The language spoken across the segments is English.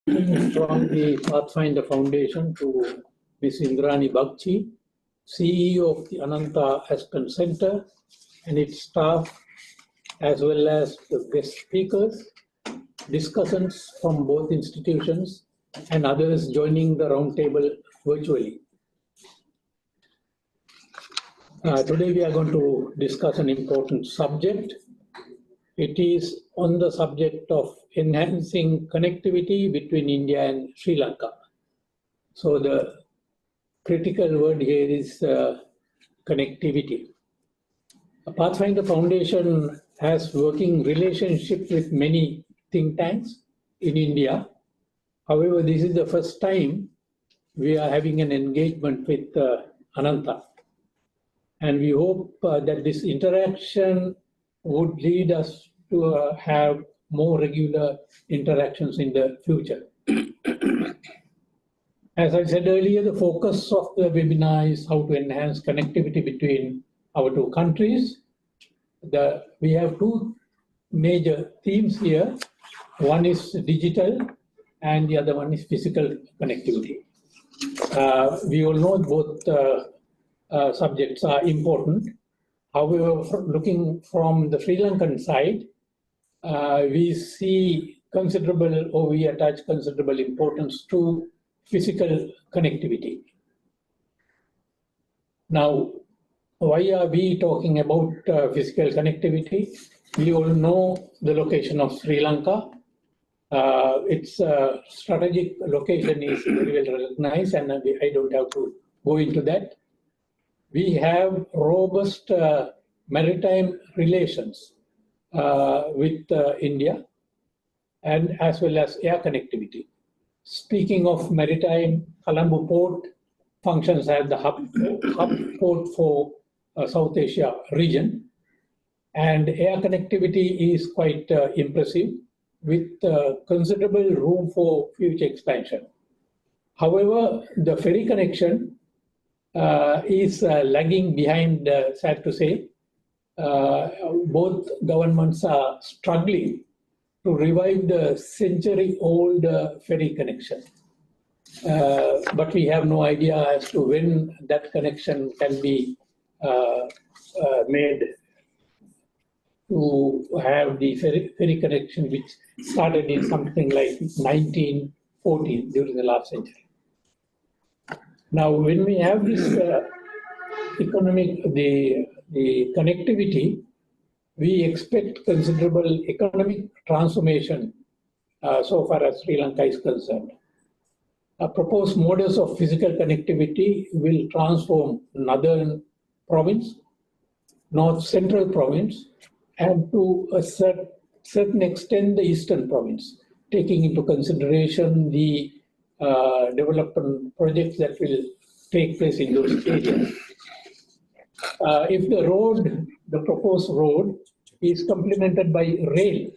From the Pathfinder Foundation to Ms. Indrani Bagchi, CEO of the Ananta Aspen Center and its staff, as well as the guest speakers, discussants from both institutions, and others joining the roundtable virtually. Today we are going to discuss an important subject. It is on the subject of enhancing connectivity between India and Sri Lanka. So the critical word here is connectivity. Pathfinder Foundation has working relationship with many think tanks in India. However, this is the first time we are having an engagement with Ananta. And we hope that this interaction would lead us to have more regular interactions in the future. As I said earlier, the focus of the webinar is how to enhance connectivity between our two countries. We have two major themes here. One is digital and the other one is physical connectivity. We all know both subjects are important. However, looking from the Sri Lankan side, we see considerable, or we attach considerable importance to physical connectivity. Now, why are we talking about physical connectivity? We all know the location of Sri Lanka. Its strategic location is very well recognized, and I don't have to go into that. We have robust maritime relations with India, and as well as air connectivity. Speaking of maritime, Colombo Port functions as the hub port for South Asia region, and air connectivity is quite impressive with considerable room for future expansion. However, the ferry connection is lagging behind, sad to say. Both governments are struggling to revive the century-old ferry connection. But we have no idea as to when that connection can be made to have the ferry connection, which started in something like 1914 during the last century. Now, when we have this the connectivity, we expect considerable economic transformation so far as Sri Lanka is concerned. A proposed models of physical connectivity will transform northern province, north central province, and to a certain extent the eastern province, taking into consideration the development projects that will take place in those areas. If the proposed road is complemented by rail,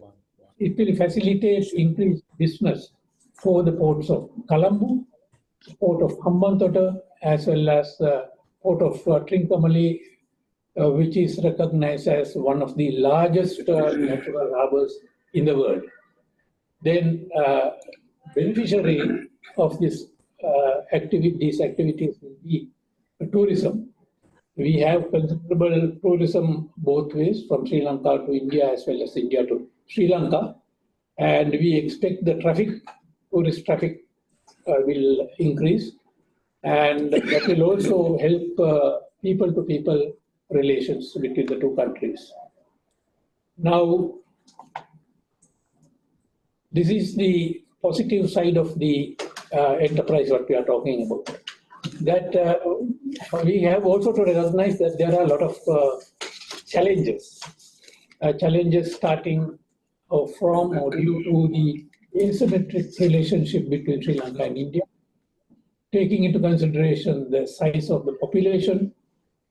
it will facilitate increased business for the ports of Colombo, port of Hambantota, as well as the port of Trincomalee, which is recognized as one of the largest natural harbors in the world. Then, beneficiary of these activities will be tourism. We have considerable tourism both ways, from Sri Lanka to India as well as India to Sri Lanka, and we expect the tourist traffic will increase, and that will also help people-to-people relations between the two countries. Now, this is the positive side of the enterprise what we are talking about. That we have also to recognize that there are a lot of challenges starting from or due to the asymmetric relationship between Sri Lanka and India, taking into consideration the size of the population,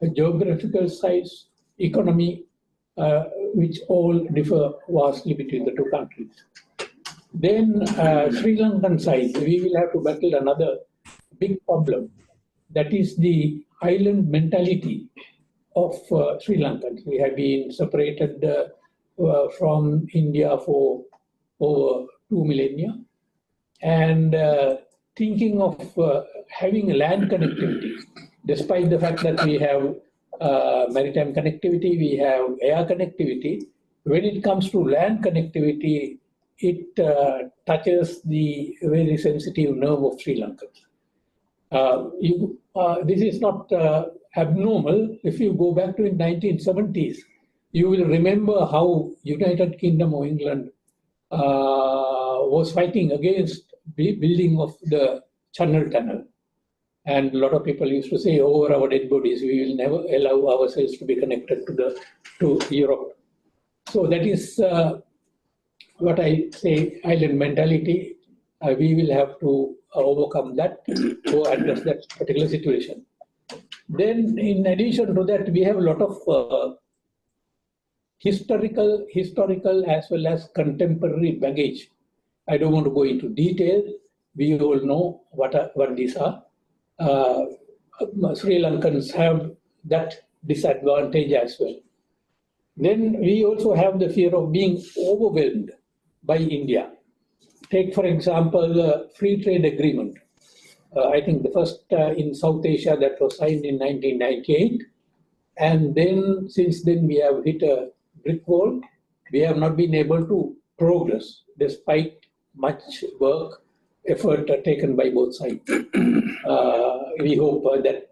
the geographical size, economy, which all differ vastly between the two countries. Then Sri Lankan side, we will have to battle another big problem. That is the island mentality of Sri Lankans. We have been separated from India for over 2 millennia. and thinking of having land connectivity, despite the fact that we have maritime connectivity, we have air connectivity. When it comes to land connectivity, it touches the very sensitive nerve of Sri Lanka. This is not abnormal. If you go back to the 1970s, you will remember how United Kingdom or England was fighting against building of the Channel Tunnel. And a lot of people used to say, over our dead bodies, we will never allow ourselves to be connected to Europe. So that is what I say, island mentality. We will have to overcome that to address that particular situation. Then, in addition to that, we have a lot of historical as well as contemporary baggage. I don't want to go into detail. We all know what these are. Sri Lankans have that disadvantage as well. Then we also have the fear of being overwhelmed by India. Take, for example, the free trade agreement. I think the first in South Asia that was signed in 1998. And then, since then, we have hit a brick wall. We have not been able to progress despite much work, effort taken by both sides. We hope that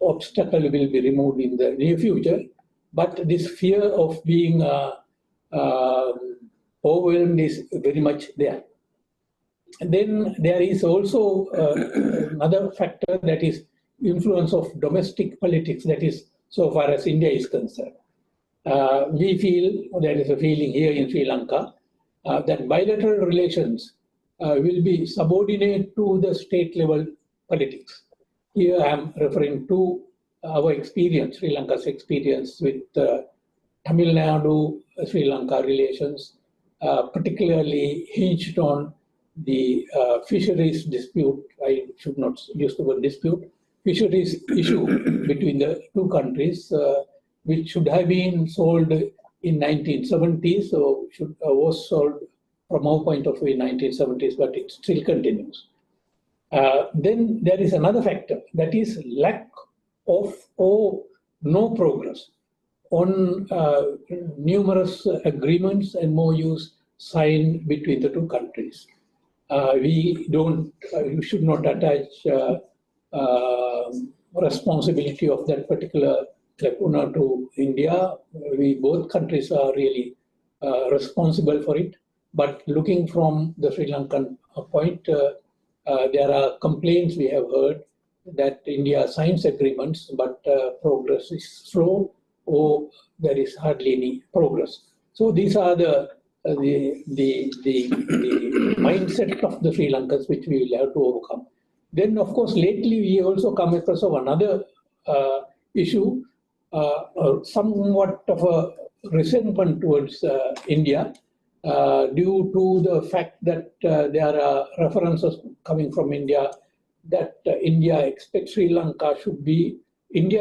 obstacle will be removed in the near future. But this fear of being overwhelmed is very much there. And then there is also another factor, that is influence of domestic politics, that is so far as India is concerned. We feel, there is a feeling here in Sri Lanka, that bilateral relations will be subordinate to the state level politics. Here I am referring to our experience, Sri Lanka's experience with Tamil Nadu, Sri Lanka relations, particularly hinged on the fisheries dispute. I should not use the word dispute, fisheries issue between the two countries, which should have been solved in 1970s, so was solved from our point of view in 1970s, but it still continues. Then there is another factor, that is lack of or no progress on numerous agreements and MOUs signed between the two countries. You should not attach responsibility of that particular lacuna to India. Both countries are really responsible for it. But looking from the Sri Lankan point, there are complaints we have heard that India signs agreements, but progress is slow, or there is hardly any progress. So these are the mindset of the Sri Lankans, which we will have to overcome. Then, of course, lately we also come across of another issue, somewhat of a resentment towards India, due to the fact that there are references coming from India that India expects India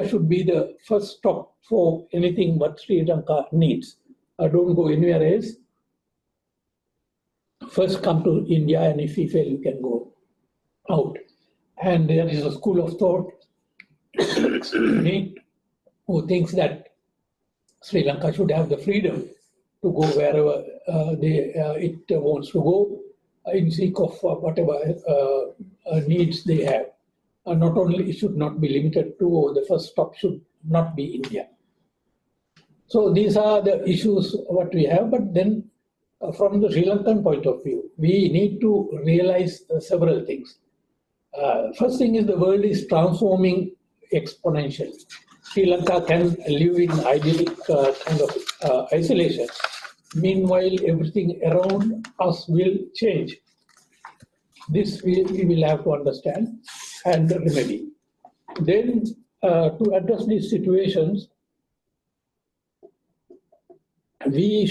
should be the first stop for anything what Sri Lanka needs. Don't go anywhere else. First come to India, and if you fail, you can go out. And there is a school of thought who thinks that Sri Lanka should have the freedom to go wherever it wants to go in seek of whatever needs they have. Not only it should not be limited to, or the first stop should not be India. So these are the issues what we have, but then from the Sri Lankan point of view, we need to realize several things. First thing is the world is transforming exponentially. Sri Lanka can live in idyllic kind of isolation. Meanwhile, everything around us will change. This we will have to understand and remedy. Then, to address these situations, Sri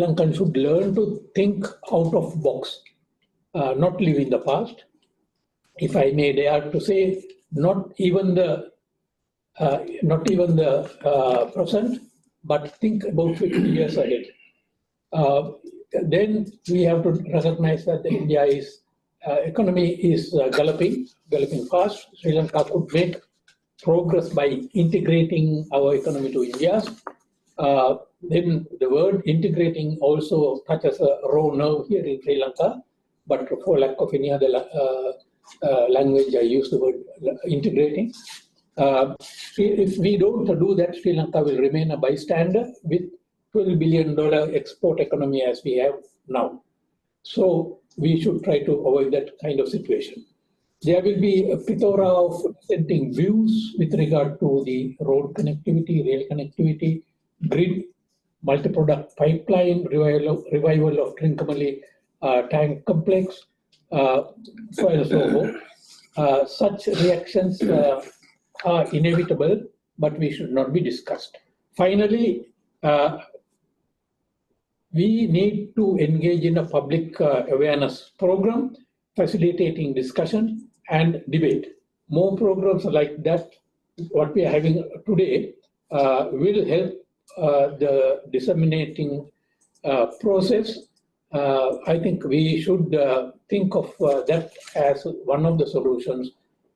Lankan should learn to think out of box, not live in the past. If I may dare to say, not even the present, but think about 50 years ahead. then we have to recognize that India is economy is galloping fast. Sri Lanka could make progress by integrating our economy to India's. Then the word integrating also touches a raw nerve here in Sri Lanka, but for lack of any other language, I use the word integrating. If we don't do that, Sri Lanka will remain a bystander with $12 billion export economy as we have now. So we should try to avoid that kind of situation. There will be a plethora of dissenting views with regard to the road connectivity, rail connectivity, grid, multi-product pipeline, revival of Trincomalee tank complex, so and so forth. Such reactions are inevitable, but we should not be discussed. Finally, we need to engage in a public awareness program, facilitating discussion and debate. More programs like that, what we are having today, will help the disseminating process. I think we should think of that as one of the solutions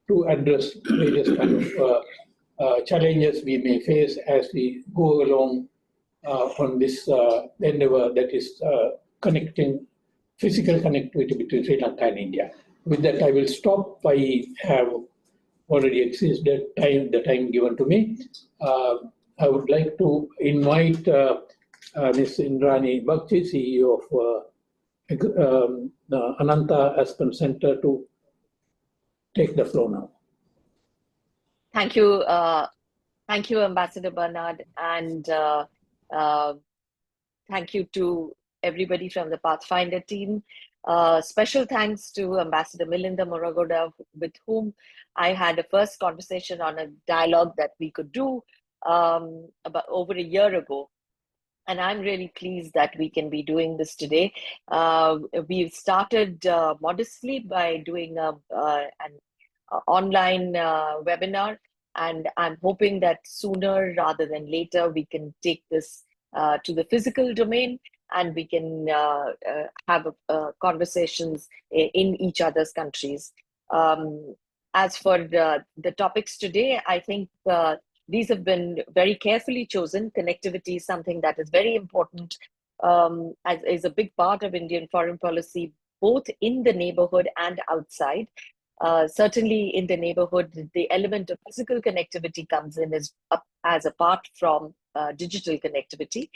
to address various kind of challenges we may face as we go along on this endeavor that is connecting physical connectivity between Sri Lanka and India. With that, I will stop. I have already exceeded the time given to me. I would like to invite Ms. Indrani Bagchi, CEO of Ananta Aspen Center, to take the floor now. Thank you. Thank you, Ambassador Bernard, and thank you to everybody from the Pathfinder team. Special thanks to Ambassador Milinda Moragoda, with whom I had a first conversation on a dialogue that we could do about over a year ago. And I'm really pleased that we can be doing this today. We've started modestly by doing an online webinar, and I'm hoping that sooner rather than later we can take this to the physical domain, and we can have conversations in each other's countries. As for the topics today, I think these have been very carefully chosen. Connectivity is something that is very important, is a big part of Indian foreign policy, both in the neighborhood and outside. Certainly in the neighborhood, the element of physical connectivity comes in as apart from digital connectivity.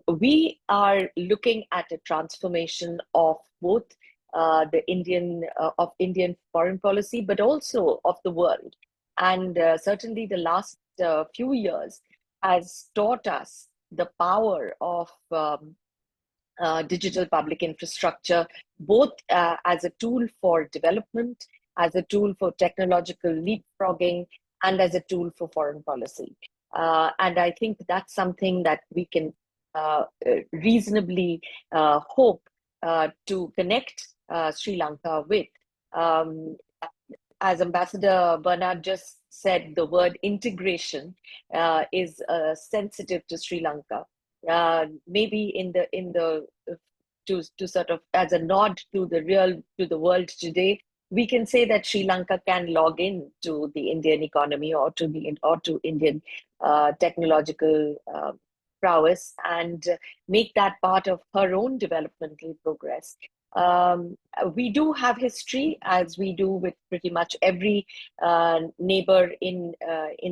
We are looking at a transformation of both the Indian foreign policy, but also of the world. And certainly the last few years has taught us the power of digital public infrastructure, both as a tool for development, as a tool for technological leapfrogging, and as a tool for foreign policy. And I think that's something that we can reasonably hope to connect Sri Lanka with. As Ambassador Bernard just said, the word integration is sensitive to Sri Lanka. Maybe to sort of as a nod to the world today, we can say that Sri Lanka can log in to the Indian economy or to Indian technological prowess and make that part of her own developmental progress. We do have history, as we do with pretty much every neighbor in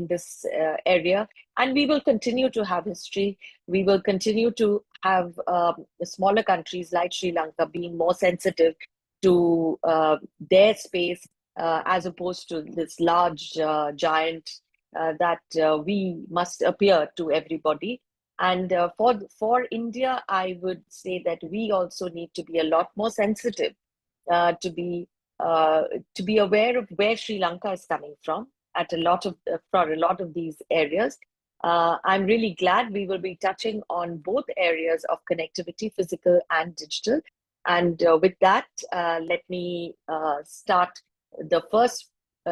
this area, and we will continue to have history. We will continue to have the smaller countries like Sri Lanka being more sensitive to their space as opposed to this large giant that we must appear to everybody. And for India, I would say that we also need to be a lot more sensitive to be aware of where Sri Lanka is coming from for a lot of these areas. I'm really glad we will be touching on both areas of connectivity, physical and digital. And with that, let me start the first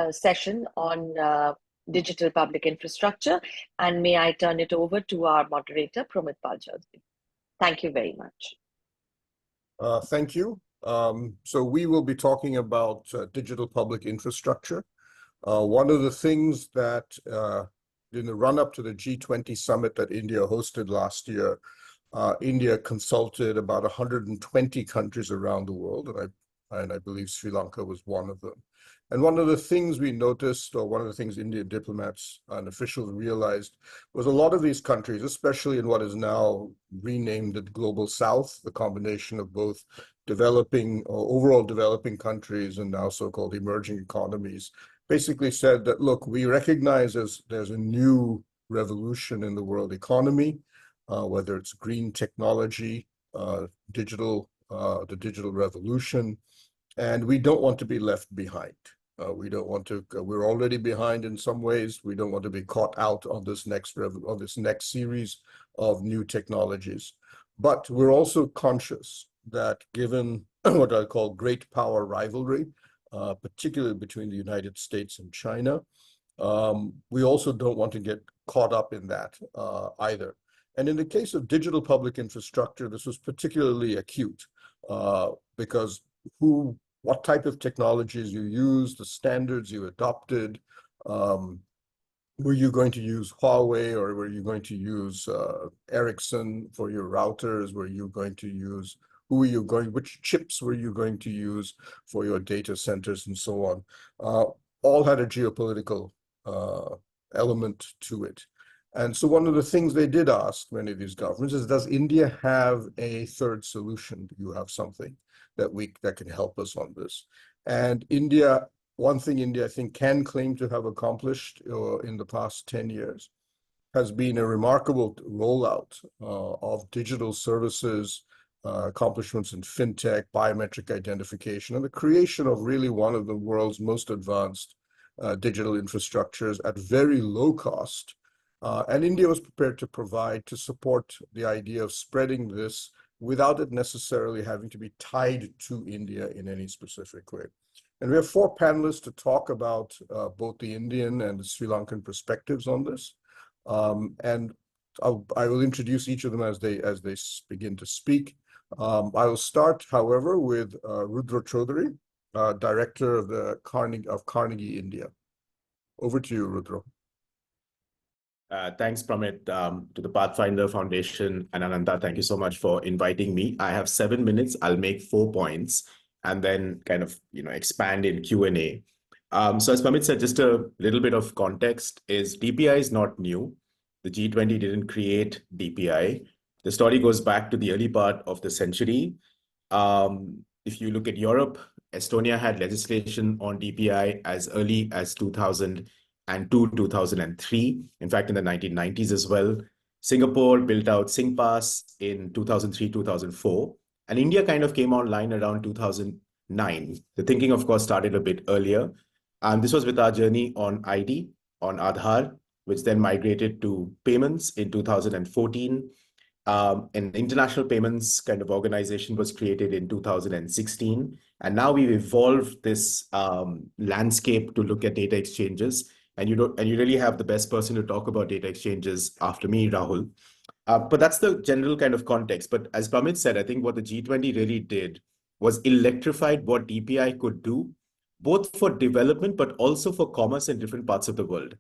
session on digital public infrastructure. And may I turn it over to our moderator, Promit Palchaudhary. Thank you very much. Thank you. So we will be talking about digital public infrastructure. One of the things that in the run-up to the G20 summit that India hosted last year, India consulted about 120 countries around the world, and I believe Sri Lanka was one of them. And one of the things we noticed, or one of the things Indian diplomats and officials realized, was a lot of these countries, especially in what is now renamed the Global South, the combination of both developing or overall developing countries and now so-called emerging economies, basically said that, look, we recognize there's a new revolution in the world economy, whether it's green technology, the digital revolution, and we don't want to be left behind. We don't want to. We're already behind in some ways. We don't want to be caught out on this next series of new technologies. But we're also conscious that given what I call great power rivalry, particularly between the United States and China, we also don't want to get caught up in that either. And in the case of digital public infrastructure, this was particularly acute because what type of technologies you use, the standards you adopted, were you going to use Huawei or were you going to use Ericsson for your routers? Were you going to use, which chips were you going to use for your data centers and so on? All had a geopolitical element to it. And so one of the things they did ask many of these governments is, does India have a third solution? Do you have something that can help us on this? And one thing India, I think, can claim to have accomplished in the past 10 years has been a remarkable rollout of digital services, accomplishments in fintech, biometric identification, and the creation of really one of the world's most advanced digital infrastructures at very low cost. And India was prepared to provide to support the idea of spreading this without it necessarily having to be tied to India in any specific way. And we have four panelists to talk about both the Indian and the Sri Lankan perspectives on this. And I will introduce each of them as they begin to speak. I will start, however, with Rudra Chaudhary, Director of Carnegie India. Over to you, Rudra. Thanks, Pramit, to the Pathfinder Foundation, and Ananta, thank you so much for inviting me. I have 7 minutes. I'll make 4 points and then kind of expand in Q&A. So as Pramit said, just a little bit of context is DPI is not new. The G20 didn't create DPI. The story goes back to the early part of the century. If you look at Europe, Estonia had legislation on DPI as early as 2002, 2003. In fact, in the 1990s as well. Singapore built out SingPass in 2003, 2004. And India kind of came online around 2009. The thinking, of course, started a bit earlier. And this was with our journey on ID, on Aadhaar, which then migrated to payments in 2014. An international payments kind of organization was created in 2016. And now we've evolved this landscape to look at data exchanges. And you really have the best person to talk about data exchanges after me, Rahul. But that's the general kind of context. But as Pramit said, I think what the G20 really did was electrified what DPI could do, both for development, but also for commerce in different parts of the world.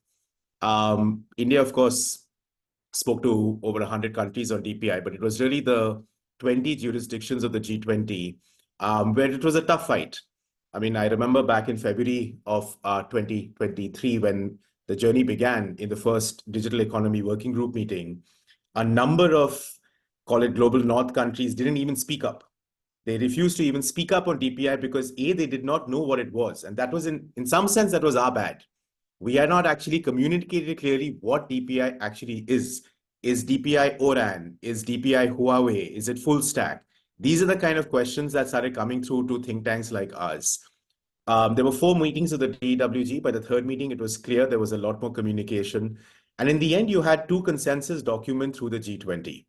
India, of course, spoke to over 100 countries on DPI, but it was really the 20 jurisdictions of the G20 where it was a tough fight. I mean, I remember back in February of 2023, when the journey began in the first Digital Economy Working Group meeting, a number of, call it Global North countries, didn't even speak up. They refused to even speak up on DPI because A, they did not know what it was. And that was in some sense, that was our bad. We had not actually communicated clearly what DPI actually is. Is DPI ORAN? Is DPI Huawei? Is it full stack? These are the kind of questions that started coming through to think tanks like ours. There were 4 meetings of the DWG. By the 3rd meeting, it was clear there was a lot more communication. And in the end, you had 2 consensus documents through the G20.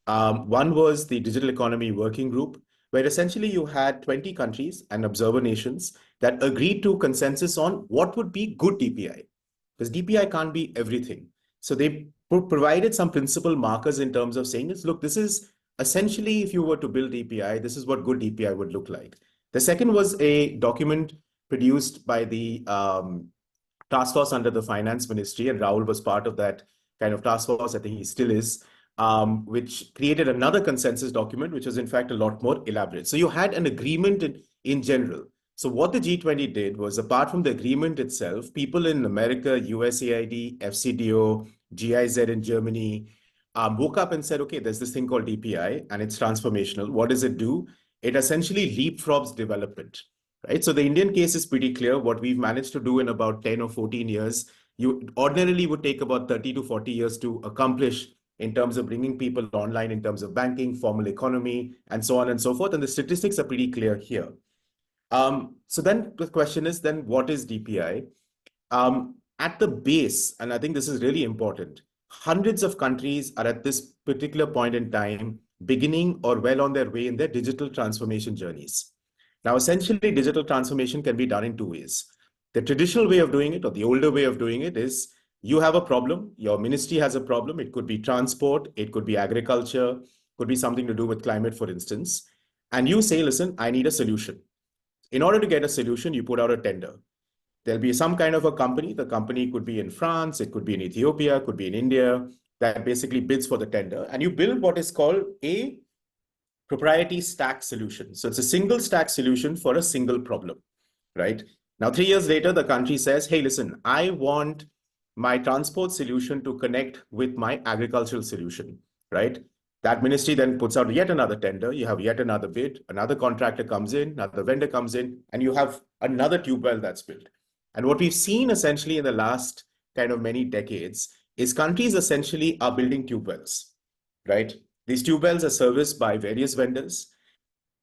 One was the Digital Economy Working Group, where essentially you had 20 countries and observer nations that agreed to consensus on what would be good DPI. Because DPI can't be everything. So they provided some principal markers in terms of saying, look, this is essentially, if you were to build DPI, this is what good DPI would look like. The second was a document produced by the task force under the finance ministry, and Rahul was part of that kind of task force. I think he still is, which created another consensus document, which was in fact a lot more elaborate. So you had an agreement in general. So what the G20 did was, apart from the agreement itself, people in America, USAID, FCDO, GIZ in Germany, woke up and said, okay, there's this thing called DPI and it's transformational. What does it do? It essentially leapfrogs development, right? So the Indian case is pretty clear. What we've managed to do in about 10 or 14 years, you ordinarily would take about 30 to 40 years to accomplish in terms of bringing people online, in terms of banking, formal economy, and so on and so forth. And the statistics are pretty clear here. So then the question is, then what is DPI? At the base, and I think this is really important, hundreds of countries are at this particular point in time beginning or well on their way in their digital transformation journeys. Now, essentially, digital transformation can be done in two ways. The traditional way of doing it, or the older way of doing it, is you have a problem, your ministry has a problem. It could be transport, it could be agriculture, could be something to do with climate, for instance. And you say, listen, I need a solution. In order to get a solution, you put out a tender. There'll be some kind of a company. The company could be in France, it could be in Ethiopia, could be in India, that basically bids for the tender. And you build what is called a proprietary stack solution. So it's a single stack solution for a single problem, right? Now, 3 years later, the country says, hey, listen, I want my transport solution to connect with my agricultural solution, right? That ministry then puts out yet another tender. You have yet another bid, another contractor comes in, another vendor comes in, and you have another tube well that's built. And what we've seen essentially in the last kind of many decades is countries essentially are building tube wells, right? These tube wells are serviced by various vendors.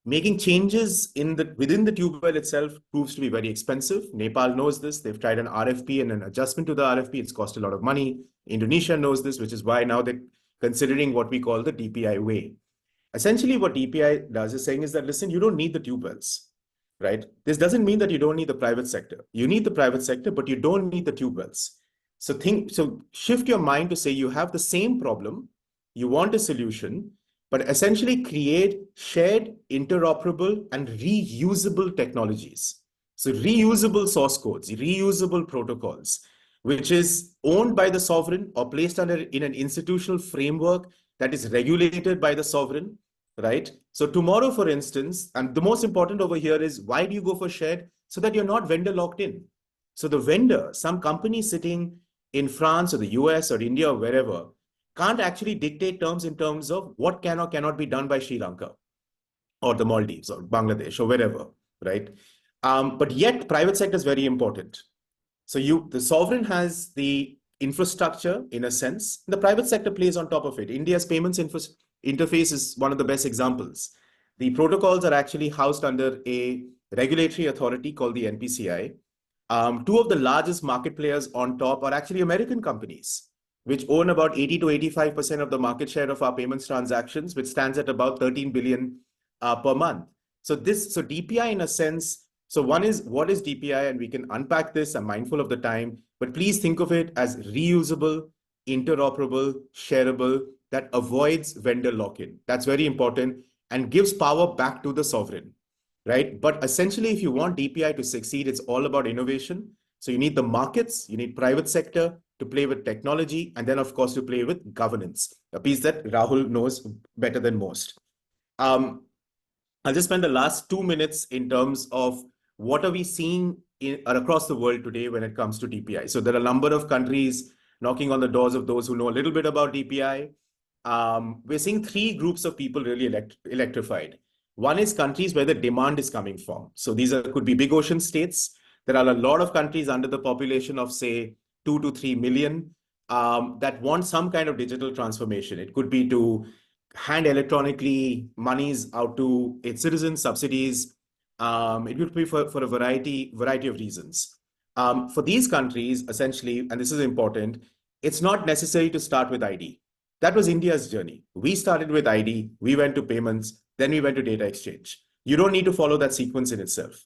Making changes within the tube well itself proves to be very expensive. Nepal knows this. They've tried an RFP and an adjustment to the RFP. It's cost a lot of money. Indonesia knows this, which is why now they're considering what we call the DPI way. Essentially, what DPI does is saying is that, listen, you don't need the tube wells, right? This doesn't mean that you don't need the private sector. You need the private sector, but you don't need the tube wells. So shift your mind to say you have the same problem, you want a solution, but essentially create shared, interoperable, and reusable technologies. So reusable source codes, reusable protocols, which is owned by the sovereign or placed in an institutional framework that is regulated by the sovereign, right? So tomorrow, for instance, and the most important over here is, why do you go for shared? So that you're not vendor locked in. So the vendor, some company sitting in France or the US or India or wherever, can't actually dictate terms in terms of what can or cannot be done by Sri Lanka or the Maldives or Bangladesh or wherever, right? But yet private sector is very important. So the sovereign has the infrastructure in a sense, the private sector plays on top of it. India's payments interface is one of the best examples. The protocols are actually housed under a regulatory authority called the NPCI. Two of the largest market players on top are actually American companies, which own about 80 to 85% of the market share of our payments transactions, which stands at about 13 billion per month. So DPI in a sense, so one is, what is DPI? And we can unpack this. I'm mindful of the time, but please think of it as reusable, interoperable, shareable, that avoids vendor lock-in. That's very important and gives power back to the sovereign, right? But essentially, if you want DPI to succeed, it's all about innovation. So you need the markets, you need private sector to play with technology, and then of course to play with governance, a piece that Rahul knows better than most. I'll just spend the last 2 minutes in terms of what are we seeing across the world today when it comes to DPI. So there are a number of countries knocking on the doors of those who know a little bit about DPI. We're seeing three groups of people really electrified. One is countries where the demand is coming from. So these could be big ocean states. There are a lot of countries under the population of, say, 2 to 3 million that want some kind of digital transformation. It could be to hand electronically monies out to its citizens, subsidies. It would be for a variety of reasons. For these countries, essentially, and this is important, it's not necessary to start with ID. That was India's journey. We started with ID, we went to payments, then we went to data exchange. You don't need to follow that sequence in itself,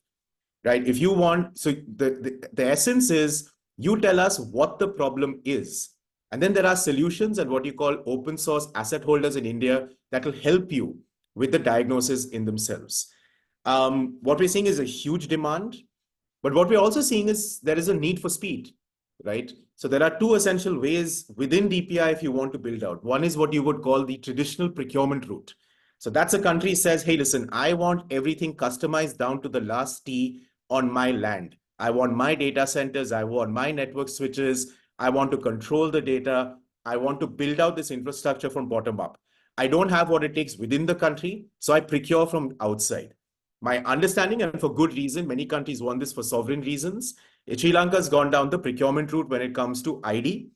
right? If you want, so the essence is, you tell us what the problem is, And then there are solutions and what you call open source asset holders in India that will help you with the diagnosis in themselves. What we're seeing is a huge demand, but what we're also seeing is there is a need for speed, right? So there are two essential ways within DPI if you want to build out. One is what you would call the traditional procurement route. So that's a country says, hey, listen, I want everything customized down to the last T on my land. I want my data centers. I want my network switches. I want to control the data. I want to build out this infrastructure from bottom up. I don't have what it takes within the country, so I procure from outside. My understanding, and for good reason, many countries want this for sovereign reasons. Sri Lanka has gone down the procurement route when it comes to ID.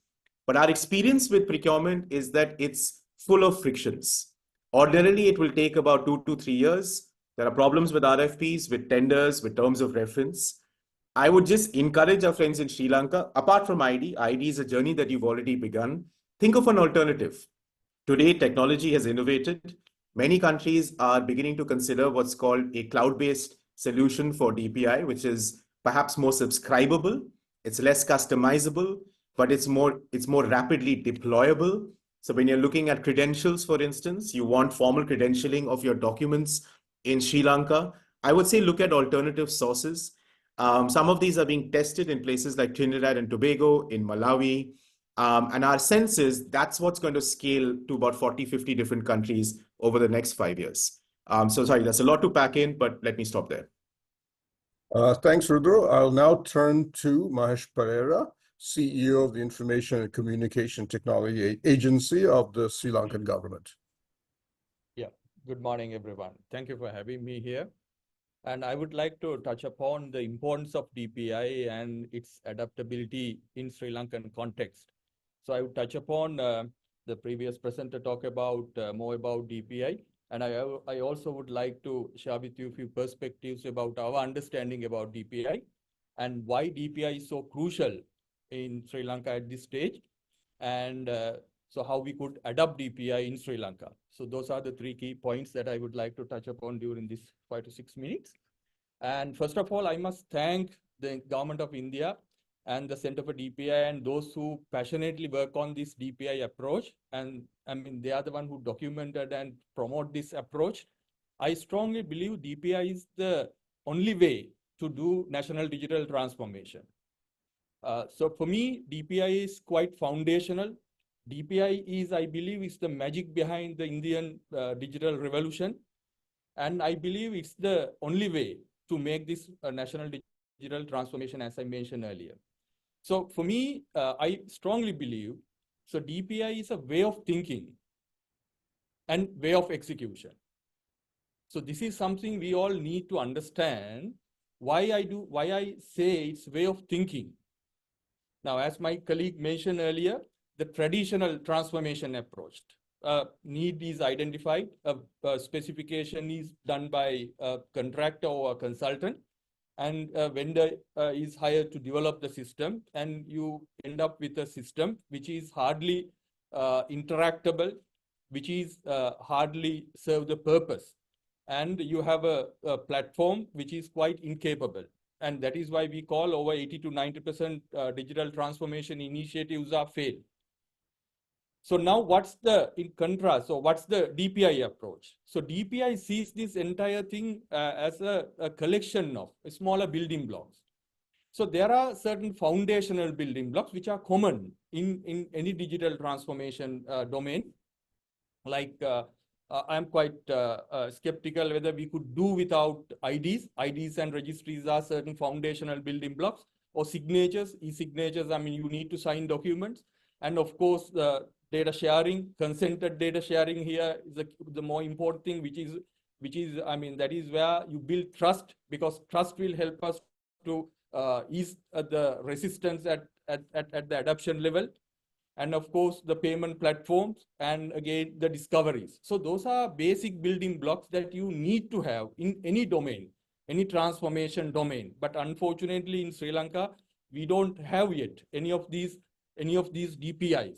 But our experience with procurement is that it's full of frictions. Ordinarily, it will take about 2 to 3 years. There are problems with RFPs, with tenders, with terms of reference. I would just encourage our friends in Sri Lanka, apart from ID is a journey that you've already begun. Think of an alternative. Today, technology has innovated. Many countries are beginning to consider what's called a cloud-based solution for DPI, which is perhaps more subscribable. It's less customizable, but it's more rapidly deployable. So when you're looking at credentials, for instance, you want formal credentialing of your documents in Sri Lanka, I would say look at alternative sources. Some of these are being tested in places like Trinidad and Tobago, in Malawi. And our sense is that's what's going to scale to about 40, 50 different countries over the next 5 years. So sorry, that's a lot to pack in, but let me stop there. Thanks, Rudra. I'll now turn to Mahesh Pereira, CEO of the Information and Communication Technology Agency of the Sri Lankan government. Yeah, good morning, everyone. Thank you for having me here. And I would like to touch upon the importance of DPI and its adaptability in Sri Lankan context. So I would touch upon the previous presenter talk about more about DPI. And I also would like to share with you a few perspectives about our understanding about DPI and why DPI is so crucial in Sri Lanka at this stage. And so how we could adopt DPI in Sri Lanka. So those are the 3 key points that I would like to touch upon during this 5 to 6 minutes. And first of all, I must thank the Government of India and the Center for DPI and those who passionately work on this DPI approach. And I mean, they are the one who documented and promote this approach. I strongly believe DPI is the only way to do national digital transformation. So for me, DPI is quite foundational. DPI is, I believe, is the magic behind the Indian digital revolution. And I believe it's the only way to make this national digital transformation, as I mentioned earlier. So for me, I strongly believe, so DPI is a way of thinking and way of execution. So this is something we all need to understand why I say it's way of thinking. Now, as my colleague mentioned earlier, the traditional transformation approach. Need is identified, a specification is done by a contractor or a consultant, and a vendor is hired to develop the system, and you end up with a system which is hardly interactable, which is hardly serve the purpose. And you have a platform which is quite incapable. And that is why we call over 80 to 90% digital transformation initiatives are failed. So now what's the, in contrast, so what's the DPI approach? So DPI sees this entire thing as a collection of smaller building blocks. So there are certain foundational building blocks which are common in any digital transformation domain. Like I'm quite skeptical whether we could do without IDs. IDs and registries are certain foundational building blocks, or signatures, e-signatures. I mean, you need to sign documents. And of course, data sharing, consented data sharing here is the more important thing, which is, I mean, that is where you build trust, because trust will help us to ease the resistance at the adoption level. And of course, the payment platforms, and again, the discoveries. So those are basic building blocks that you need to have in any domain, any transformation domain. But unfortunately, in Sri Lanka, we don't have yet any of these DPIs.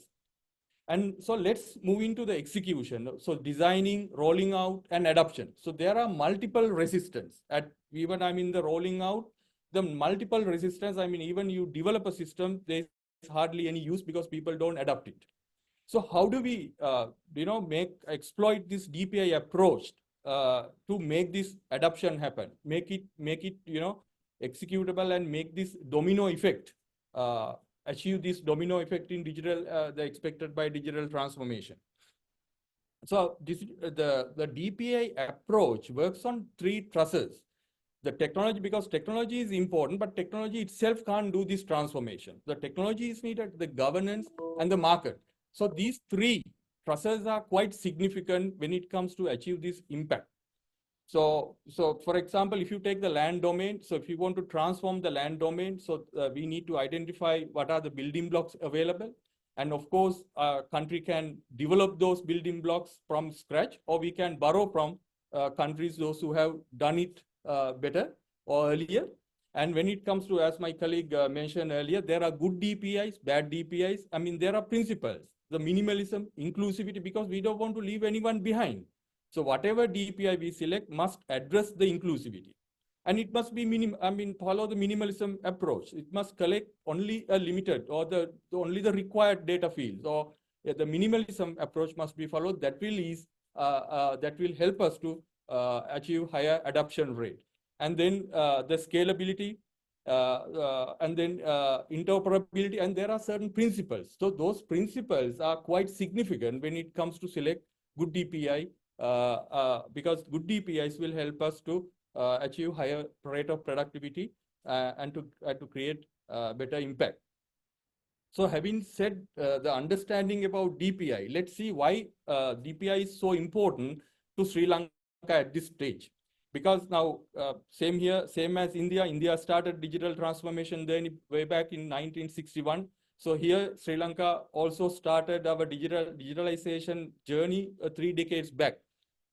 And so let's move into the execution. So designing, rolling out, and adoption. So there are multiple resistance at even, I mean, the rolling out, the multiple resistance. I mean, even you develop a system, there's hardly any use because people don't adopt it. So how do we, exploit this DPI approach to make this adoption happen, make it, executable and make this domino effect, achieve this domino effect in digital, the expected by digital transformation. So the DPI approach works on 3 trusses. The technology, because technology is important, but technology itself can't do this transformation. The technology is needed, the governance and the market. So these 3 trusses are quite significant when it comes to achieve this impact. So for example, if you take the land domain, so if you want to transform the land domain, so we need to identify what are the building blocks available. And of course, a country can develop those building blocks from scratch, or we can borrow from countries, those who have done it better or earlier. And when it comes to, as my colleague mentioned earlier, there are good DPIs, bad DPIs. I mean, there are principles, the minimalism, inclusivity, because we don't want to leave anyone behind. So whatever DPI we select must address the inclusivity. And it must be follow the minimalism approach. It must collect only a limited or only the required data fields, or the minimalism approach must be followed. That will help us to achieve higher adoption rate. And then the scalability, and then interoperability, and there are certain principles. So those principles are quite significant when it comes to select good DPI, because good DPIs will help us to achieve higher rate of productivity and to create better impact. So having said the understanding about DPI, let's see why DPI is so important to Sri Lanka at this stage. Because now, same as India. India started digital transformation then way back in 1961. So here, Sri Lanka also started our digitalization journey 3 decades back.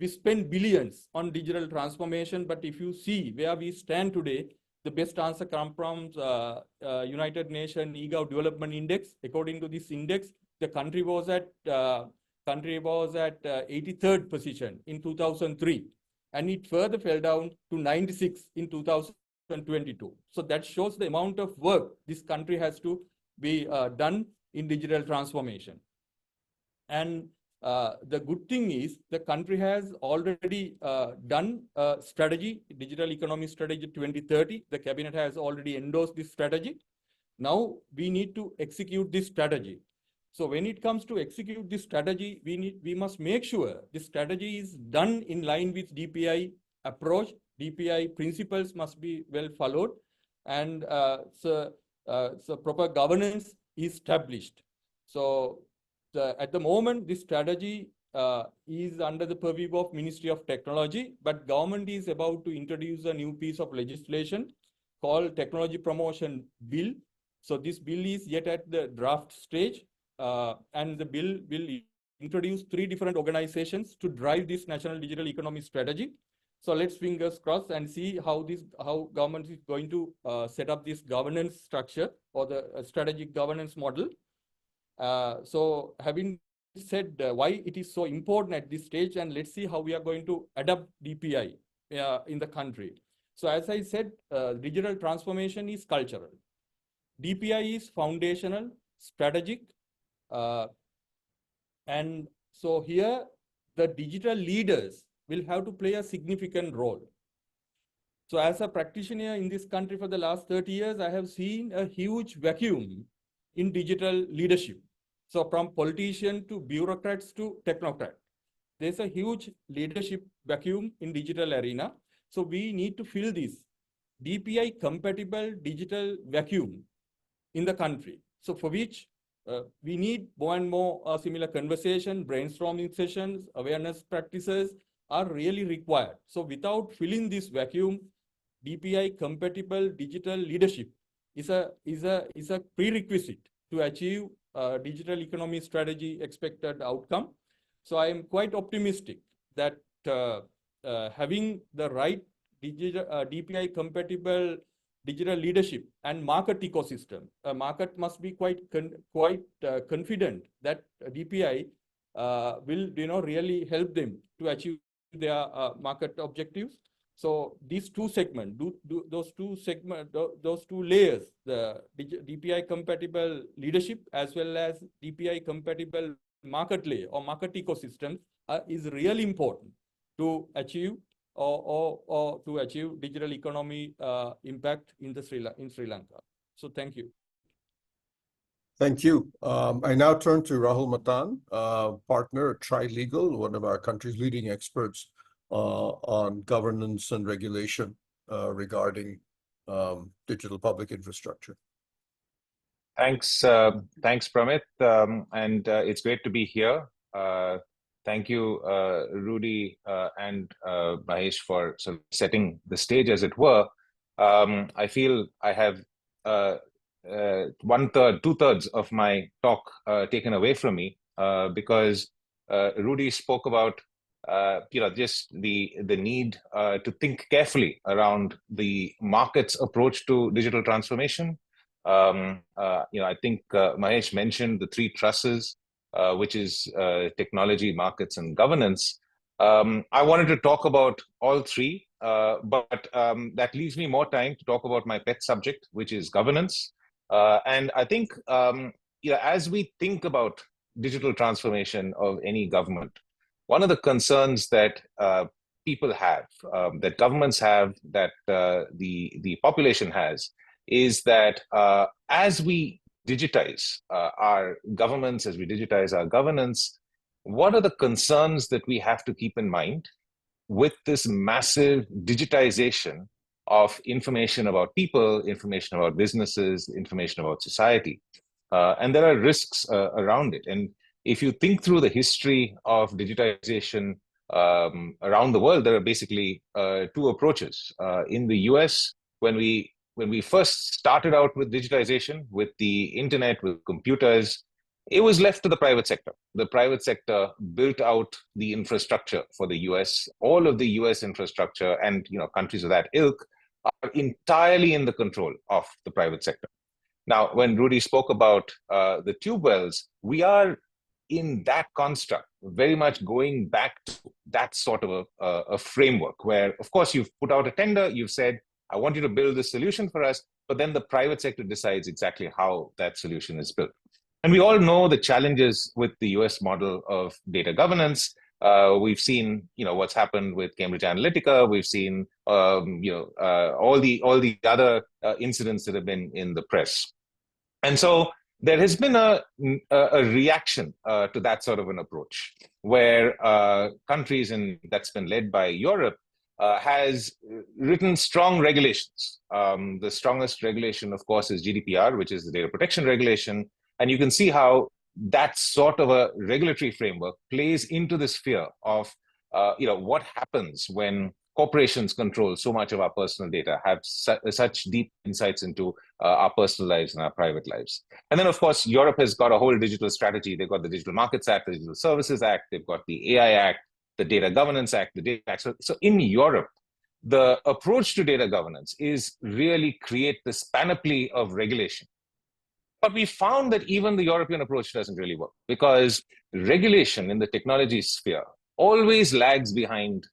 We spent billions on digital transformation, but if you see where we stand today, the best answer comes from United Nations eGov Development Index. According to this index, the country was at 83rd position in 2003, and it further fell down to 96 in 2022. So that shows the amount of work this country has to be done in digital transformation. And the good thing is the country has already done a strategy, digital economy strategy 2030. The cabinet has already endorsed this strategy. Now we need to execute this strategy. So when it comes to execute this strategy, we must make sure this strategy is done in line with DPI approach. DPI principles must be well followed, and so proper governance is established. So at the moment, this strategy is under the purview of Ministry of Technology, but government is about to introduce a new piece of legislation called Technology Promotion Bill. So this bill is yet at the draft stage, and the bill will introduce 3 different organizations to drive this national digital economy strategy. So let's fingers crossed and see how government is going to set up this governance structure or the strategic governance model. So having said why it is so important at this stage, and let's see how we are going to adopt DPI in the country. So as I said, digital transformation is cultural. DPI is foundational, strategic, and so here the digital leaders will have to play a significant role. So as a practitioner in this country for the last 30 years, I have seen a huge vacuum in digital leadership. So from politician to bureaucrats to technocrat, there's a huge leadership vacuum in digital arena. So we need to fill this DPI compatible digital vacuum in the country. So for which we need more and more similar conversation, brainstorming sessions, awareness practices are really required. So without filling this vacuum, DPI compatible digital leadership is a prerequisite to achieve digital economy strategy expected outcome. So I am quite optimistic that having the right digital DPI compatible digital leadership and market ecosystem, market must be quite confident that DPI will really help them to achieve their market objectives. So these two segments, those two layers, the DPI compatible leadership as well as DPI compatible market layer or market ecosystems is really important to achieve or to achieve digital economy impact in Sri Lanka. So thank you. Thank you. I now turn to Rahul Matan, partner at Trilegal, one of our country's leading experts on governance and regulation regarding digital public infrastructure. Thanks, Pramit, and it's great to be here. Thank you, Rudy and Mahesh, for sort of setting the stage, as it were. I feel I have two-thirds of my talk taken away from me because Rudy spoke about just the need to think carefully around the market's approach to digital transformation. I think Mahesh mentioned the three trusses, which is technology, markets, and governance. I wanted to talk about all three, but that leaves me more time to talk about my pet subject, which is governance. And I think as we think about digital transformation of any government, one of the concerns that people have, that governments have, that the population has, is that as we digitize our governments, as we digitize our governance, what are the concerns that we have to keep in mind with this massive digitization of information about people, information about businesses, information about society? And there are risks around it. And if you think through the history of digitization around the world, there are basically two approaches. In the US, when we first started out with digitization, with the internet, with computers, it was left to the private sector. The private sector built out the infrastructure for the US. All of the US infrastructure and countries of that ilk are entirely in the control of the private sector. Now, when Rudy spoke about the tube wells, we are in that construct, very much going back to that sort of a framework where, of course, you've put out a tender, you've said, I want you to build this solution for us, but then the private sector decides exactly how that solution is built. And we all know the challenges with the US model of data governance. We've seen, what's happened with Cambridge Analytica. We've seen, all the other incidents that have been in the press. And so there has been a reaction to that sort of an approach, where countries, and that's been led by Europe, has written strong regulations. The strongest regulation, of course, is GDPR, which is the data protection regulation. And you can see how that sort of a regulatory framework plays into this fear of, what happens when corporations control so much of our personal data, have such deep insights into our personal lives and our private lives. And then, of course, Europe has got a whole digital strategy. They've got the Digital Markets Act, the Digital Services Act, they've got the AI Act, the Data Governance Act, the Data Act. So in Europe, the approach to data governance is really create this panoply of regulation. But we found that even the European approach doesn't really work, because regulation in the technology sphere always lags behind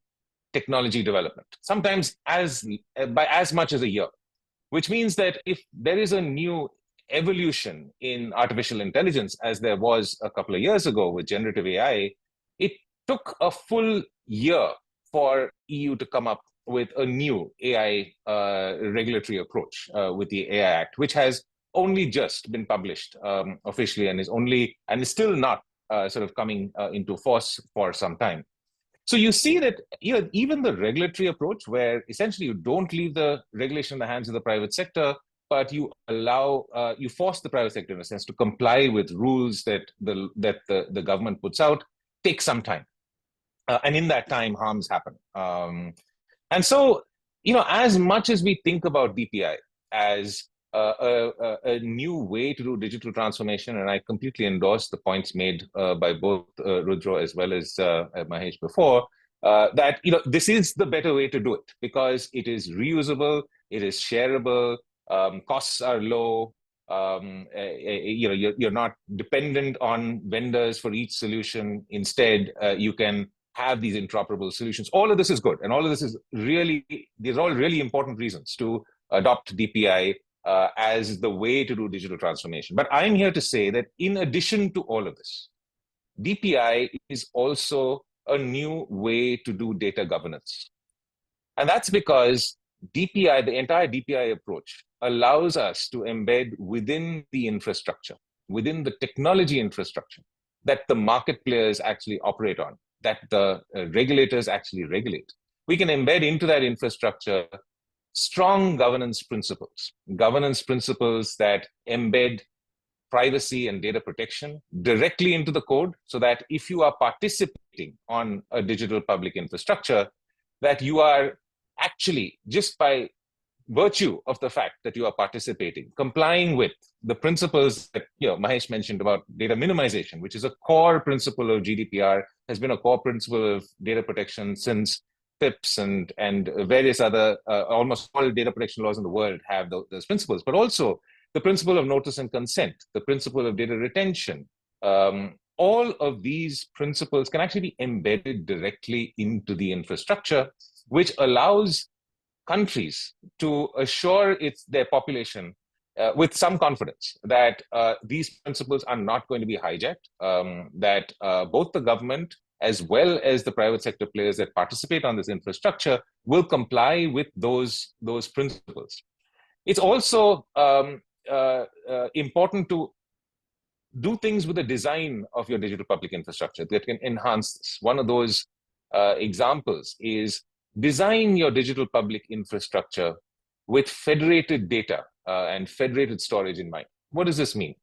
technology development, sometimes by as much as a year, which means that if there is a new evolution in artificial intelligence, as there was a couple of years ago with generative AI, it took a full year for EU to come up with a new AI regulatory approach with the AI Act, which has only just been published officially and is still not sort of coming into force for some time. So you see that even the regulatory approach, where essentially you don't leave the regulation in the hands of the private sector, but you force the private sector, in a sense, to comply with rules that the government puts out, takes some time. And in that time, harms happen. And so, as much as we think about DPI as a new way to do digital transformation, and I completely endorse the points made by both Rudra as well as Mahesh before, that this is the better way to do it, because it is reusable, it is shareable, costs are low, you're not dependent on vendors for each solution. Instead, you can have these interoperable solutions. All of this is good. And all of this is really, these are all really important reasons to adopt DPI as the way to do digital transformation. But I'm here to say that in addition to all of this, DPI is also a new way to do data governance. And that's because DPI, the entire DPI approach, allows us to embed within the infrastructure, within the technology infrastructure that the market players actually operate on, that the regulators actually regulate. We can embed into that infrastructure strong governance principles that embed privacy and data protection directly into the code, so that if you are participating on a digital public infrastructure, that you are actually, just by virtue of the fact that you are participating, complying with the principles that Mahesh mentioned about data minimization, which is a core principle of GDPR, has been a core principle of data protection since PIPs and various other, almost all data protection laws in the world have those principles, but also the principle of notice and consent, the principle of data retention. All of these principles can actually be embedded directly into the infrastructure, which allows countries to assure their population with some confidence that these principles are not going to be hijacked, that both the government as well as the private sector players that participate on this infrastructure will comply with those principles. It's also important to do things with the design of your digital public infrastructure that can enhance this. One of those examples is design your digital public infrastructure with federated data and federated storage in mind. What does this mean?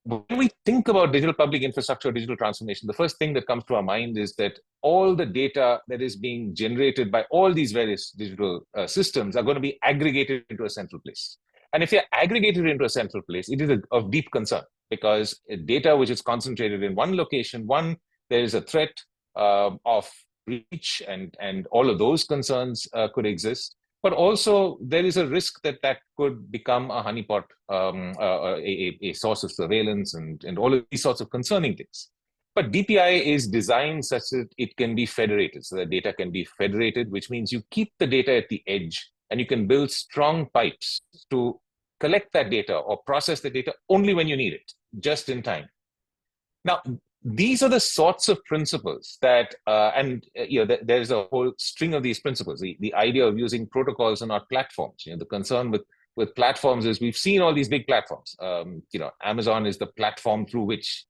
When we think about digital public infrastructure, digital transformation, the first thing that comes to our mind is that all the data that is being generated by all these various digital systems are going to be aggregated into a central place. And if they're aggregated into a central place, it is of deep concern, because data which is concentrated in one location, there is a threat of breach and all of those concerns could exist. But also there is a risk that could become a honeypot, a source of surveillance and all of these sorts of concerning things. But DPI is designed such that it can be federated, so that data can be federated, which means you keep the data at the edge and you can build strong pipes to collect that data or process the data only when you need it, just in time. Now, these are the sorts of principles that, there's a whole string of these principles. The idea of using protocols and not platforms. The concern with platforms is we've seen all these big platforms. Amazon is the platform through which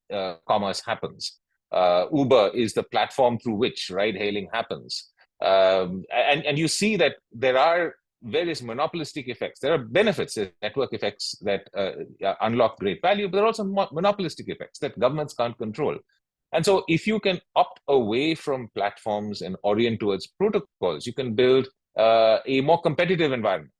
commerce happens. Uber is the platform through which ride-hailing happens. And you see that there are various monopolistic effects. There are benefits, network effects that unlock great value, but there are also monopolistic effects that governments can't control. And so if you can opt away from platforms and orient towards protocols, you can build a more competitive environment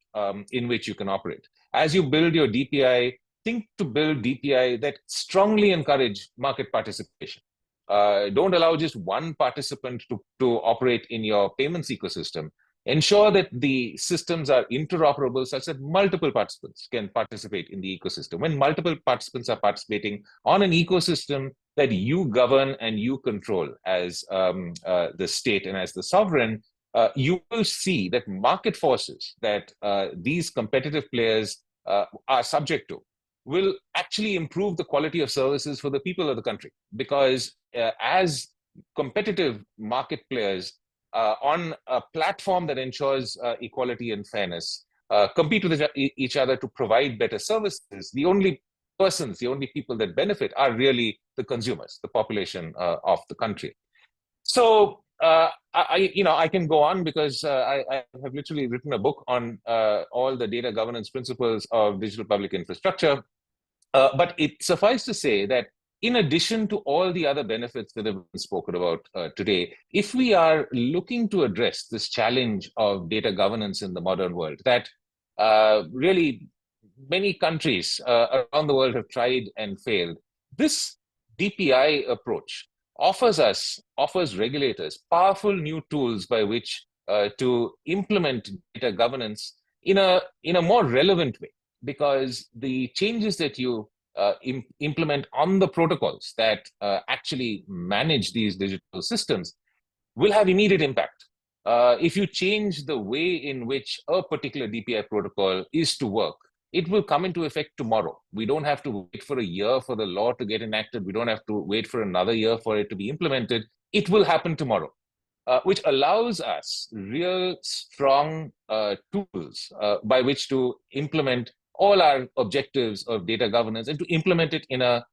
in which you can operate. As you build your DPI, think to build DPI that strongly encourage market participation. Don't allow just one participant to operate in your payments ecosystem. Ensure that the systems are interoperable such that multiple participants can participate in the ecosystem. When multiple participants are participating on an ecosystem that you govern and you control as the state and as the sovereign, you will see that market forces that these competitive players are subject to will actually improve the quality of services for the people of the country. Because as competitive market players on a platform that ensures equality and fairness, compete with each other to provide better services, the only people that benefit are really the consumers, the population of the country. So I can go on because I have literally written a book on all the data governance principles of digital public infrastructure. But it suffices to say that in addition to all the other benefits that have been spoken about today, if we are looking to address this challenge of data governance in the modern world, that really many countries around the world have tried and failed, this DPI approach offers regulators powerful new tools by which to implement data governance in a more relevant way, because the changes that you implement on the protocols that actually manage these digital systems will have immediate impact. If you change the way in which a particular DPI protocol is to work, it will come into effect tomorrow. We don't have to wait for a year for the law to get enacted. We don't have to wait for another year for it to be implemented. It will happen tomorrow, which allows us real strong tools by which to implement all our objectives of data governance and to implement it in a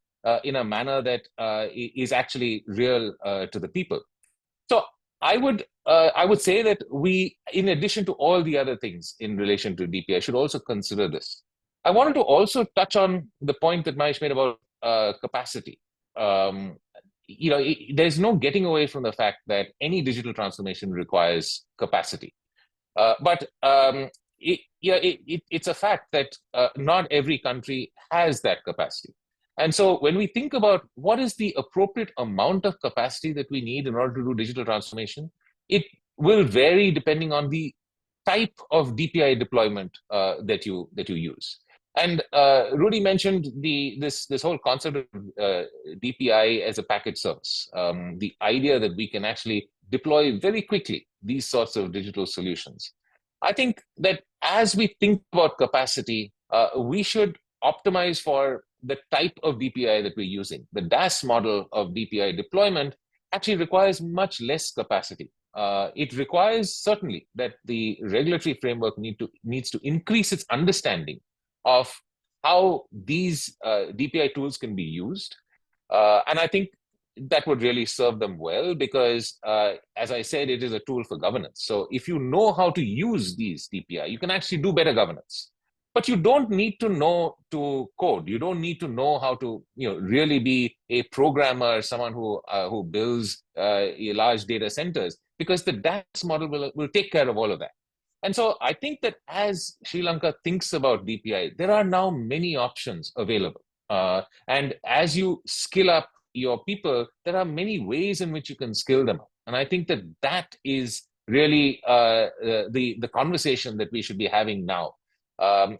manner that is actually real to the people. So I would say that we, in addition to all the other things in relation to DPI, should also consider this. I wanted to also touch on the point that Mahesh made about capacity. There's no getting away from the fact that any digital transformation requires capacity. It's a fact that not every country has that capacity. And so when we think about what is the appropriate amount of capacity that we need in order to do digital transformation, it will vary depending on the type of DPI deployment that you use. And Rudy mentioned this whole concept of DPI as a package service, the idea that we can actually deploy very quickly these sorts of digital solutions. I think that as we think about capacity, we should optimize for the type of DPI that we're using. The DAS model of DPI deployment actually requires much less capacity. It requires certainly that the regulatory framework needs to increase its understanding of how these DPI tools can be used. And I think that would really serve them well because, as I said, it is a tool for governance. So if you know how to use these DPI, you can actually do better governance. But you don't need to know to code. You don't need to know how to, really be a programmer, someone who builds large data centers, because the DAS model will take care of all of that. And so I think that as Sri Lanka thinks about DPI, there are now many options available. And as you skill up your people, there are many ways in which you can skill them up. And I think that that is really the conversation that we should be having now.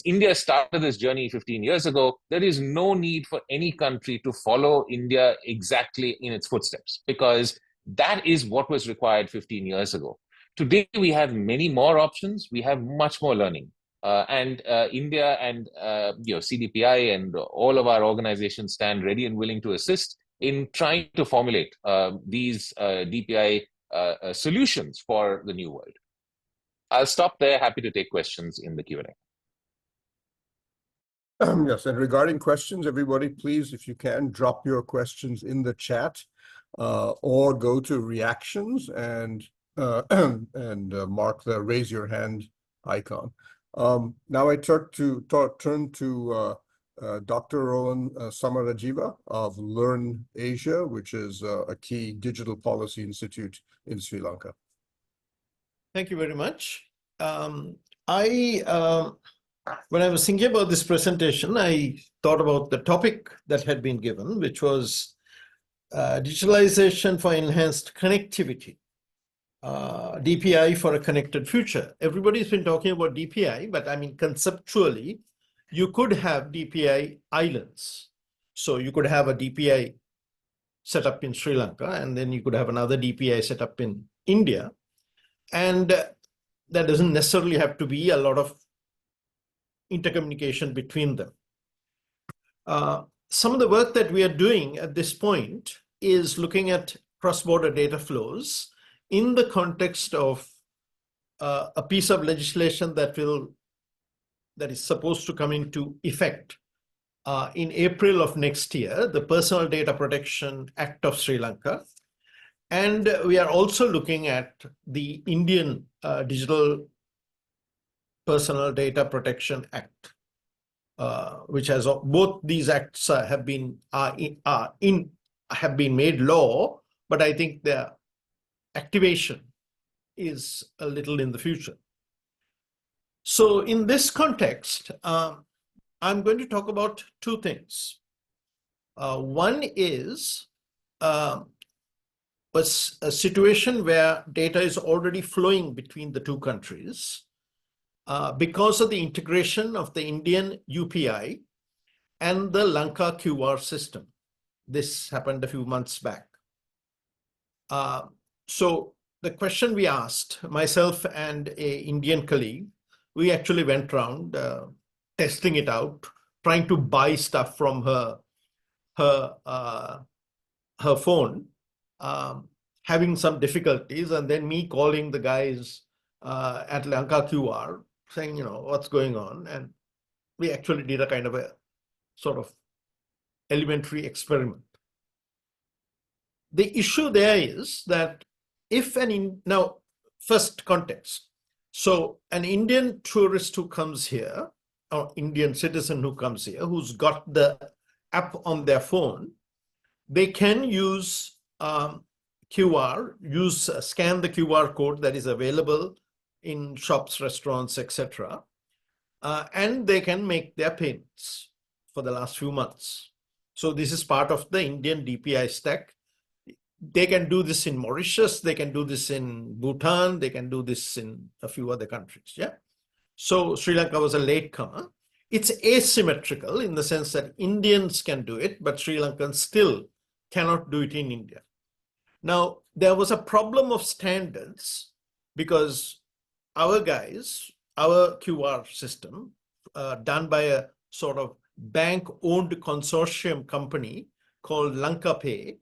India started this journey 15 years ago. There is no need for any country to follow India exactly in its footsteps, because that is what was required 15 years ago. Today, we have many more options. We have much more learning. And India and CDPI and all of our organizations stand ready and willing to assist in trying to formulate these DPI solutions for the new world. I'll stop there. Happy to take questions in the Q&A. Yes, and regarding questions, everybody, please, if you can, drop your questions in the chat or go to reactions and mark the raise your hand icon. Now I turn to Dr. Rohan Samarajiva of Learn Asia, which is a key digital policy institute in Sri Lanka. Thank you very much. When I was thinking about this presentation, I thought about the topic that had been given, which was digitalization for enhanced connectivity, DPI for a connected future. Everybody's been talking about DPI, but I mean, conceptually, you could have DPI islands. So you could have a DPI set up in Sri Lanka, and then you could have another DPI set up in India. And that doesn't necessarily have to be a lot of intercommunication between them. Some of the work that we are doing at this point is looking at cross-border data flows in the context of a piece of legislation that is supposed to come into effect in April of next year, the Personal Data Protection Act of Sri Lanka. And we are also looking at the Indian Digital Personal Data Protection Act, which has both these acts have been made law, but I think their activation is a little in the future. So in this context, I'm going to talk about two things. One is a situation where data is already flowing between the two countries because of the integration of the Indian UPI and the Lanka QR system. This happened a few months back. So the question we asked, myself and an Indian colleague, we actually went around testing it out, trying to buy stuff from her phone, having some difficulties, and then me calling the guys at Lanka QR saying, what's going on? And we actually did a kind of a sort of elementary experiment. The issue there is that if now, first context. So an Indian tourist who comes here, or Indian citizen who comes here, who's got the app on their phone, they can use QR, scan the QR code that is available in shops, restaurants, etc. And they can make their payments for the last few months. So this is part of the Indian DPI stack. They can do this in Mauritius, they can do this in Bhutan, they can do this in a few other countries. Yeah. So Sri Lanka was a latecomer. It's asymmetrical in the sense that Indians can do it, but Sri Lankans still cannot do it in India. Now, there was a problem of standards because our guys, our QR system, done by a sort of bank-owned consortium company called Lanka Pay,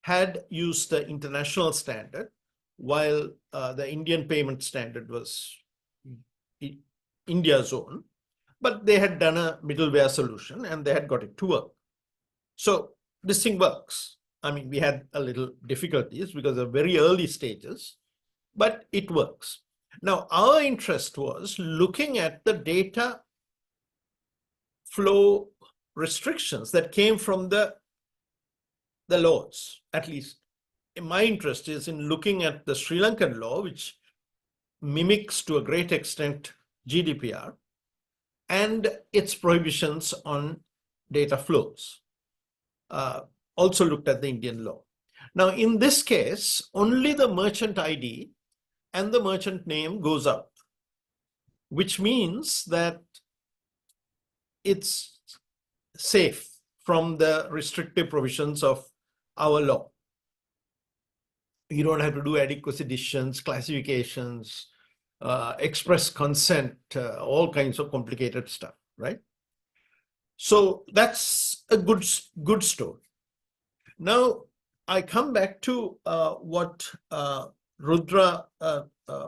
had used the international standard, while the Indian payment standard was India's own. But they had done a middleware solution and they had got it to work. So this thing works. I mean, we had a little difficulties because of very early stages, but it works. Now, our interest was looking at the data flow restrictions that came from the laws. At least my interest is in looking at the Sri Lankan law, which mimics to a great extent GDPR, and its prohibitions on data flows. Also looked at the Indian law. Now, in this case, only the merchant ID and the merchant name goes up, which means that it's safe from the restrictive provisions of our law. You don't have to do adequacy decisions, classifications, express consent, all kinds of complicated stuff, right? So that's a good story. Now, I come back to what Rudra,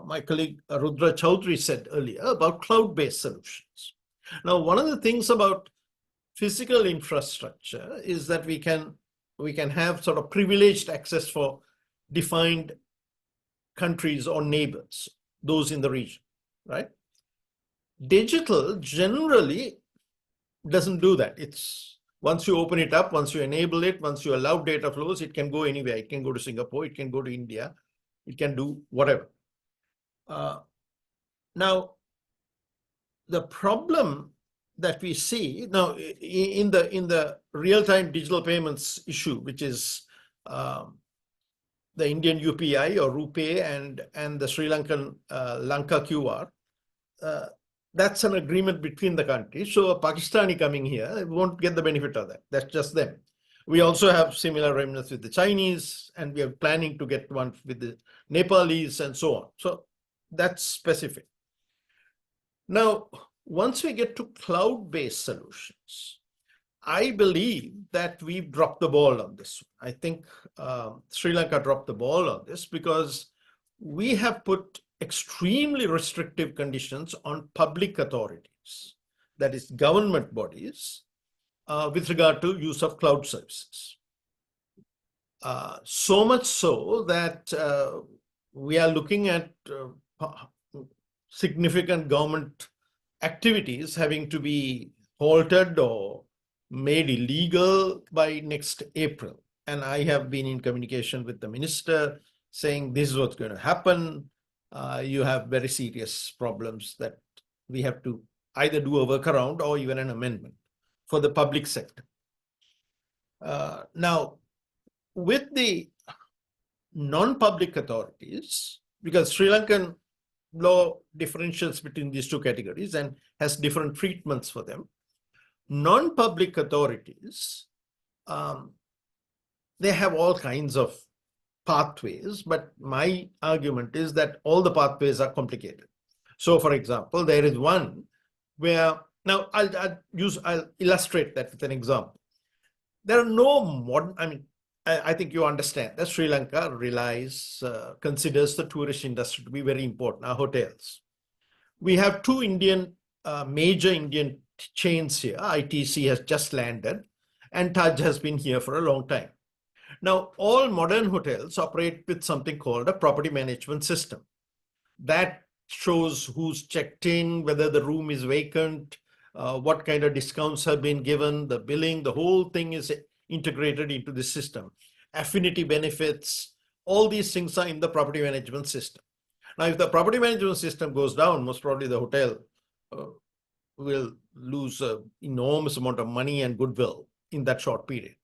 my colleague Rudra Chaudhary said earlier about cloud-based solutions. Now, one of the things about physical infrastructure is that we can have sort of privileged access for defined countries or neighbors, those in the region, right? Digital generally doesn't do that. It's once you open it up, once you enable it, once you allow data flows, it can go anywhere. It can go to Singapore, it can go to India, it can do whatever. Now, the problem that we see now in the real-time digital payments issue, which is the Indian UPI or RuPay and the Sri Lankan Lanka QR, that's an agreement between the countries. So a Pakistani coming here won't get the benefit of that. That's just them. We also have similar arrangements with the Chinese, and we are planning to get one with the Nepalese and so on. So that's specific. Now, once we get to cloud-based solutions, I believe that we've dropped the ball on this. I think Sri Lanka dropped the ball on this because we have put extremely restrictive conditions on public authorities, that is government bodies, with regard to use of cloud services. So much so that we are looking at significant government activities having to be halted or made illegal by next April. And I have been in communication with the minister saying this is what's going to happen. You have very serious problems that we have to either do a workaround or even an amendment for the public sector. Now, with the non-public authorities, because Sri Lankan law differentiates between these two categories and has different treatments for them, non-public authorities, they have all kinds of pathways, but my argument is that all the pathways are complicated. So, for example, there is one where, now I'll illustrate that with an example. There are no modern, I think you understand that Sri Lanka considers the tourist industry to be very important, our hotels. We have two major Indian chains here. ITC has just landed and Taj has been here for a long time. Now, all modern hotels operate with something called a property management system. That shows who's checked in, whether the room is vacant, what kind of discounts have been given, the billing, the whole thing is integrated into the system. Affinity benefits, all these things are in the property management system. Now, if the property management system goes down, most probably the hotel will lose an enormous amount of money and goodwill in that short period.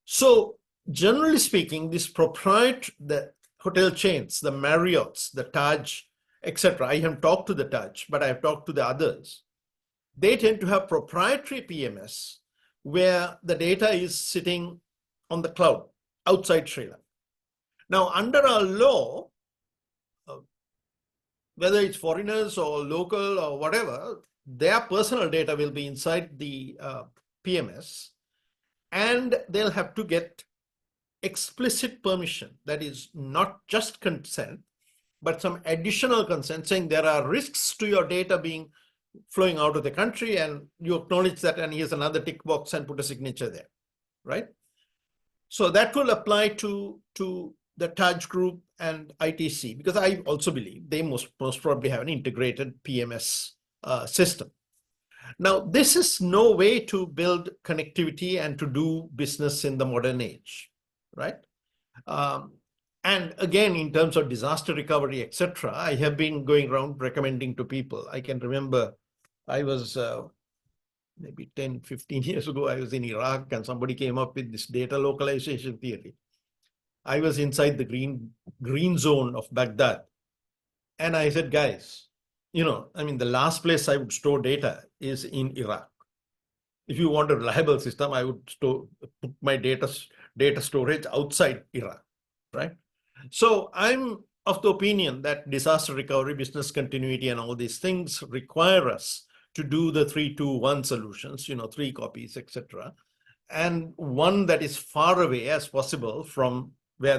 So, generally speaking, the hotel chains, the Marriotts, the Taj, etc. I haven't talked to the Taj, but I've talked to the others. They tend to have proprietary PMS where the data is sitting on the cloud outside Sri Lanka. Now, under our law, whether it's foreigners or local or whatever, their personal data will be inside the PMS, and they'll have to get explicit permission. That is not just consent, but some additional consent saying there are risks to your data flowing out of the country, and you acknowledge that, and here's another tick box and put a signature there, right? So that will apply to the Taj Group and ITC, because I also believe they most probably have an integrated PMS system. Now, this is no way to build connectivity and to do business in the modern age, right? And again, in terms of disaster recovery, etc., I have been going around recommending to people. I can remember I was maybe 10, 15 years ago, I was in Iraq and somebody came up with this data localization theory. I was inside the green zone of Baghdad. And I said, guys, the last place I would store data is in Iraq. If you want a reliable system, I would put my data storage outside Iraq, right? So I'm of the opinion that disaster recovery, business continuity, and all these things require us to do the 3-2-1 solutions, 3 copies, etc. And one that is far away as possible from where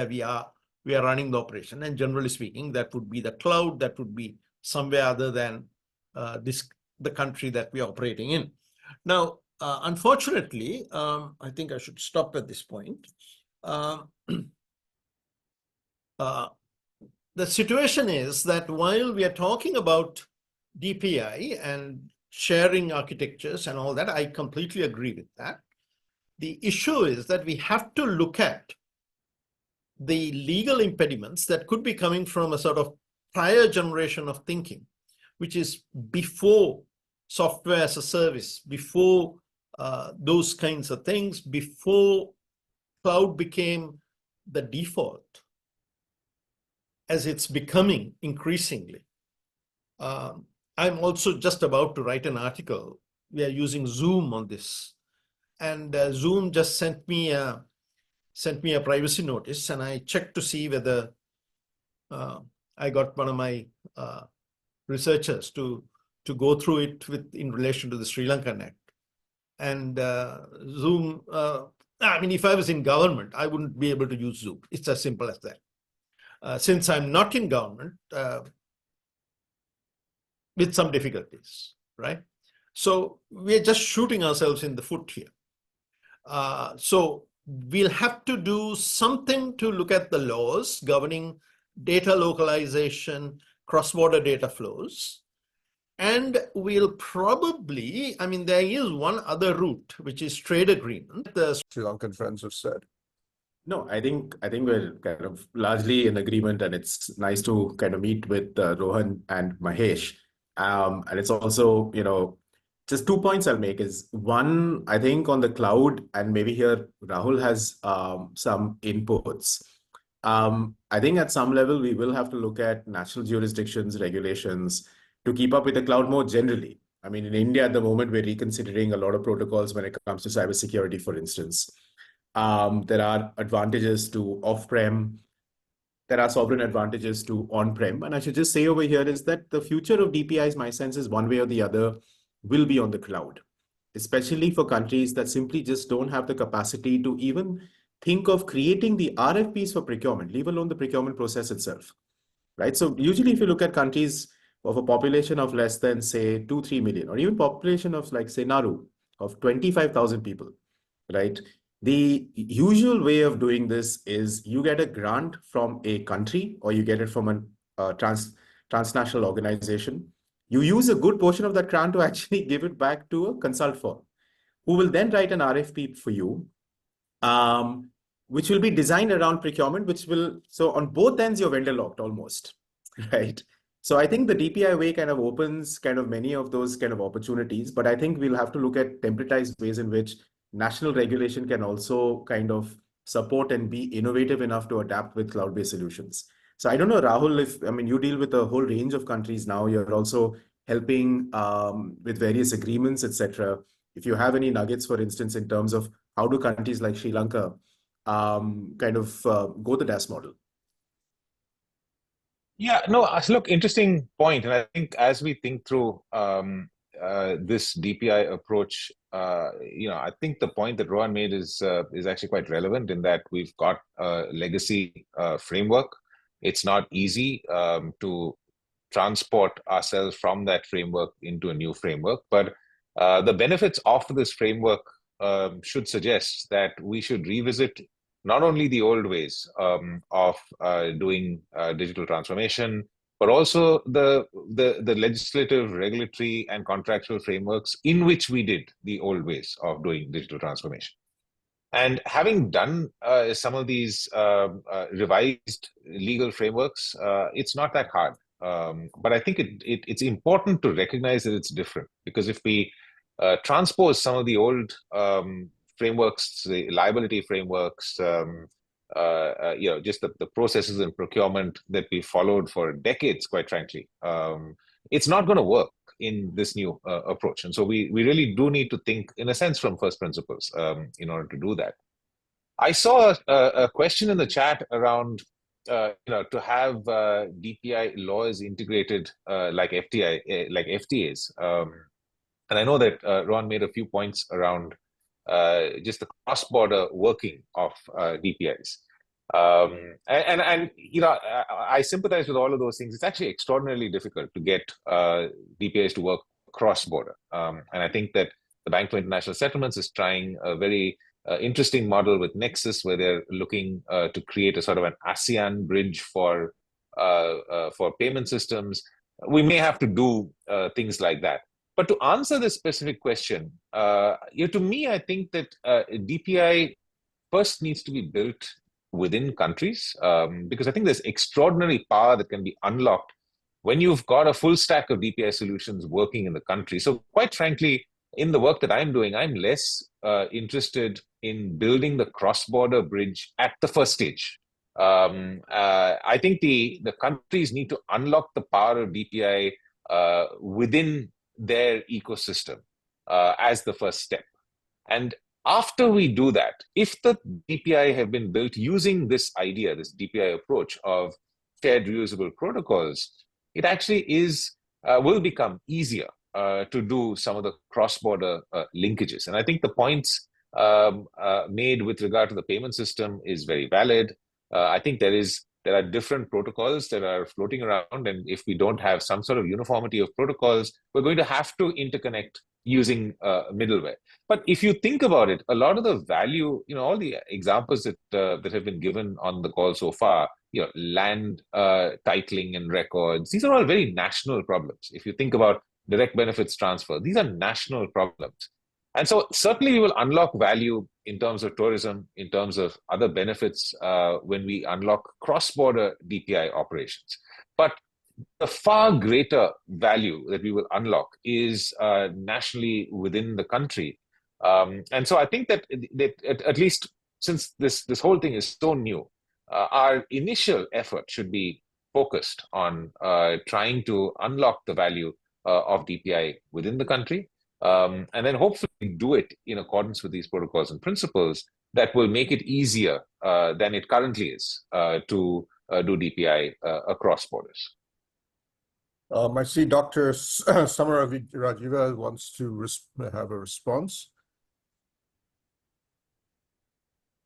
we are running the operation. And generally speaking, that would be the cloud, that would be somewhere other than the country that we are operating in. Now, unfortunately, I think I should stop at this point. The situation is that while we are talking about DPI and sharing architectures and all that, I completely agree with that. The issue is that we have to look at the legal impediments that could be coming from a sort of prior generation of thinking, which is before software as a service, before those kinds of things, before cloud became the default, as it's becoming increasingly. I'm also just about to write an article. We are using Zoom on this. And Zoom just sent me a privacy notice, and I checked to see whether I got one of my researchers to go through it in relation to the Sri Lankan Act. And Zoom, if I was in government, I wouldn't be able to use Zoom. It's as simple as that. Since I'm not in government, with some difficulties, right? So we're just shooting ourselves in the foot here. So we'll have to do something to look at the laws governing data localization, cross-border data flows. And we'll probably, there is one other route, which is trade agreement. The Sri Lankan friends have said. No, I think we're kind of largely in agreement, and it's nice to kind of meet with Rohan and Mahesh. And it's also, just 2 points I'll make is one, I think on the cloud, and maybe here Rahul has some inputs. I think at some level, we will have to look at national jurisdictions, regulations to keep up with the cloud more generally. In India at the moment, we're reconsidering a lot of protocols when it comes to cybersecurity, for instance. There are advantages to off-prem. There are sovereign advantages to on-prem. And I should just say over here is that the future of DPIs, my sense is one way or the other, will be on the cloud, especially for countries that simply just don't have the capacity to even think of creating the RFPs for procurement, leave alone the procurement process itself, right? So usually if you look at countries of a population of less than, say, 2-3 million, or even population of, like, say, Nauru, of 25,000 people, right? The usual way of doing this is you get a grant from a country, or you get it from a transnational organization. You use a good portion of that grant to actually give it back to a consult firm, who will then write an RFP for you, which will be designed around procurement, so on both ends, you're vendor locked almost, right? So I think the DPI way kind of opens kind of many of those kind of opportunities, but I think we'll have to look at templatized ways in which national regulation can also kind of support and be innovative enough to adapt with cloud-based solutions. So I don't know, Rahul, I mean, you deal with a whole range of countries now. You're also helping with various agreements, etc. If you have any nuggets, for instance, in terms of how do countries like Sri Lanka kind of go the DAS model? Yeah, no, look, interesting point. And I think as we think through this DPI approach, I think the point that Rohan made is actually quite relevant, in that we've got a legacy framework. It's not easy to transport ourselves from that framework into a new framework, but the benefits of this framework should suggest that we should revisit not only the old ways of doing digital transformation, but also the legislative, regulatory, and contractual frameworks in which we did the old ways of doing digital transformation. And having done some of these revised legal frameworks, it's not that hard. But I think it's important to recognize that it's different, because if we transpose some of the old frameworks, the liability frameworks, just the processes in procurement that we followed for decades, quite frankly, it's not going to work in this new approach. And so we really do need to think, in a sense, from first principles in order to do that. I saw a question in the chat around to have DPI laws integrated like FTAs. And I know that Ron made a few points around just the cross-border working of DPIs. I sympathize with all of those things. It's actually extraordinarily difficult to get DPIs to work cross-border. And I think that the Bank for International Settlements is trying a very interesting model with Nexus, where they're looking to create a sort of an ASEAN bridge for payment systems. We may have to do things like that. But to answer this specific question, to me, I think that DPI first needs to be built within countries, because I think there's extraordinary power that can be unlocked when you've got a full stack of DPI solutions working in the country. So quite frankly, in the work that I'm doing, I'm less interested in building the cross-border bridge at the first stage. I think the countries need to unlock the power of DPI within their ecosystem as the first step. And after we do that, if the DPI have been built using this idea, this DPI approach of shared reusable protocols, it actually will become easier to do some of the cross-border linkages. And I think the points made with regard to the payment system is very valid. I think there are different protocols that are floating around, and if we don't have some sort of uniformity of protocols, we're going to have to interconnect using middleware. But if you think about it, a lot of the value, all the examples that have been given on the call so far, land titling and records, these are all very national problems. If you think about direct benefits transfer, these are national problems. And so certainly we will unlock value in terms of tourism, in terms of other benefits when we unlock cross-border DPI operations. But the far greater value that we will unlock is nationally within the country. And so I think that at least since this whole thing is so new, our initial effort should be focused on trying to unlock the value of DPI within the country. And then hopefully do it in accordance with these protocols and principles. that will make it easier than it currently is to do DPI across borders. I see Dr. Samarajiva wants to have a response.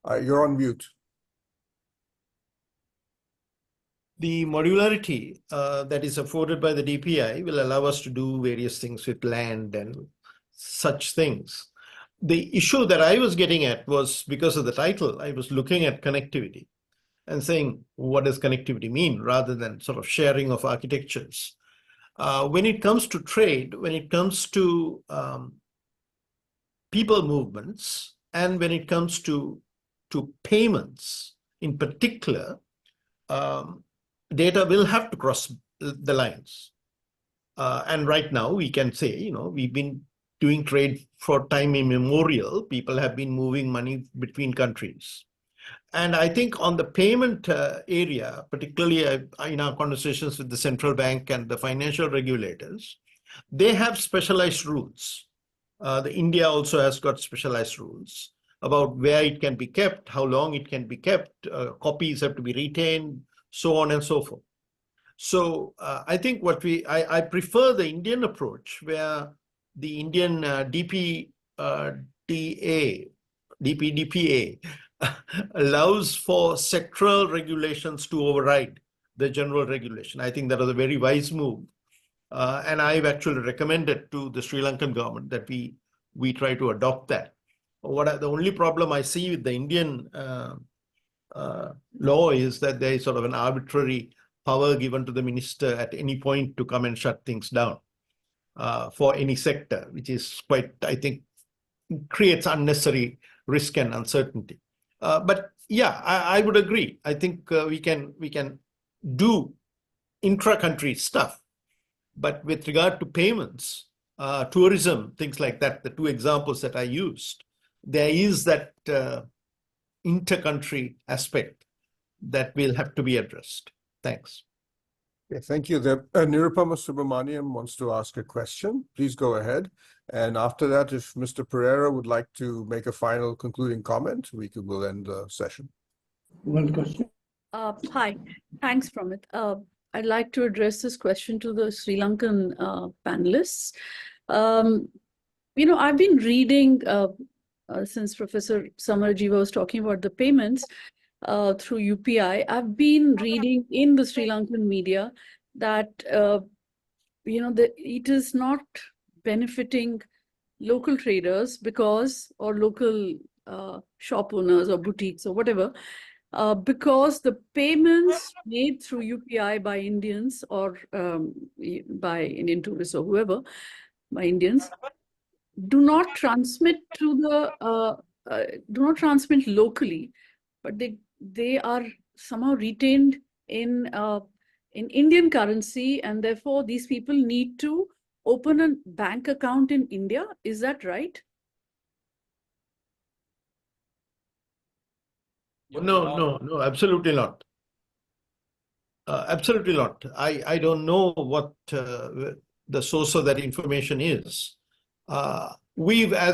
You're on mute. The modularity that is afforded by the DPI will allow us to do various things with land and such things. The issue that I was getting at was because of the title, I was looking at connectivity and saying, what does connectivity mean, rather than sort of sharing of architectures. When it comes to trade, when it comes to people movements, and when it comes to payments in particular, data will have to cross the lines. And right now we can say, we've been doing trade for time immemorial. People have been moving money between countries. And I think on the payment area, particularly in our conversations with the central bank and the financial regulators, they have specialized rules. The India also has got specialized rules about where it can be kept, how long it can be kept, copies have to be retained, so on and so forth. So I think I prefer the Indian approach, where the Indian DPDPA allows for sectoral regulations to override the general regulation. I think that was a very wise move. And I've actually recommended to the Sri Lankan government that we try to adopt that. The only problem I see with the Indian law is that there is sort of an arbitrary power given to the minister at any point to come and shut things down for any sector, which is quite, I think, creates unnecessary risk and uncertainty. But yeah, I would agree. I think we can do intra-country stuff, but with regard to payments, tourism, things like that, the two examples that I used, there is that inter-country aspect that will have to be addressed. Thanks. Okay, thank you. Nirupama Subramaniam wants to ask a question. Please go ahead. And after that, if Mr. Pereira would like to make a final concluding comment, we'll end the session. One question. Hi, thanks, Pramit. I'd like to address this question to the Sri Lankan panelists. I've been reading, since Professor Samarajiva was talking about the payments through UPI, I've been reading in the Sri Lankan media that, it is not benefiting local traders or local shop owners or boutiques or whatever, because the payments made through UPI by Indians or by Indian tourists or whoever, by Indians, do not transmit locally, but they are somehow retained in Indian currency, and therefore these people need to open a bank account in India. Is that right? No, absolutely not. Absolutely not. I don't know what the source of that information is. As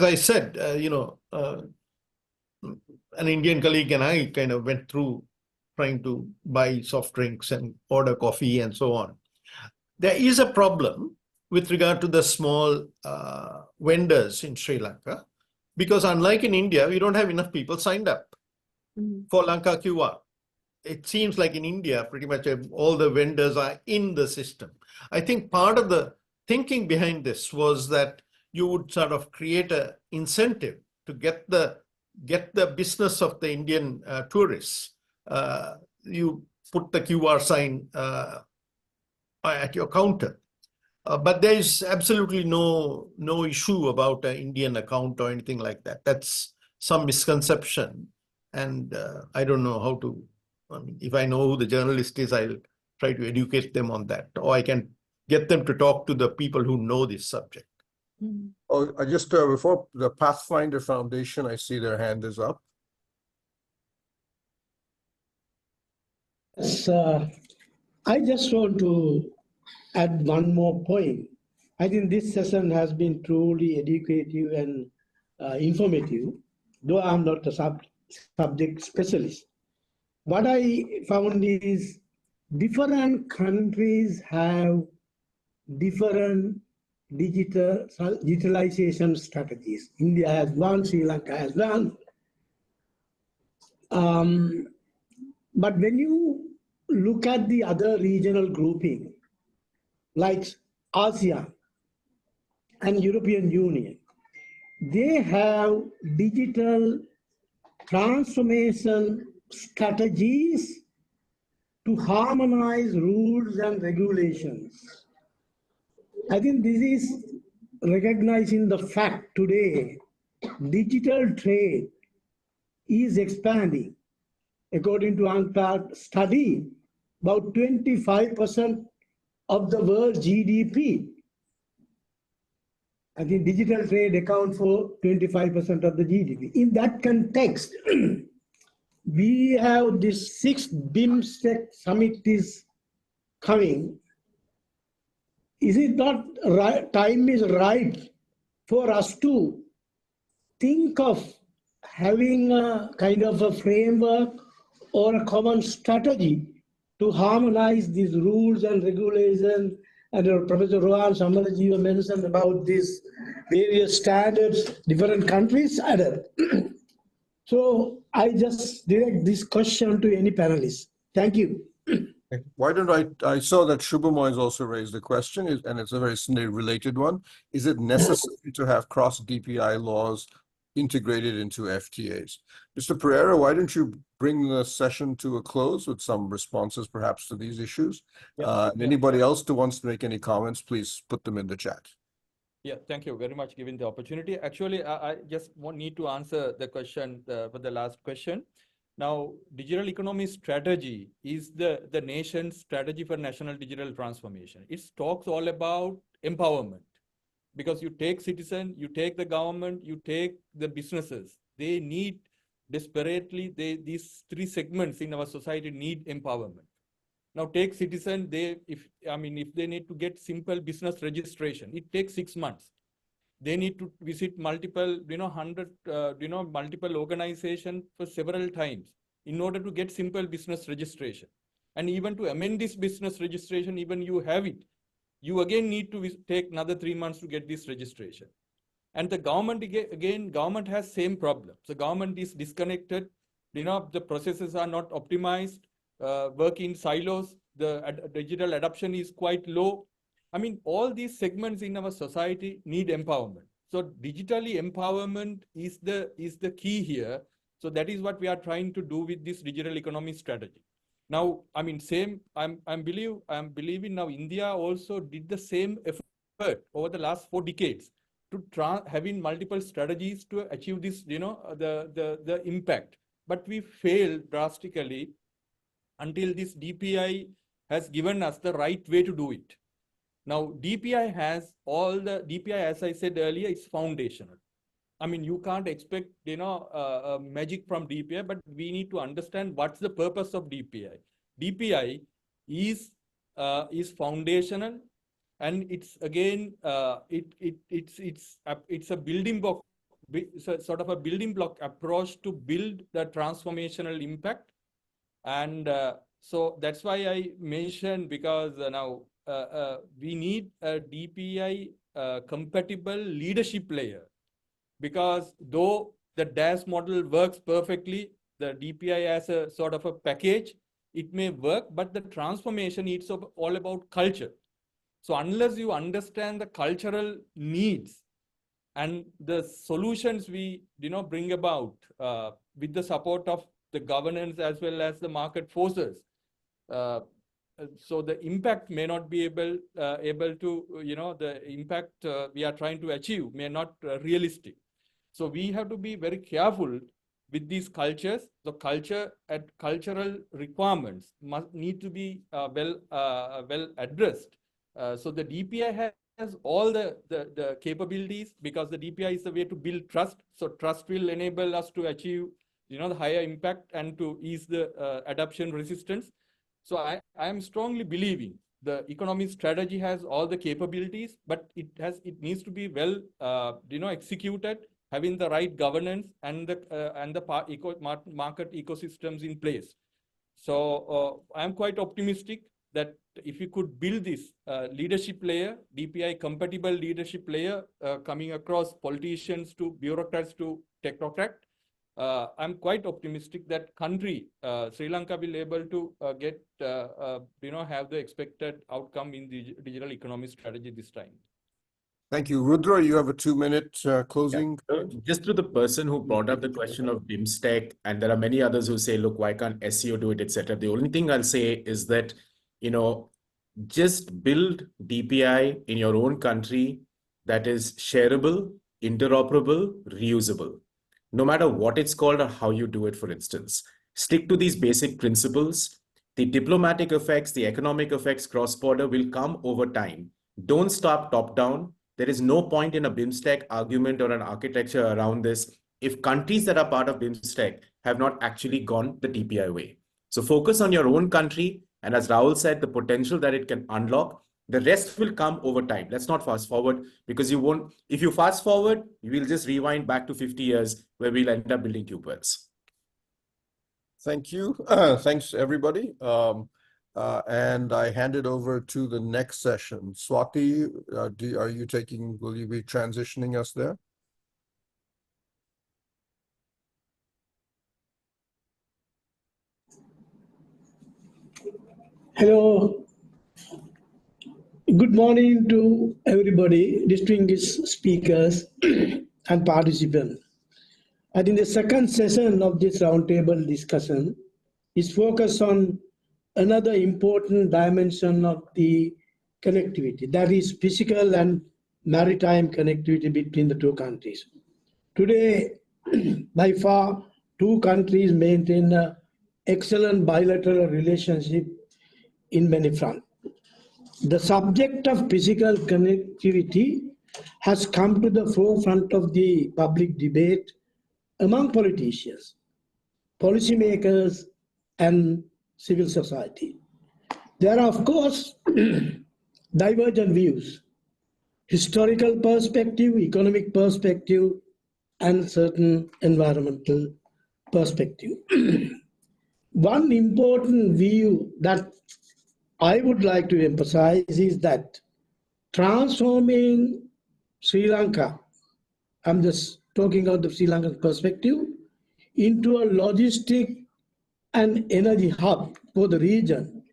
I said, an Indian colleague and I kind of went through trying to buy soft drinks and order coffee and so on. There is a problem with regard to the small vendors in Sri Lanka, because unlike in India, we don't have enough people signed up for Lanka QR. It seems like in India, pretty much all the vendors are in the system. I think part of the thinking behind this was that you would sort of create an incentive to get the business of the Indian tourists. You put the QR sign at your counter. But there is absolutely no issue about an Indian account or anything like that. That's some misconception. And I don't know how to, if I know who the journalist is, I'll try to educate them on that. Or I can get them to talk to the people who know this subject. Oh, I just, before the Pathfinder Foundation, I see their hand is up. Yes, I just want to add one more point. I think this session has been truly educative and informative, though I'm not a subject specialist. What I found is different countries have different digitalization strategies. India has one, Sri Lanka has one. But when you look at the other regional grouping, like ASEAN and European Union, they have digital transformation strategies to harmonize rules and regulations. I think this is recognizing the fact today digital trade is expanding. According to UNCTAD study, about 25% of the world GDP. I think digital trade accounts for 25% of the GDP. In that context, we have this 6th BIMSTEC summit is coming. Is it not right, time is right for us to think of having a kind of a framework or a common strategy to harmonize these rules and regulations? And Professor Rohan Samarajiva mentioned about these various standards different countries added. So I just direct this question to any panelist. Thank you. Why don't I saw that Shubhamoy has also raised a question, and it's a very related one. Is it necessary to have cross DPI laws integrated into FTAs? Mr. Pereira, why don't you bring the session to a close with some responses perhaps to these issues? And anybody else who wants to make any comments, please put them in the chat. Yeah, thank you very much for giving the opportunity. Actually, I just need to answer the question for the last question. Now, digital economy strategy is the nation's strategy for national digital transformation. It talks all about empowerment, because you take citizen, you take the government, you take the businesses. They need desperately, these three segments in our society need empowerment. Now take citizen, if they need to get simple business registration, it takes 6 months. They need to visit multiple, multiple organizations for several times in order to get simple business registration. And even to amend this business registration, even you have it, you again need to take another 3 months to get this registration. And the government, again, government has same problem. So government is disconnected, the processes are not optimized, work in silos, the digital adoption is quite low. I mean, all these segments in our society need empowerment. So digitally empowerment is the key here. So that is what we are trying to do with this digital economy strategy. Now, I mean, I'm believing now India also did the same effort over the last 4 decades to having multiple strategies to achieve this, the impact. But we failed drastically until this DPI has given us the right way to do it. Now, DPI, as I said earlier, is foundational. I mean, you can't expect, magic from DPI, but we need to understand what's the purpose of DPI. DPI is foundational, and it's again, it's a building block, sort of a building block approach to build the transformational impact. And so that's why I mentioned, because now we need a DPI compatible leadership layer, because though the DAS model works perfectly, the DPI as a sort of a package, it may work, but the transformation is all about culture. So unless you understand the cultural needs and the solutions we bring about with the support of the governance as well as the market forces, so the impact may not be able to, the impact we are trying to achieve may not realistic. So we have to be very careful with these cultures. The culture and cultural requirements must need to be well addressed. So the DPI has all the capabilities, because the DPI is the way to build trust. So trust will enable us to achieve, the higher impact and to ease the adoption resistance. So I am strongly believing the economic strategy has all the capabilities, but it needs to be well, executed having the right governance and the market ecosystems in place. So I'm quite optimistic that if we could build this leadership layer, DPI compatible leadership layer, coming across politicians to bureaucrats to technocrat, I'm quite optimistic that country, Sri Lanka, will able to get, have the expected outcome in the digital economy strategy this time. Thank you. Rudra, you have a 2-minute closing. Yeah. Just to the person who brought up the question of BIMSTEC, and there are many others who say, look, why can't SEO do it, etc. The only thing I'll say is that, just build DPI in your own country that is shareable, interoperable, reusable. No matter what it's called or how you do it, for instance. Stick to these basic principles. The diplomatic effects, the economic effects cross-border will come over time. Don't stop top-down. There is no point in a BIMSTEC argument or an architecture around this if countries that are part of BIMSTEC have not actually gone the DPI way. So focus on your own country. And as Rahul said, the potential that it can unlock, the rest will come over time. Let's not fast forward, because you won't. If you fast forward, you will just rewind back to 50 years where we'll end up building kuberts. Thank you. Thanks, everybody. And I hand it over to the next session. Swati, will you be transitioning us there? Hello. Good morning to everybody, distinguished speakers and participants. I think the second session of this roundtable discussion is focused on another important dimension of the connectivity, that is physical and maritime connectivity between the two countries. Today, by far, two countries maintain an excellent bilateral relationship in many fronts. The subject of physical connectivity has come to the forefront of the public debate among politicians, policymakers, and civil society. There are, of course, divergent views, historical perspective, economic perspective, and certain environmental perspective. One important view that I would like to emphasize is that transforming Sri Lanka, I'm just talking about the Sri Lankan perspective, into a logistic and energy hub for the region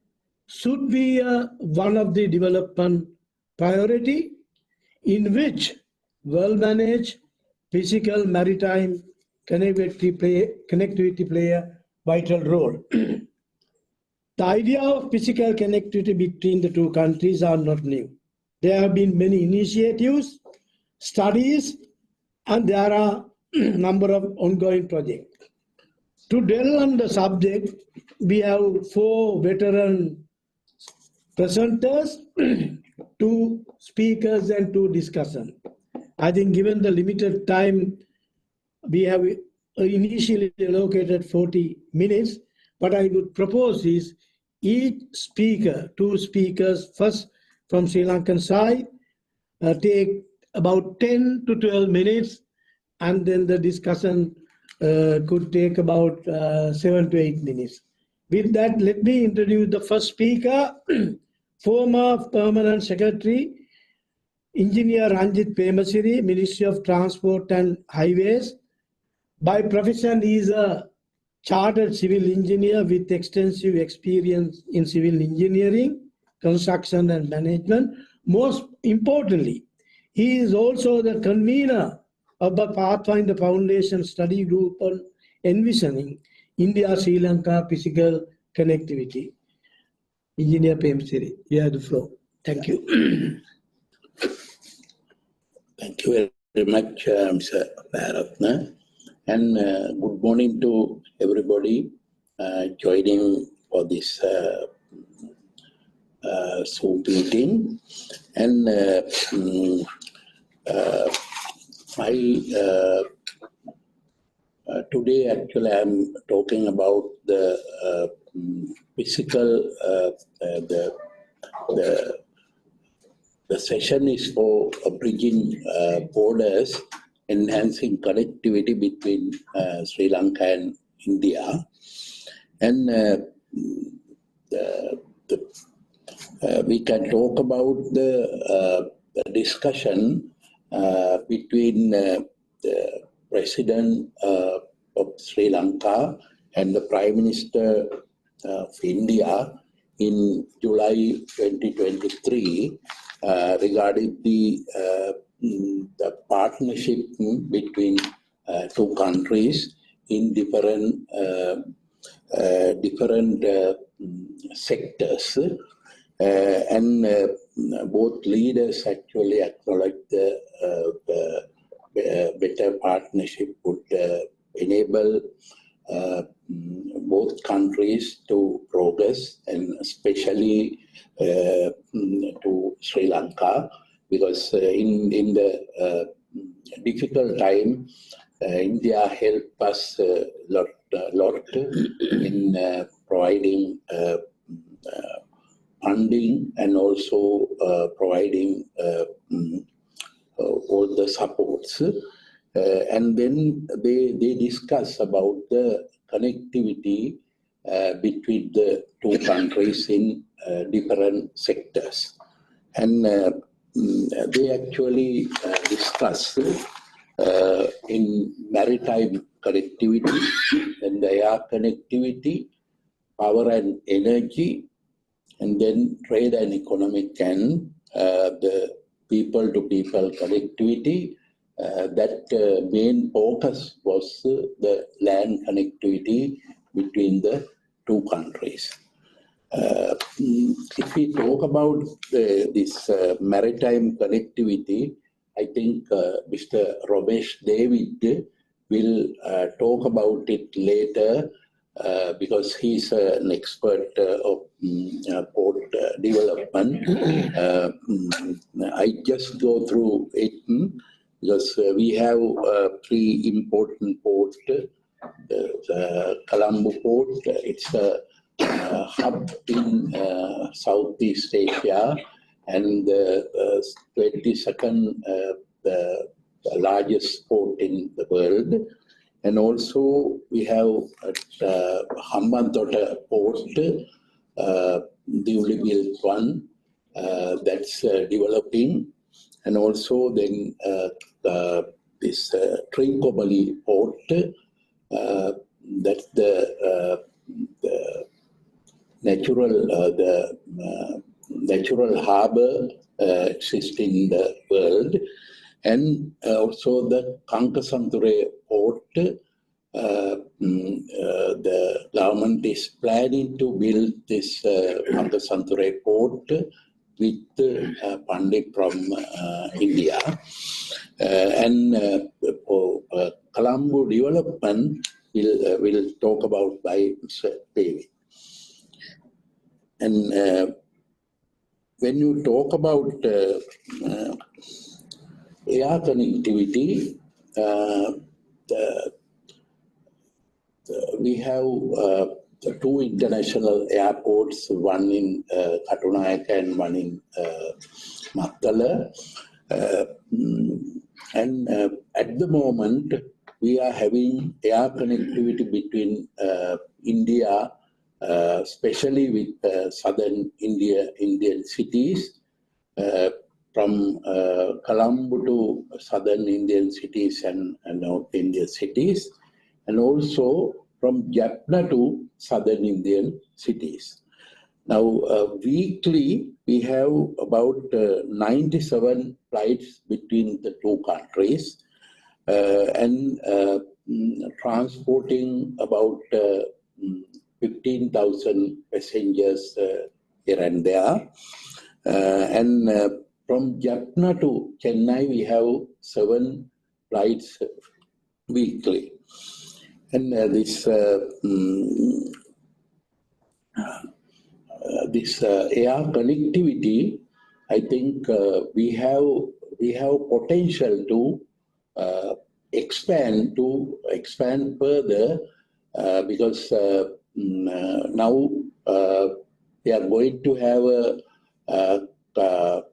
should be one of the development priority, in which well-managed physical maritime connectivity play a vital role. The idea of physical connectivity between the two countries are not new. There have been many initiatives, studies, and there are a number of ongoing projects. To delve on the subject, we have 4 veteran presenters, 2 speakers, and 2 discussants. I think given the limited time, we have initially allocated 40 minutes. What I would propose is each speaker, 2 speakers, first from Sri Lankan side, take about 10 to 12 minutes, and then the discussion could take about 7 to 8 minutes. With that, let me introduce the first speaker, former Permanent Secretary, Engineer Ranjit Pemasiri, Ministry of Transport and Highways. By profession, he is a chartered civil engineer with extensive experience in civil engineering, construction and management. Most importantly, he is also the convener of the Pathfinder Foundation study group on envisioning India-Sri Lanka physical connectivity. Engineer Pemasiri, you have the floor. Thank you. Thank you very much, Mr. Bharatna. And good morning to everybody joining for this Zoom meeting. And today actually I'm talking about the physical, the session is for bridging borders enhancing connectivity between Sri Lanka and India. And we can talk about the discussion between the President of Sri Lanka and the Prime Minister of India in July 2023 regarding the partnership between two countries in different sectors. And both leaders actually acknowledge the better partnership would enable both countries to progress, and especially to Sri Lanka, because in the difficult time, India helped us a lot in providing funding and also providing all the supports. And then they discuss about the connectivity between the two countries in different sectors. And they actually discuss in maritime connectivity and the air connectivity, power and energy, and then trade and economic, and the people-to-people connectivity. That main focus was the land connectivity between the two countries. If we talk about this maritime connectivity, I think Mr. Romesh David will talk about it later because he's an expert of port development. I just go through it because we have three important ports. The Colombo port, it's a hub in Southeast Asia, and the 22nd the largest port in the world. And also we have at Hambantota port, newly built one that's developing, and also then this Trincomalee port, that's the natural harbor exists in the world. And also the Kankasanture port, the government is planning to build this Kankasanture port with funding from India. And for Colombo development will talk about by Mr. David. And when you talk about air connectivity, we have two international airports, one in Katunayaka and one in Mattala. And at the moment, we are having air connectivity between India, especially with southern Indian cities, from Colombo to southern Indian cities and North Indian cities, and also from Jaffna to southern Indian cities. Now, weekly, we have about 97 flights between the two countries, and transporting about 15,000 passengers here and there. And from Jaffna to Chennai, we have 7 flights weekly. And this air connectivity, I think we have potential to expand further because now we are going to have a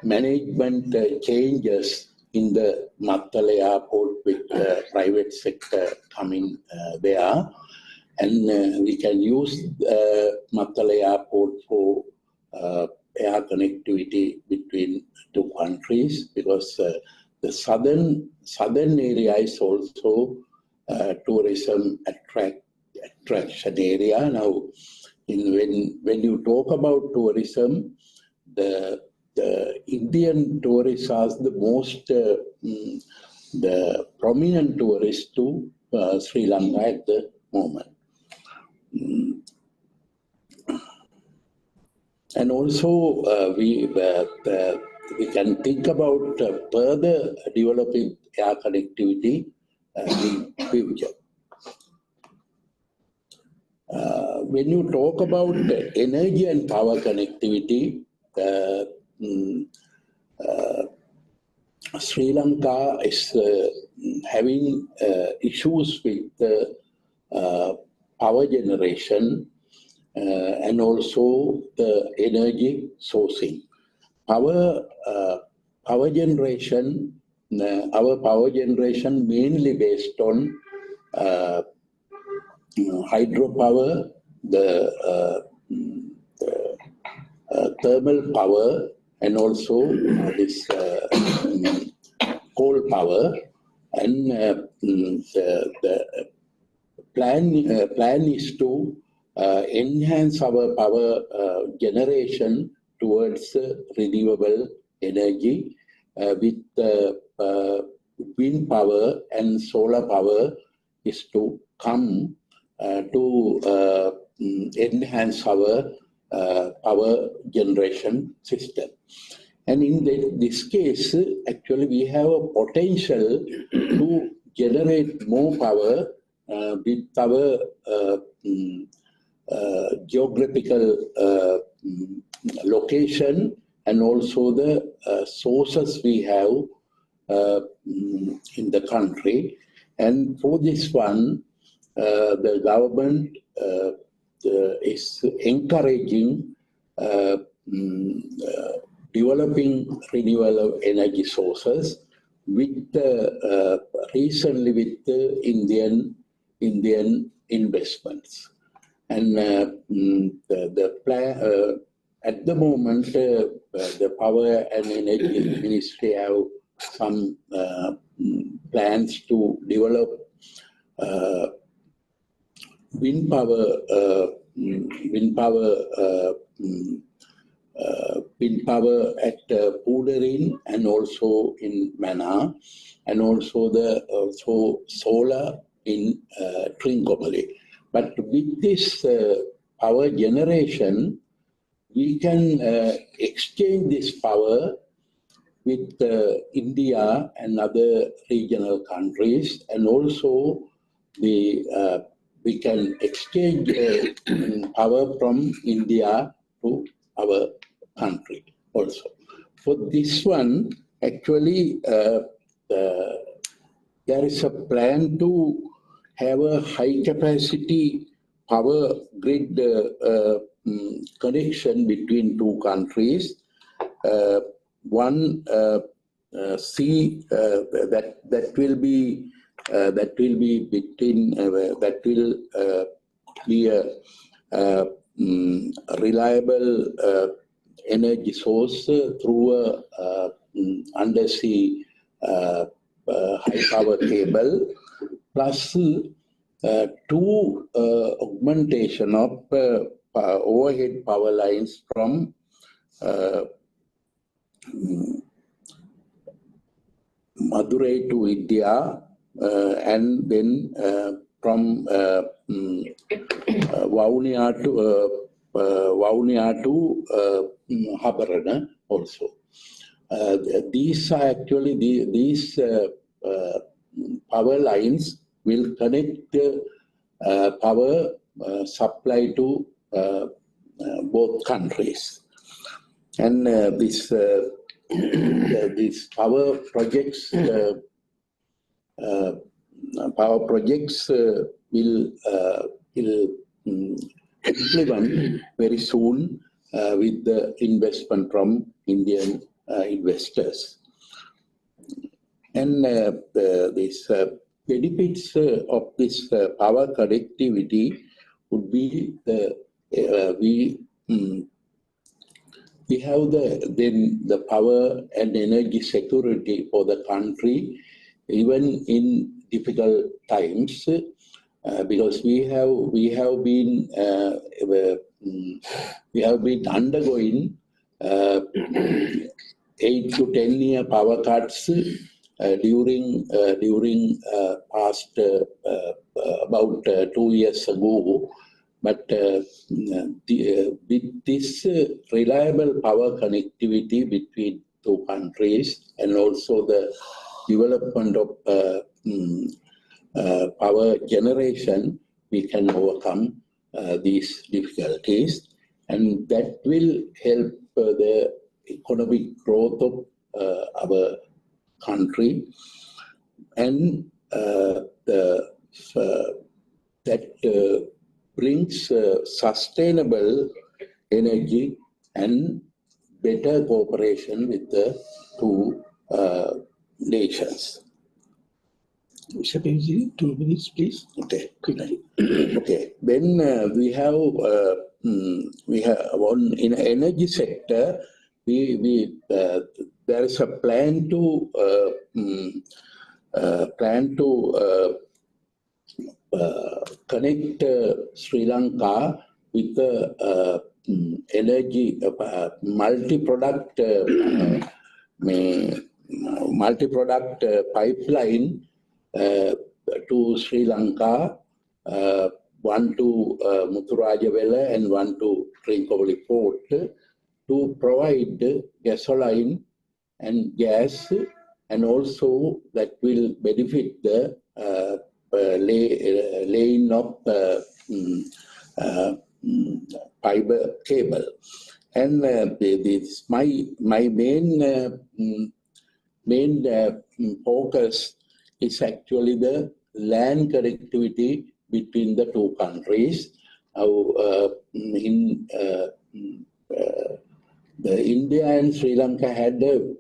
management changes in the Mattala airport with private sector coming there. And we can use Mattala airport for air connectivity between two countries, because the southern area is also tourism attraction area. Now, when you talk about tourism, the Indian tourists are the most the prominent tourists to Sri Lanka at the moment. And also we can think about further developing air connectivity in future. When you talk about energy and power connectivity, Sri Lanka is having issues with power generation and also the energy sourcing. Our power generation mainly based on hydropower, the thermal power, and also this coal power. And the plan is to enhance our power generation towards renewable energy with wind power and solar power is to come to enhance our power generation system. And in this case, actually, we have a potential to generate more power with our geographical location and also the sources we have in the country. And for this one, the government is encouraging developing renewable energy sources with recently with Indian investments. And the plan at the moment, the Power and Energy Ministry have some plans to develop wind power at Pudarin and also in Mana, and also solar in Trincomalee. But with this power generation, we can exchange this power with India and other regional countries, and also we can exchange power from India to our country also. For this one, actually, there is a plan to have a high capacity power grid connection between two countries. One sea that will be between that will be a reliable energy source through a undersea high power cable, plus two augmentation of overhead power lines from Madurai to India, and then from Vaunia to Habarana also. These are actually these power lines will connect power supply to both countries. And these power projects will implement very soon with the investment from Indian investors. And these benefits of this power connectivity would be we have the power and energy security for the country, even in difficult times, because we have been undergoing 8 to 10 year power cuts during past about 2 years ago. But with this reliable power connectivity between two countries, and also the development of power generation, we can overcome these difficulties, and that will help the economic growth of our country, and that brings sustainable energy and better cooperation with the two nations. Mr. Pemsiri, 2 minutes, please. Okay, quickly. Okay, then we have one in energy sector. There is a plan to connect Sri Lanka with the energy multi-product pipeline to Sri Lanka, one to Muthurajawala and one to Trincomalee Port, to provide gasoline and gas, and also that will benefit the laying of fiber cable. And this my main focus is actually the land connectivity between the two countries. India and Sri Lanka had a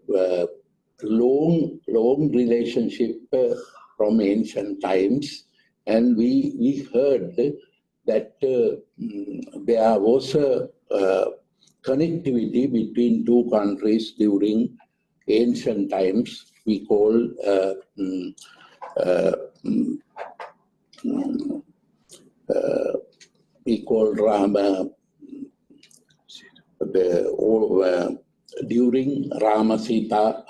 long relationship from ancient times, and we heard that there was a connectivity between two countries during ancient times. We call Rama during Rama Sita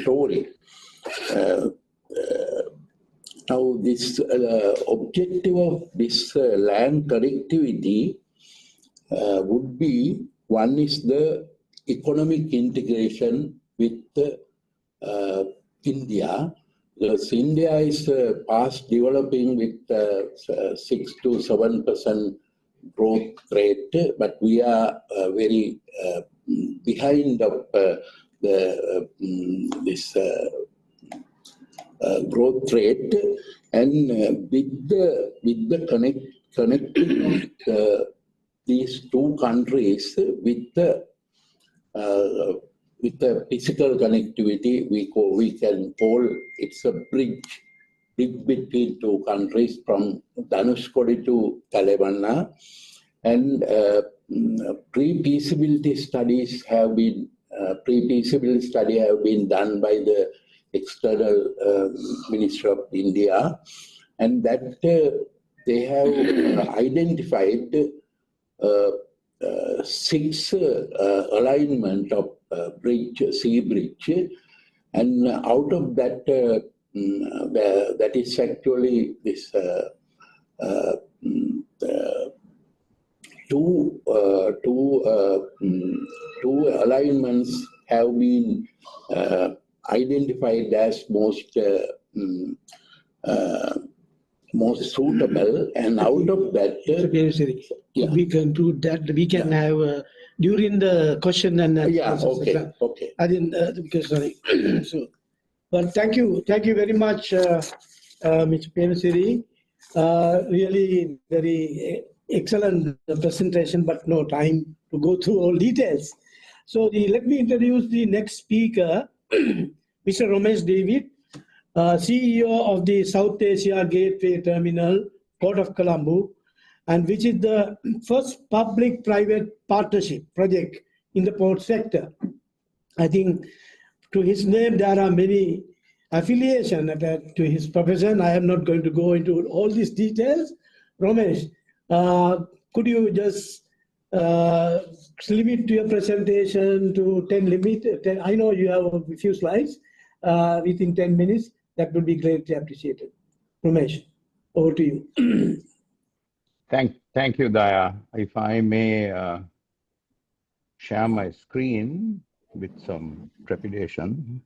story. Now, this objective of this land connectivity would be, one is the economic integration with India, because India is fast developing with 6 to 7% growth rate, but we are very behind of this growth rate, and with the connecting these two countries with the physical connectivity, we can call it's a bridge between two countries from Dhanushkodi to Talavanna, and pre-feasibility studies have been done by the external Ministry of India, and that they have identified 6 alignment of sea bridge, and out of that, that is actually this two alignments have been identified as most suitable, and out of that, yeah. We conclude that we can have during the question and answer. Okay. I didn't because sorry. So, but thank you very much, Mr. Pemsiri. Really very excellent presentation, but no time to go through all details. So let me introduce the next speaker, Mr. Ramesh David, CEO of the South Asia Gateway Terminal, Port of Colombo, and which is the first public-private partnership project in the port sector. I think to his name there are many affiliations to his profession. I am not going to go into all these details. Ramesh, could you just limit your presentation to 10? I know you have a few slides within 10 minutes. That would be greatly appreciated. Ramesh, over to you. Thank you, Daya. If I may share my screen with some trepidation.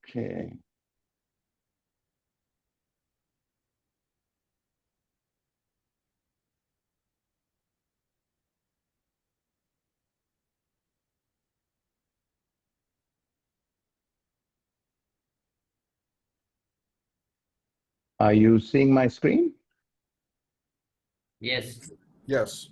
Okay. Are you seeing my screen? Yes. Yes.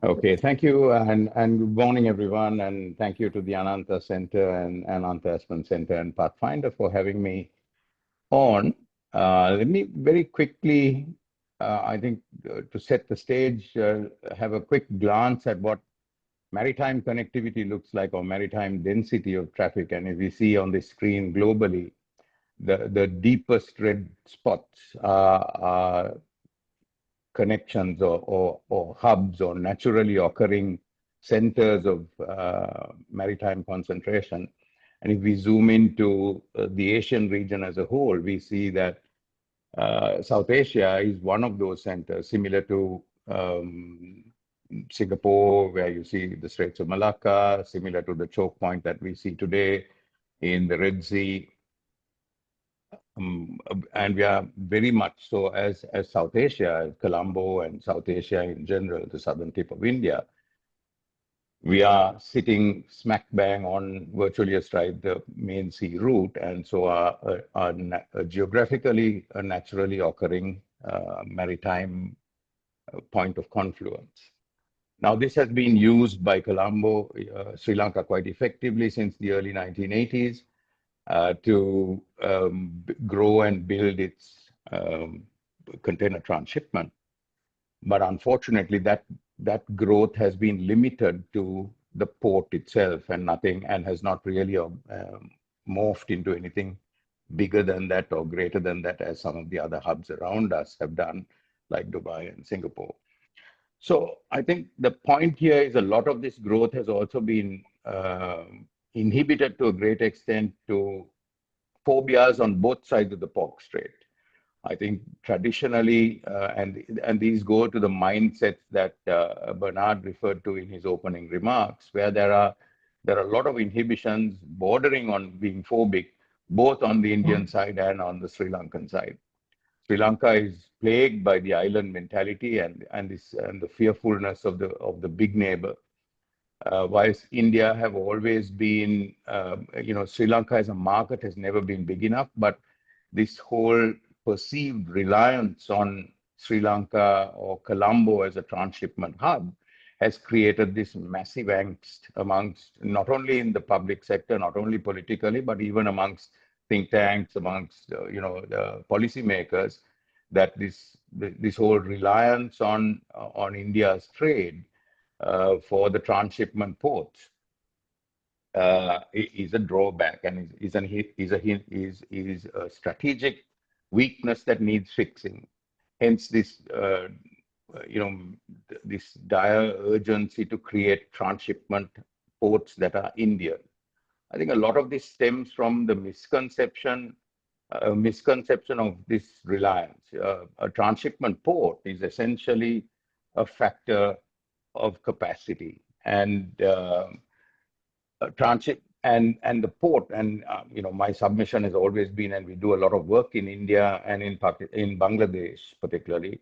Okay, thank you, and good morning, everyone, and thank you to the Ananta Center and Ananta Aspen Center and Pathfinder for having me on. Let me very quickly, I think, to set the stage, have a quick glance at what maritime connectivity looks like, or maritime density of traffic. And if you see on the screen globally, the deepest red spots are connections or hubs or naturally occurring centers of maritime concentration. And if we zoom into the Asian region as a whole, we see that South Asia is one of those centers, similar to Singapore, where you see the Straits of Malacca, similar to the choke point that we see today in the Red Sea. And we are very much so as South Asia, as Colombo and South Asia in general, the southern tip of India. We are sitting smack bang on virtually astride the main sea route, and so are geographically a naturally occurring maritime point of confluence. Now, this has been used by Colombo, Sri Lanka, quite effectively since the early 1980s. To grow and build its container transshipment. But unfortunately, that growth has been limited to the port itself and has not really morphed into anything bigger than that or greater than that, as some of the other hubs around us have done, like Dubai and Singapore. So I think the point here is a lot of this growth has also been inhibited to a great extent to phobias on both sides of the Pork Strait. I think traditionally, and these go to the mindsets that Bernard referred to in his opening remarks, where there are a lot of inhibitions bordering on being phobic, both on the Indian side and on the Sri Lankan side. Sri Lanka is plagued by the island mentality and the fearfulness of the big neighbor. Whilst India have always been, Sri Lanka as a market has never been big enough, but this whole perceived reliance on Sri Lanka or Colombo as a transshipment hub has created this massive angst amongst, not only in the public sector, not only politically, but even amongst think tanks, amongst the policymakers, that this whole reliance on India's trade for the transshipment ports is a drawback and is a strategic weakness that needs fixing. Hence, this this dire urgency to create transshipment ports that are Indian. I think a lot of this stems from the misconception of this reliance. A transshipment port is essentially a factor of capacity, and transit and the port. And my submission has always been, and we do a lot of work in India and in Bangladesh particularly,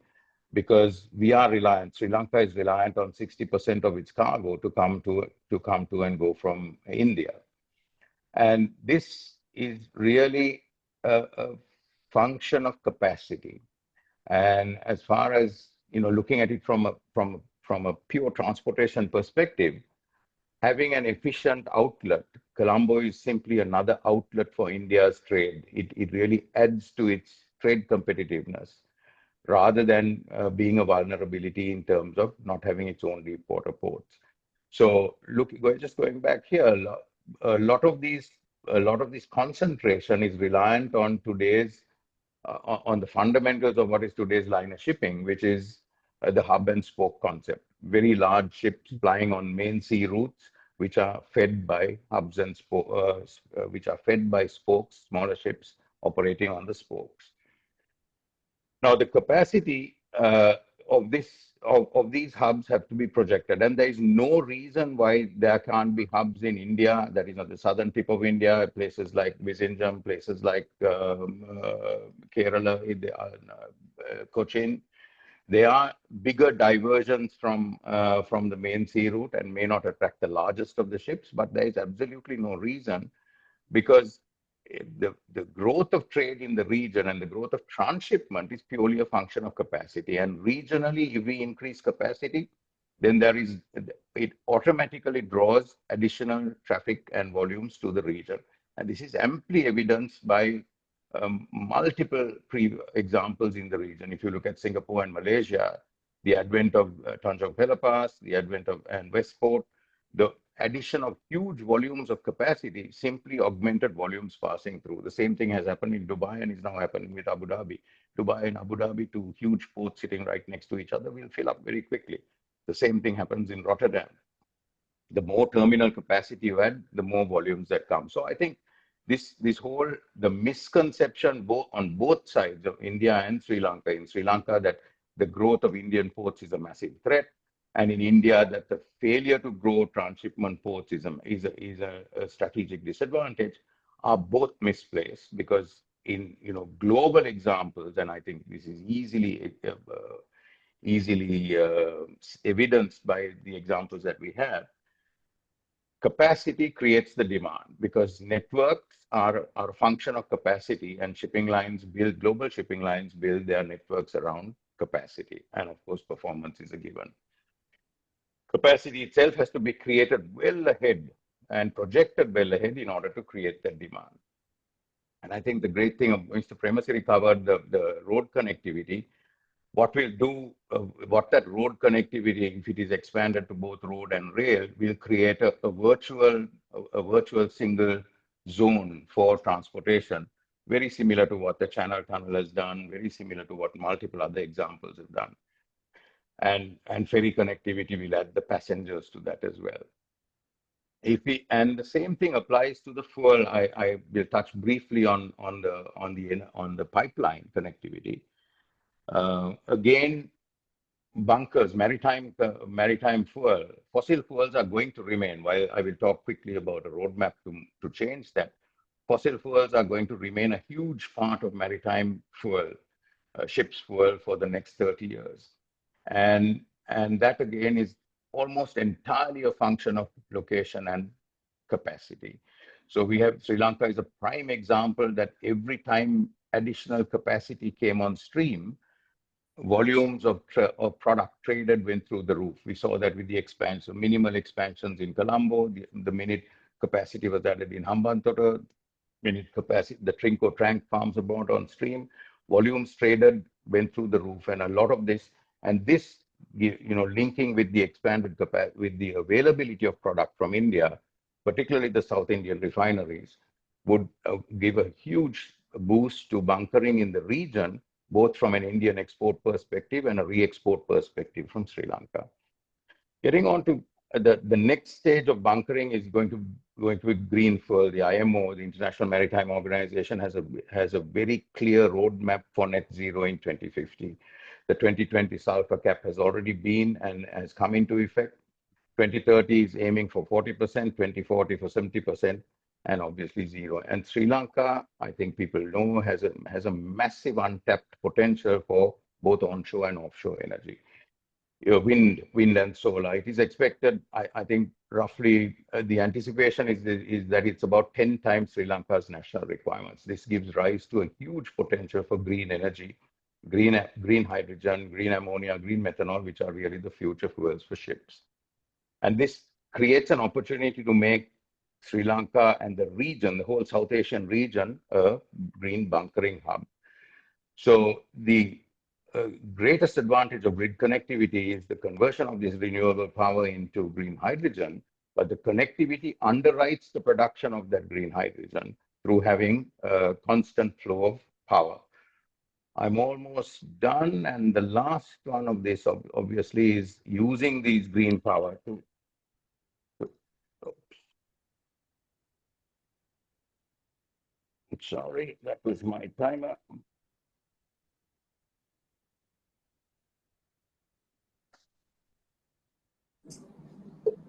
because we are reliant. Sri Lanka is reliant on 60% of its cargo to come to and go from India, and this is really a function of capacity. And as far as looking at it from a pure transportation perspective, having an efficient outlet, Colombo is simply another outlet for India's trade. It really adds to its trade competitiveness rather than being a vulnerability in terms of not having its own deep water ports. So just going back here, a lot of this concentration is reliant on today's on the fundamentals of what is today's line of shipping, which is the hub and spoke concept. Very large ships plying on main sea routes, which are fed by hubs and which are fed by spokes, smaller ships operating on the spokes. Now, the capacity of these hubs have to be projected, and there is no reason why there can't be hubs in India, that is on the southern tip of India, places like Vizhinjam, places like Kerala, Cochin. They are bigger diversions from the main sea route and may not attract the largest of the ships, but there is absolutely no reason, because the growth of trade in the region and the growth of transshipment is purely a function of capacity. And regionally, if we increase capacity, then it automatically draws additional traffic and volumes to the region. And this is amply evidenced by multiple examples in the region. If you look at Singapore and Malaysia, the advent of Tanjung Pelepas, the advent of Westport, the addition of huge volumes of capacity simply augmented volumes passing through. The same thing has happened in Dubai and is now happening with Abu Dhabi. Dubai and Abu Dhabi, two huge ports sitting right next to each other, will fill up very quickly. The same thing happens in Rotterdam. The more terminal capacity you add, the more volumes that come. So I think the misconception on both sides of India and Sri Lanka, in Sri Lanka, that the growth of Indian ports is a massive threat, and in India, that the failure to grow transshipment ports is a strategic disadvantage, are both misplaced, because in global examples, and I think this is easily evidenced by the examples that we have, capacity creates the demand, because networks are a function of capacity, and global shipping lines build their networks around capacity, and of course performance is a given. Capacity itself has to be created well ahead and projected well ahead in order to create that demand. And I think the great thing of Mr. Premasiri covered the road connectivity. What that road connectivity, if it is expanded to both road and rail, will create a virtual single zone for transportation, very similar to what the Channel Tunnel has done, very similar to what multiple other examples have done. And ferry connectivity will add the passengers to that as well. And the same thing applies to the fuel. I will touch briefly on the pipeline connectivity. Again, bunkers, maritime fuel, fossil fuels are going to remain. While I will talk quickly about a roadmap to change that, fossil fuels are going to remain a huge part of maritime fuel, ships fuel, for the next 30 years. And that again is almost entirely a function of location and capacity. So Sri Lanka is a prime example that every time additional capacity came on stream, volumes of product traded went through the roof. We saw that with the expansion, minimal expansions in Colombo, the minute capacity was added in Hambantota, minute capacity, the Trinco Trank farms are brought on stream, volumes traded went through the roof, and a lot of this, linking with the expanded capacity, with the availability of product from India, particularly the South Indian refineries, would give a huge boost to bunkering in the region, both from an Indian export perspective and a re-export perspective from Sri Lanka. Getting on to the next stage of bunkering is going to be green fuel. The IMO, the International Maritime Organization, has a very clear roadmap for net zero in 2050. The 2020 sulfur cap has already been and has come into effect. 2030 is aiming for 40%, 2040 for 70%, and obviously zero. And Sri Lanka, I think people know, has a massive untapped potential for both onshore and offshore energy. Wind and solar. It is expected, I think roughly the anticipation is that it's about 10 times Sri Lanka's national requirements. This gives rise to a huge potential for green energy green hydrogen, green ammonia, green methanol, which are really the future fuels for ships. And this creates an opportunity to make Sri Lanka and the region, the whole South Asian region, a green bunkering hub. So the greatest advantage of grid connectivity is the conversion of this renewable power into green hydrogen, but the connectivity underwrites the production of that green hydrogen through having a constant flow of power. I'm almost done, and the last one of this obviously is using these green power to sorry, that was my timer.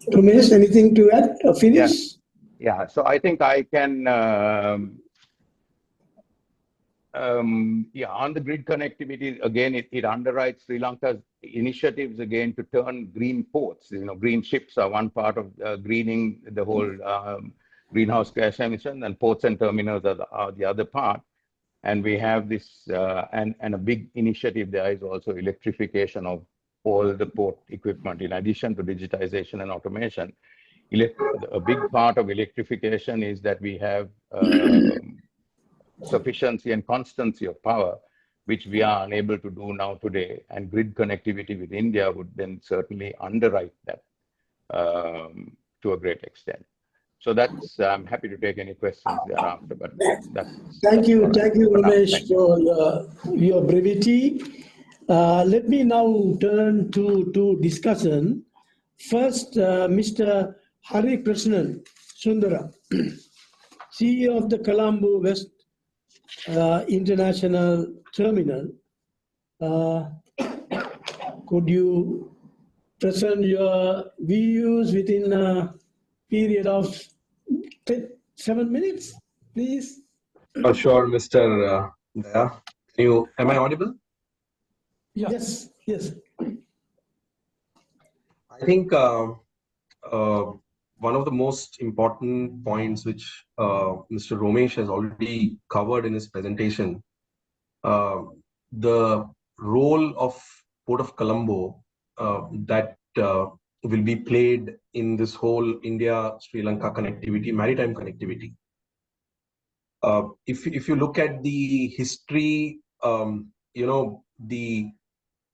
Ramesh, anything to add or finish? Yeah, so I think I can, on the grid connectivity, again, it underwrites Sri Lanka's initiatives again to turn green ports. You know, green ships are one part of greening the whole greenhouse gas emission, and ports and terminals are the other part. And we have this, and a big initiative there is also electrification of all the port equipment, in addition to digitization and automation. A big part of electrification is that we have sufficiency and constancy of power, which we are unable to do now today. And grid connectivity with India would then certainly underwrite that to a great extent. So that's, I'm happy to take any questions thereafter, but that's. Thank you, Ramesh, for your brevity. Let me now turn to discussion. First, Mr. Hari Krishnan Sundara, CEO of the Colombo West International Terminal. Could you present your views within a period of 7 minutes, please? Sure, Mr. Daya. Am I audible? Yes, yes. I think one of the most important points which Mr. Romesh has already covered in his presentation, the role of Port of Colombo that will be played in this whole India-Sri Lanka connectivity, maritime connectivity. If you look at the history, you know, the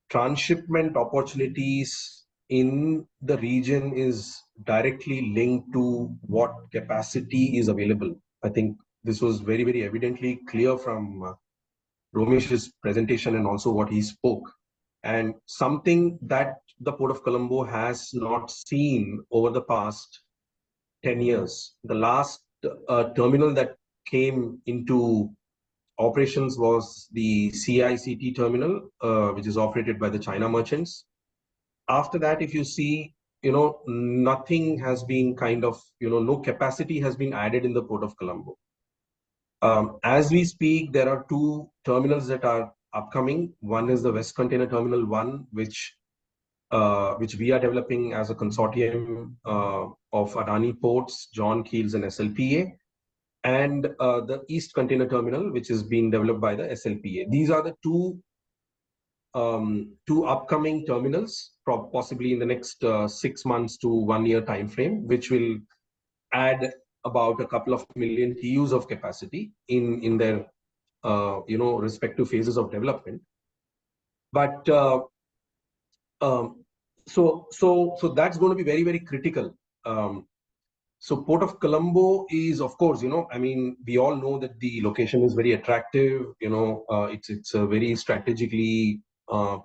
transshipment opportunities in the region is directly linked to what capacity is available. I think this was very, very evidently clear from Romesh's presentation and also what he spoke. And something that the Port of Colombo has not seen over the past 10 years. The last terminal that came into operations was the CICT terminal, which is operated by the China merchants. After that, if you see, you know, nothing has been kind of, you know, no capacity has been added in the Port of Colombo. As we speak, there are two terminals that are upcoming. One is the West Container Terminal 1, which we are developing as a consortium of Adani Ports, John Keels and SLPA, and the East Container Terminal, which is being developed by the SLPA. These are the two upcoming terminals, possibly in the next 6 months to 1 year time frame, which will add about a couple of million TEUs of capacity in their you know, respective phases of development. But so that's going to be very, very critical. So Port of Colombo is, of course, you know, I mean, we all know that the location is very attractive. You know, it's a very strategically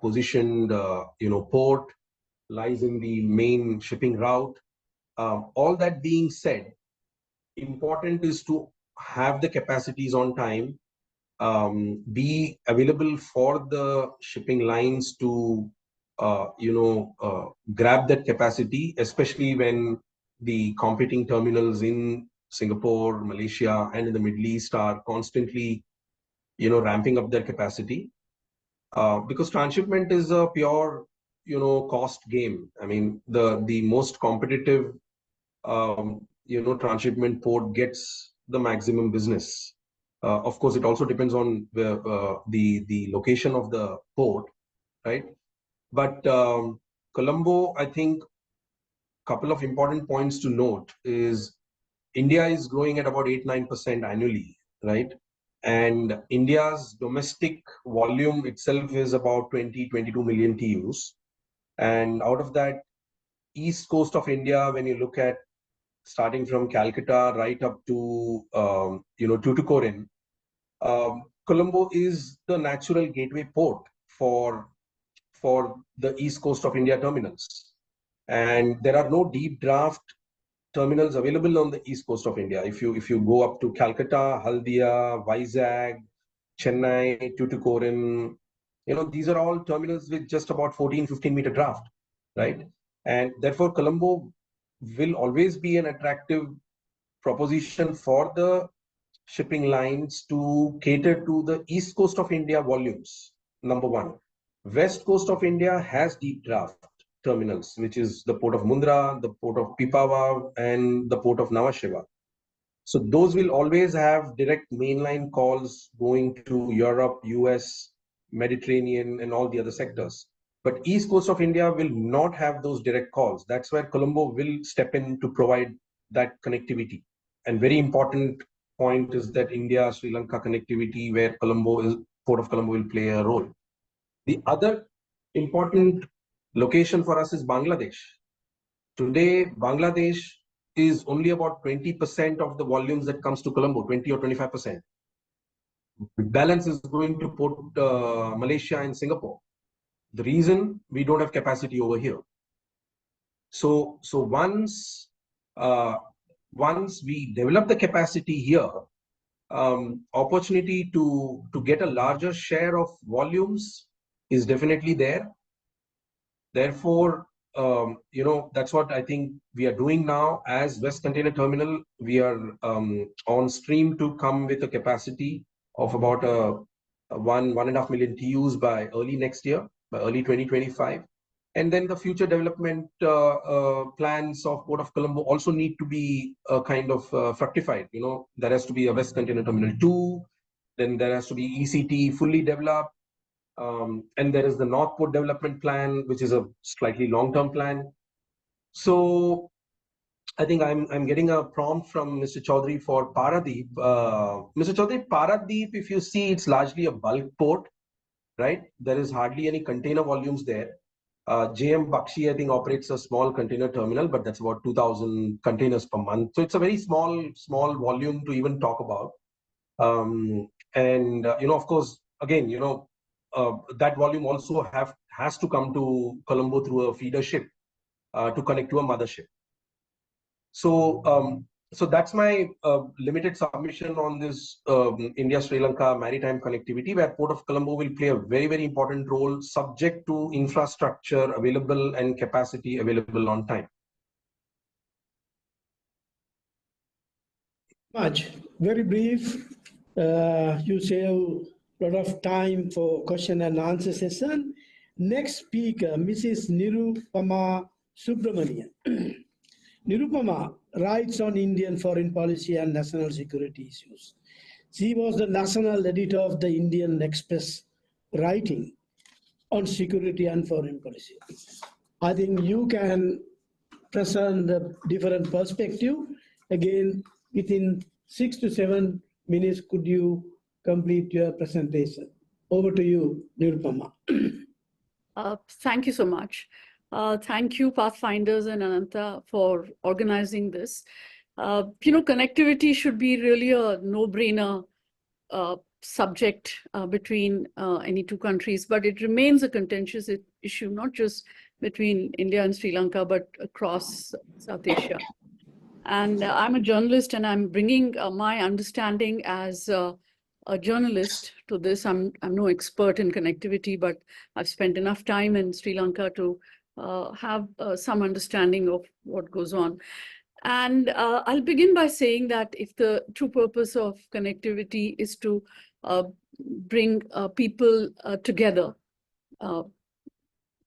positioned, you know, port, lies in the main shipping route. All that being said, important is to have the capacities on time, be available for the shipping lines to, you know, grab that capacity, especially when the competing terminals in Singapore, Malaysia, and in the Middle East are constantly, you know, ramping up their capacity. Because transshipment is a pure, you know, cost game. I mean, the most competitive, you know, transshipment port gets the maximum business. Of course, it also depends on the location of the port, right? But Colombo, I think, couple of important points to note is India is growing at about 8-9% annually, right? And India's domestic volume itself is about 22 million TEUs. And out of that, east coast of India, when you look at starting from Calcutta right up to Tuticorin, Colombo is the natural gateway port for the east coast of India terminals. And there are no deep draft terminals available on the east coast of India. If you go up to Calcutta, Haldia, Vizag, Chennai, Tuticorin, these are all terminals with just about 14-15 meter draft, right? And therefore, Colombo will always be an attractive proposition for the shipping lines to cater to the east coast of India volumes, number one. West coast of India has deep draft terminals, which is the port of Mundra, the port of Pipavav, and the port of Nhava Sheva. So those will always have direct mainline calls going to Europe, US, Mediterranean, and all the other sectors. But east coast of India will not have those direct calls. That's where Colombo will step in to provide that connectivity. And very important point is that India-Sri Lanka connectivity, where Port of Colombo will play a role. The other important location for us is Bangladesh. Today, Bangladesh is only about 20% of the volumes that comes to Colombo, 20 or 25%. The balance is going to Port Malaysia and Singapore. The reason we don't have capacity over here. So once we develop the capacity here, opportunity to get a larger share of volumes is definitely there. Therefore, that's what I think we are doing now. As West Container Terminal, we are on stream to come with a capacity of about 1.5 million TEUs by early next year, by early 2025. And then the future development plans of Port of Colombo also need to be kind of fructified. There has to be a West Container Terminal 2, then there has to be ECT fully developed. And there is the North Port Development Plan, which is a slightly long-term plan. So I think I'm getting a prompt from Mr. Chaudhary for Paradeep. Mr. Chaudhary, Paradeep, if you see, it's largely a bulk port, right? There is hardly any container volumes there. JM Bakshi, I think, operates a small container terminal, but that's about 2,000 containers per month. So it's a very small volume to even talk about. Of course, again, that volume also has to come to Colombo through a feeder ship to connect to a mothership. So that's my limited submission on this India-Sri Lanka maritime connectivity, where Port of Colombo will play a very, very important role, subject to infrastructure available and capacity available on time. Much. Very brief. You save a lot of time for question and answer session. Next speaker, Mrs. Nirupama Subramanian. Nirupama writes on Indian foreign policy and national security issues. She was the national editor of the Indian Express, writing on security and foreign policy. I think you can present the different perspective. Again, within 6 to 7 minutes, could you complete your presentation? Over to you, Nirupama. Thank you so much. Thank you, Pathfinders and Ananta, for organizing this. Connectivity should be really a no-brainer subject between any two countries, but it remains a contentious issue, not just between India and Sri Lanka, but across South Asia. And I'm a journalist, and I'm bringing my understanding as a journalist to this. I'm no expert in connectivity, but I've spent enough time in Sri Lanka to have some understanding of what goes on. And I'll begin by saying that if the true purpose of connectivity is to bring people together,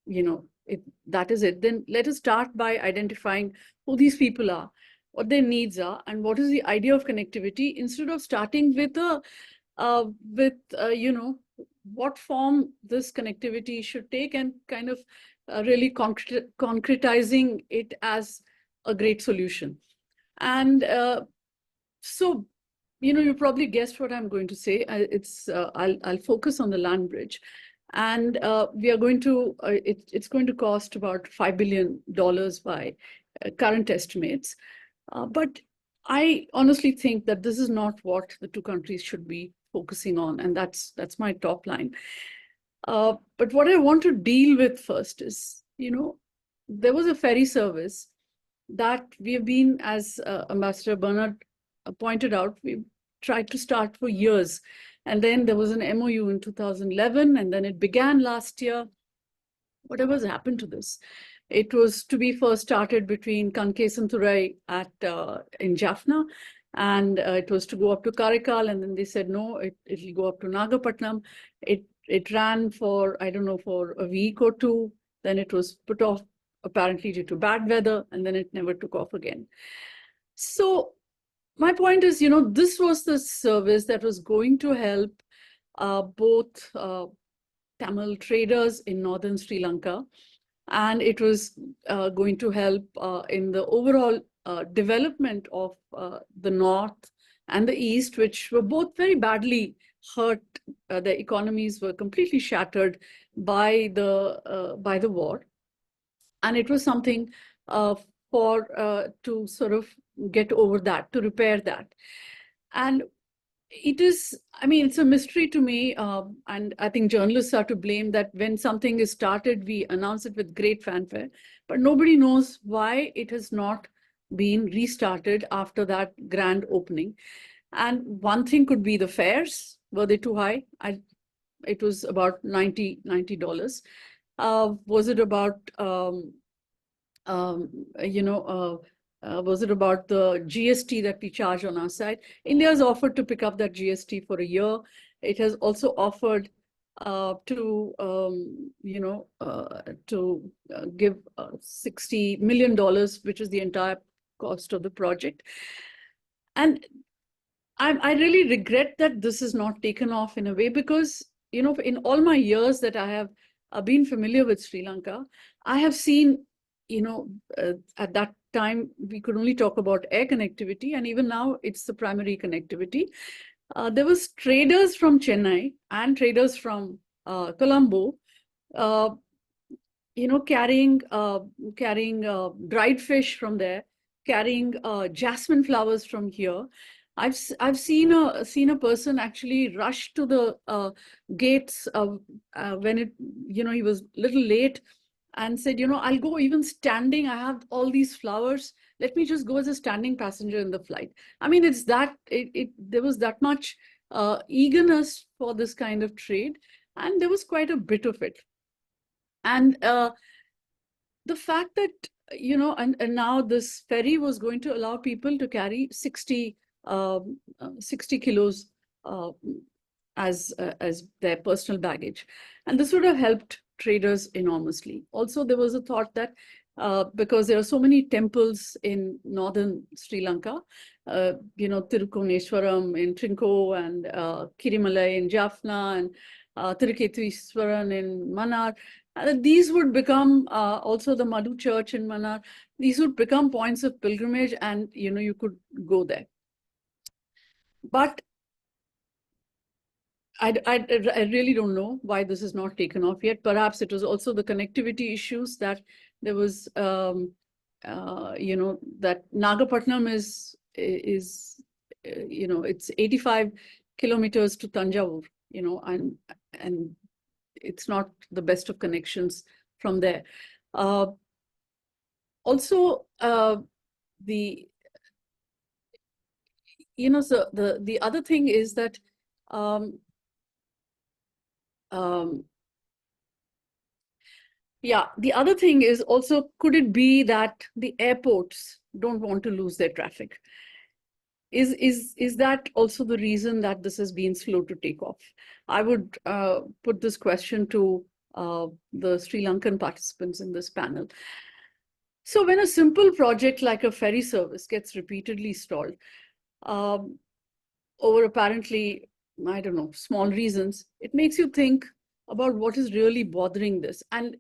if that is it, then let us start by identifying who these people are. what their needs are, and what is the idea of connectivity, instead of starting with you know, what form this connectivity should take, and kind of really concretizing it as a great solution. And so, you know, you probably guessed what I'm going to say. I'll focus on the land bridge, and we are going to it's going to cost about $5 billion by current estimates. But I honestly think that this is not what the two countries should be focusing on, and that's my top line. But what I want to deal with first is, you know, there was a ferry service that we have been, as Ambassador Bernard pointed out, we tried to start for years. And then there was an MOU in 2011, and then it began last year. Whatever's happened to this? It was to be first started between Kankesanturai in Jaffna, and it was to go up to Karikal, and then they said no, it'll go up to Nagapattinam. It ran for, I don't know, for a week or two. Then it was put off apparently due to bad weather, and then it never took off again. So my point is, you know, this was the service that was going to help both Tamil traders in northern Sri Lanka, and it was going to help in the overall development of the north and the east, which were both very badly hurt. Their economies were completely shattered by the war, and it was something to sort of get over that, to repair that. And it is, I mean, it's a mystery to me, and I think journalists are to blame that when something is started, we announce it with great fanfare, but nobody knows why it has not been restarted after that grand opening. And one thing could be the fares. Were they too high? It was about $90. Was it about, you know, was it about the GST that we charge on our side? India has offered to pick up that GST for a year. It has also offered you know, to give $60 million, which is the entire cost of the project. And I really regret that this is not taken off in a way, because, you know, in all my years that I have been familiar with Sri Lanka, I have seen, you know, at that time, we could only talk about air connectivity, and even now it's the primary connectivity. There was traders from Chennai and traders from Colombo, you know, carrying dried fish from there, carrying jasmine flowers from here. I've seen a person actually rush to the gates when it, you know, he was a little late, and said, you know, I'll go even standing. I have all these flowers. Let me just go as a standing passenger in the flight. I mean, it's that there was that much eagerness for this kind of trade, and there was quite a bit of it. And the fact that, you know, and now this ferry was going to allow people to carry 60 kilos as their personal baggage, and this would have helped traders enormously. Also, there was a thought that because there are so many temples in northern Sri Lanka, you know, Tirukoneshwaram in Trinco, and Kirimalai in Jaffna, and Tirukethiswaran in Mannar, these would become also the Madhu Church in Mannar. These would become points of pilgrimage, and, you know, you could go there. But I really don't know why this is not taken off yet. Perhaps it was also the connectivity issues, that there was, you know, that Nagapattinam is you know, it's 85 kilometers to Tanjavur, you know, and it's not the best of connections from there. Also, you know, so the other thing is that yeah, the other thing is also, could it be that the airports don't want to lose their traffic? Is that also the reason that this has been slow to take off? I would put this question to the Sri Lankan participants in this panel. So when a simple project like a ferry service gets repeatedly stalled over apparently, I don't know, small reasons, it makes you think about what is really bothering this. And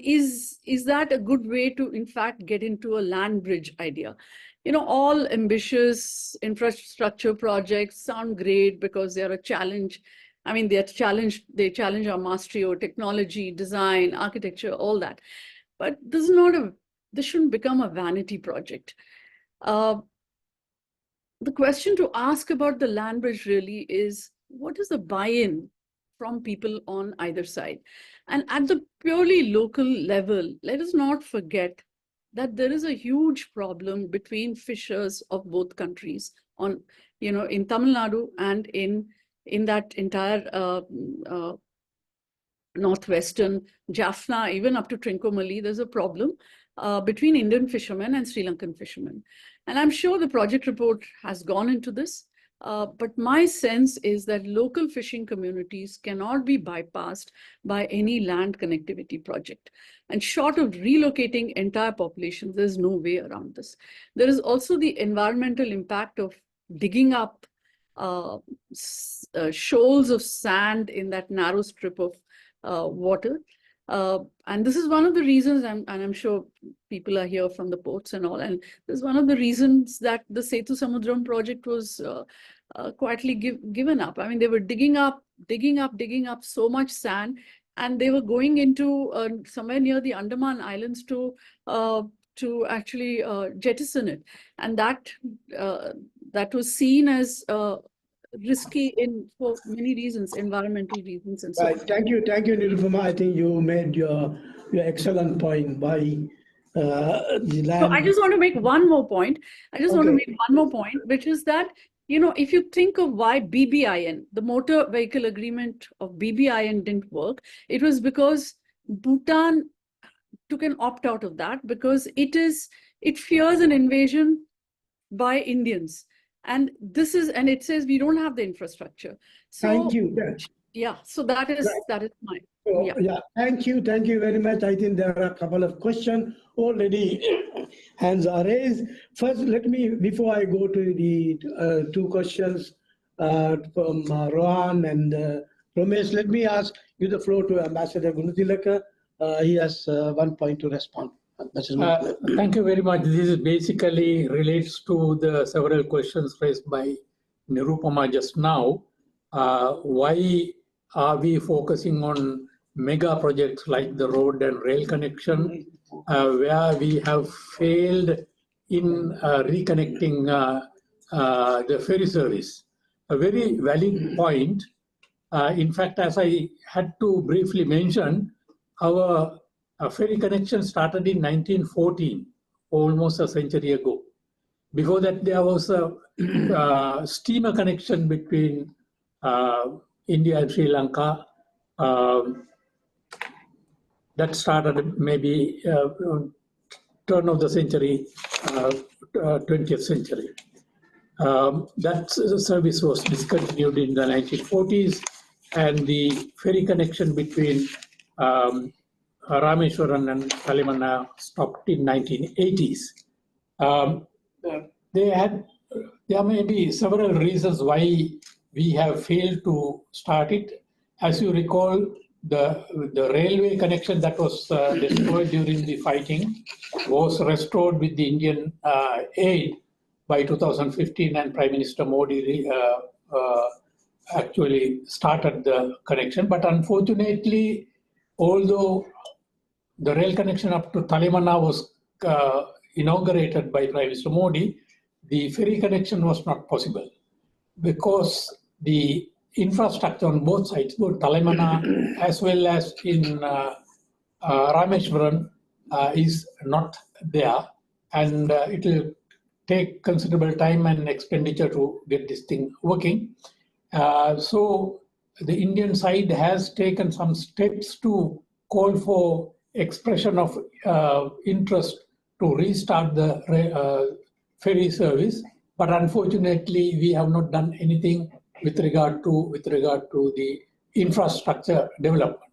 is that a good way to, in fact, get into a land bridge idea? You know, all ambitious infrastructure projects sound great because they are a challenge. I mean, they challenge our mastery over technology, design, architecture, all that. But this shouldn't become a vanity project. The question to ask about the land bridge really is, what is the buy-in from people on either side? And at the purely local level, let us not forget that there is a huge problem between fishers of both countries in Tamil Nadu and in that entire northwestern Jaffna, even up to Trincomalee, there's a problem between Indian fishermen and Sri Lankan fishermen. And I'm sure the project report has gone into this, but my sense is that local fishing communities cannot be bypassed by any land connectivity project. And short of relocating entire populations, there's no way around this. There is also the environmental impact of digging up shoals of sand in that narrow strip of water. And this is one of the reasons, and I'm sure people are here from the ports and all, and this is one of the reasons that the Setu Samudram project was quietly given up. I mean, they were digging up so much sand, and they were going into somewhere near the Andaman Islands to actually jettison it. And that was seen as risky for many reasons, environmental reasons, and so on. Thank you, Nirupama. I think you made your excellent point by the land. So I just want to make one more point. Which is that, if you think of why BBIN, the motor vehicle agreement of BBIN didn't work, it was because Bhutan took an opt out of that because it fears an invasion by Indians. And it says we don't have the infrastructure. So, thank you. Yeah, so that is my. So, yeah, thank you very much. I think there are a couple of questions already. Hands are raised. First, before I go to the two questions from Rohan and Ramesh, let me ask you the floor to Ambassador Gunatilaka. He has 1 point to respond. Thank you very much. This basically relates to the several questions raised by Nirupama just now. Why are we focusing on mega projects like the road and rail connection, where we have failed in reconnecting the ferry service? A very valid point. In fact, as I had to briefly mention, our ferry connection started in 1914, almost a century ago. Before that, there was a steamer connection between India and Sri Lanka that started maybe turn of the century, 20th century. That service was discontinued in the 1940s, and the ferry connection between Rameswaram and Talimana stopped in 1980s. There may be several reasons why we have failed to start it. As you recall, the railway connection that was destroyed during the fighting was restored with the Indian aid by 2015, and Prime Minister Modi actually started the connection. But unfortunately, although the rail connection up to Talimana was inaugurated by Prime Minister Modi, the ferry connection was not possible because the infrastructure on both sides, both Talimana as well as in Rameswaram, is not there, and it will take considerable time and expenditure to get this thing working. So the Indian side has taken some steps to call for expression of interest to restart the ferry service, but unfortunately we have not done anything with regard to the infrastructure development.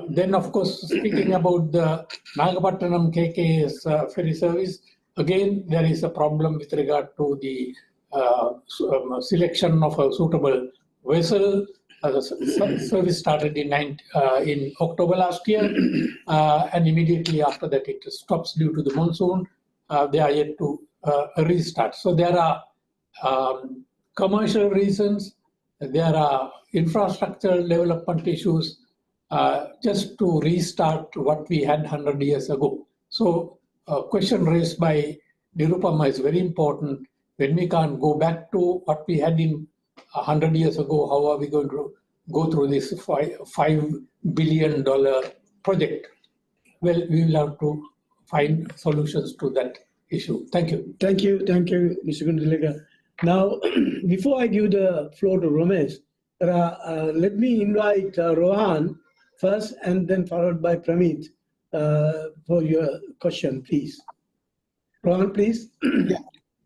Then, of course, speaking about the Nagapattinam KK's ferry service, again, there is a problem with regard to the selection of a suitable vessel. The service started in October last year, and immediately after that it stops due to the monsoon. They are yet to restart. So there are commercial reasons, there are infrastructure development issues, just to restart what we had 100 years ago. So a question raised by Nirupama is very important. When we can't go back to what we had in 100 years ago, how are we going to go through this $5 billion project? Well, we will have to find solutions to that issue. Thank you. Thank you, Mr. Gundalaga. Now, before I give the floor to Ramesh, let me invite Rohan first and then followed by Pramit for your question, please. Rohan, please. Yeah.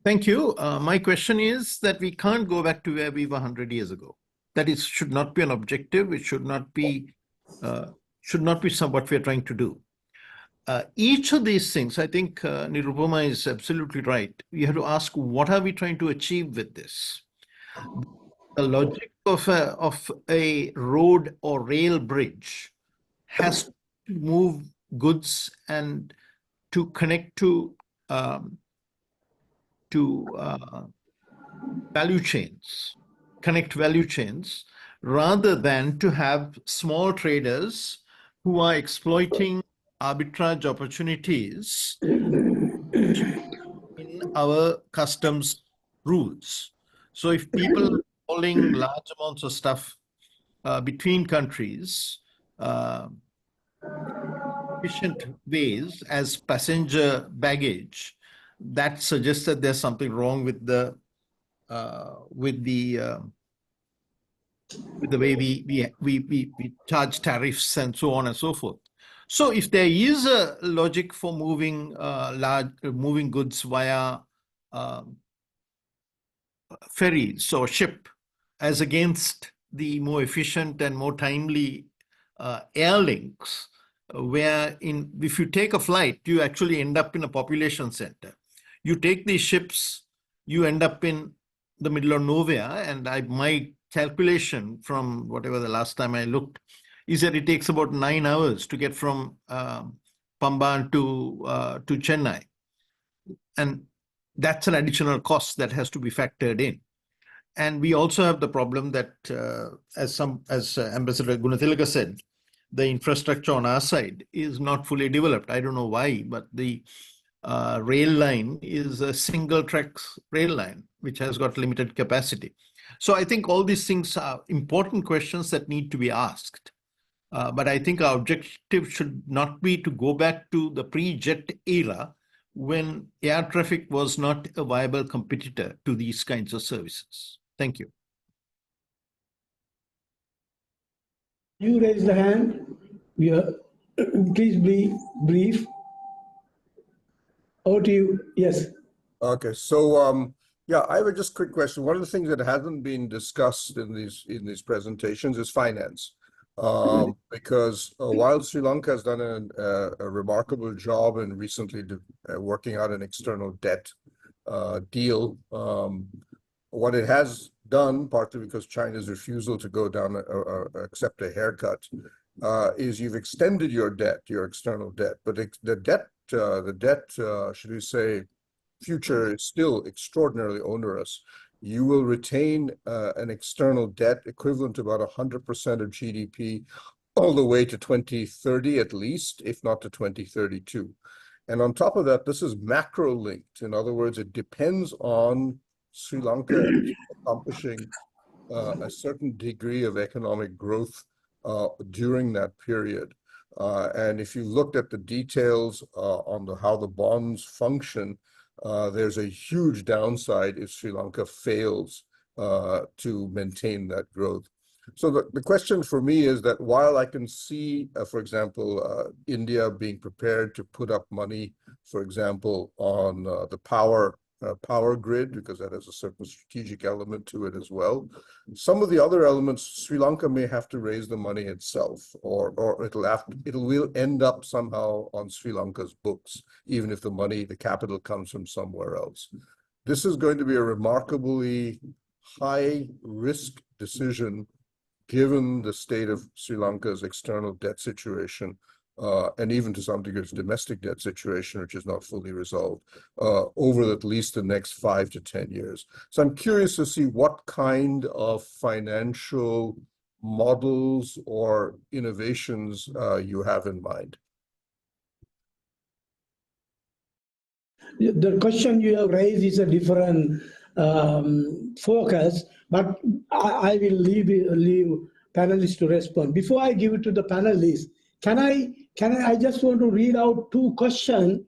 Thank you. My question is that we can't go back to where we were 100 years ago. That is, should not be an objective. It should not be what we are trying to do. Each of these things, I think Nirupama is absolutely right. We have to ask, what are we trying to achieve with this? The logic of a road or rail bridge has to move goods and to connect to value chains, connect value chains, rather than to have small traders who are exploiting arbitrage opportunities in our customs rules. So if people are hauling large amounts of stuff between countries, efficient ways as passenger baggage, that suggests that there's something wrong with the way we charge tariffs and so on and so forth. So if there is a logic for moving goods via ferries or ship, as against the more efficient and more timely air links, if you take a flight, you actually end up in a population center. You take these ships, you end up in the middle of nowhere, and my calculation from whatever the last time I looked is that it takes about 9 hours to get from Pamban to Chennai. And that's an additional cost that has to be factored in. And we also have the problem that, as Ambassador Gunathilaka said, the infrastructure on our side is not fully developed. I don't know why, but the rail line is a single track rail line, which has got limited capacity. So I think all these things are important questions that need to be asked. But I think our objective should not be to go back to the pre-jet era when air traffic was not a viable competitor to these kinds of services. Thank you. You raise the hand. Please be brief. Over to you. Yes. Okay, so yeah, I have a just quick question. One of the things that hasn't been discussed in these presentations is finance, because while Sri Lanka has done a remarkable job in recently working out an external debt deal, what it has done, partly because China's refusal to go down accept a haircut, is you've extended your debt, your external debt, but the debt, should we say, future is still extraordinarily onerous. You will retain an external debt equivalent to about 100% of GDP all the way to 2030 at least, if not to 2032. And on top of that, this is macro linked. In other words, it depends on Sri Lanka accomplishing a certain degree of economic growth during that period. And if you looked at the details on how the bonds function, there's a huge downside if Sri Lanka fails to maintain that growth. So the question for me is that while I can see, for example, India being prepared to put up money, for example, on the power power grid, because that has a certain strategic element to it as well. Some of the other elements, Sri Lanka may have to raise the money itself, or it will end up somehow on Sri Lanka's books, even if the capital comes from somewhere else. This is going to be a remarkably high risk decision given the state of Sri Lanka's external debt situation, and even to some degree its domestic debt situation, which is not fully resolved, over at least the next 5 to 10 years. So I'm curious to see what kind of financial models or innovations you have in mind. The question you have raised is a different focus, but I will leave panelists to respond. Before I give it to the panelists, I just want to read out 2 questions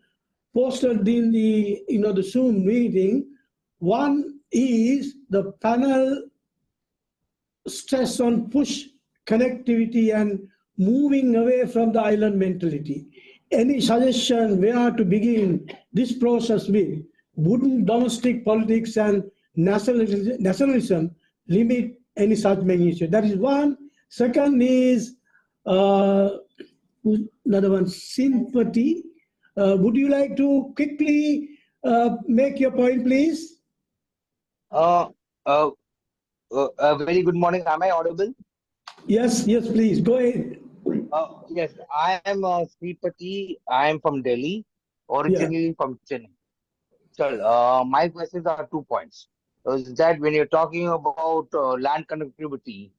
posted in the Zoom meeting. One is the panel stress on push connectivity and moving away from the island mentality. Any suggestion where to begin this process with? Wouldn't domestic politics and nationalism limit any such measure? That is one. Second is another one, sympathy. Would you like to quickly make your point, please? Very good morning. Am I audible? Yes, please. Go ahead. Yes, I am Sripati. I am from Delhi, originally from Chennai. So, my questions are 2 points. Is that when you're talking about land connectivity,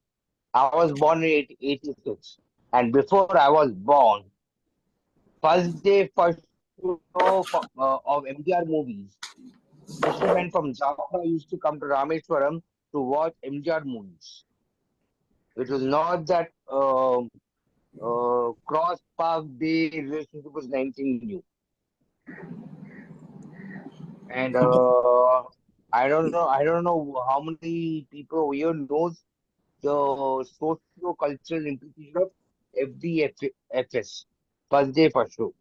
I was born in 86, and before I was born, first day, first show of MGR movies, fishermen from Jaffa used to come to Rameswaram to watch MGR movies. It was not that cross park day relationship was 19 new. And I don't know how many people here knows the socio-cultural implication of FDFS, first day first show.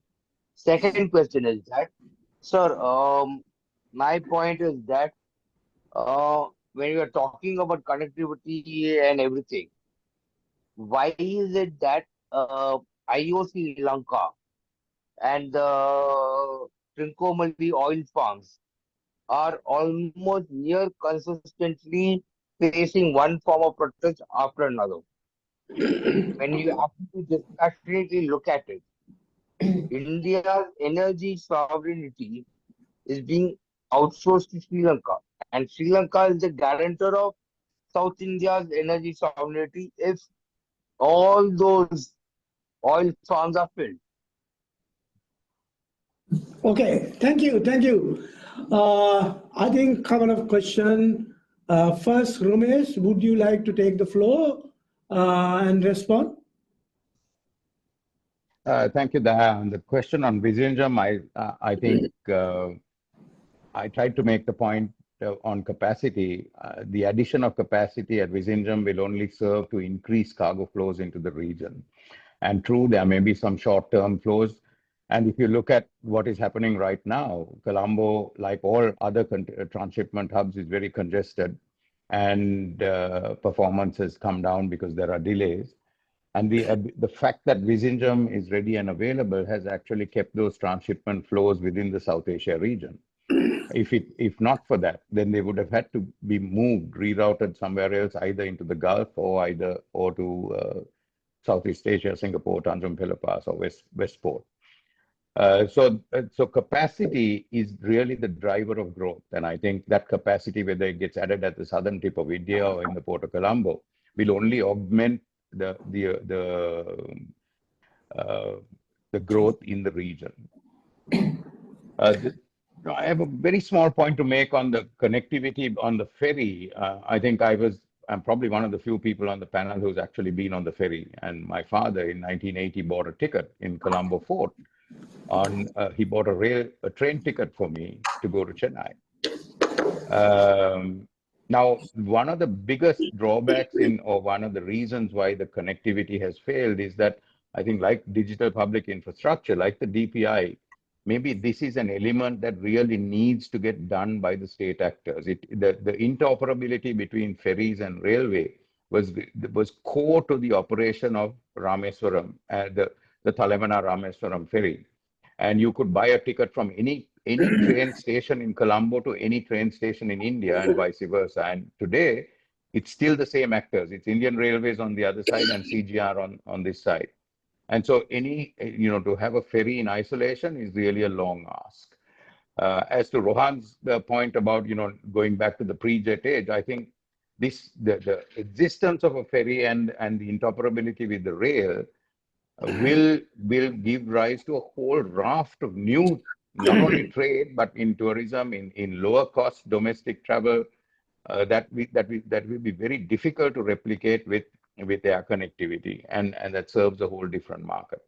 Second question is that, sir, my point is that when you are talking about connectivity and everything, why is it that IOC Lanka and the Trincomalee oil farms are almost near consistently facing one form of protest after another? When you actually dispassionately look at it, India's energy sovereignty is being outsourced to Sri Lanka, and Sri Lanka is the guarantor of South India's energy sovereignty if all those oil farms are filled. Okay, thank you. I think couple of questions. First, Ramesh, would you like to take the floor and respond? Thank you. The question on Vizhinjam, I think I tried to make the point on capacity. The addition of capacity at Vizhinjam will only serve to increase cargo flows into the region. And true, there may be some short-term flows. And if you look at what is happening right now, Colombo, like all other transshipment hubs, is very congested, and performance has come down because there are delays. And the fact that Vizhinjam is ready and available has actually kept those transshipment flows within the South Asia region. If not for that, then they would have had to be moved, rerouted somewhere else, either into the Gulf or to Southeast Asia, Singapore, Tanjung Pilar Pass, or Westport. So capacity is really the driver of growth, and I think that capacity, whether it gets added at the southern tip of India or in the Port of Colombo, will only augment the growth in the region. I have a very small point to make on the connectivity on the ferry. I think I'm probably one of the few people on the panel who's actually been on the ferry. And my father in 1980 bought a ticket in Colombo Fort. He bought a train ticket for me to go to Chennai. Now, one of the biggest drawbacks or one of the reasons why the connectivity has failed is that I think, like digital public infrastructure, like the DPI, maybe this is an element that really needs to get done by the state actors. The interoperability between ferries and railway was core to the operation of Rameswaram, the Talemana Rameswaram ferry. And you could buy a ticket from any train station in Colombo to any train station in India and vice versa. And today, it's still the same actors. It's Indian Railways on the other side and CGR on this side. And so to have a ferry in isolation is really a long ask. As to Rohan's point about, going back to the pre-jet age, I think the existence of a ferry and the interoperability with the rail will give rise to a whole raft of new, not only trade, but in tourism, in lower cost domestic travel, that will be very difficult to replicate with air connectivity, and that serves a whole different market.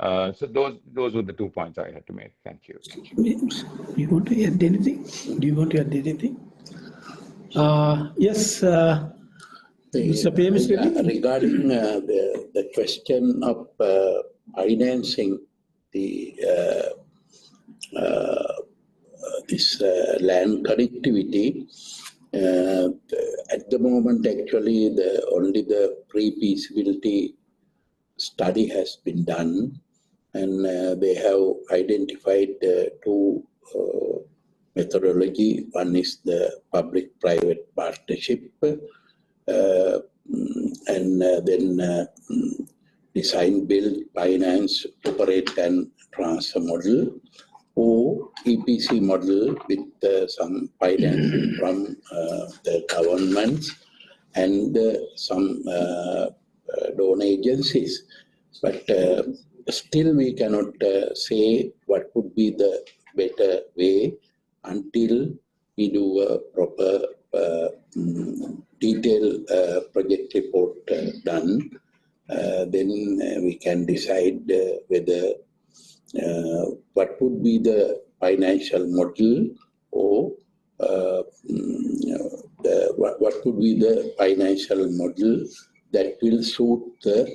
So those were the 2 points I had to make. Thank you. You want to add anything? Do you want to add anything? Yes, Mr. Pamis, regarding the question of financing the this land connectivity, at the moment, actually, only the pre-feasibility study has been done, and they have identified 2 methodology. One is the public-private partnership, and then design, build, finance, operate, and transfer model, or EPC model with some financing from the governments and some donor agencies. But still we cannot say what would be the better way until we do a proper detailed project report done. Then we can decide whether what would be the financial model, or what would be the financial model that will suit the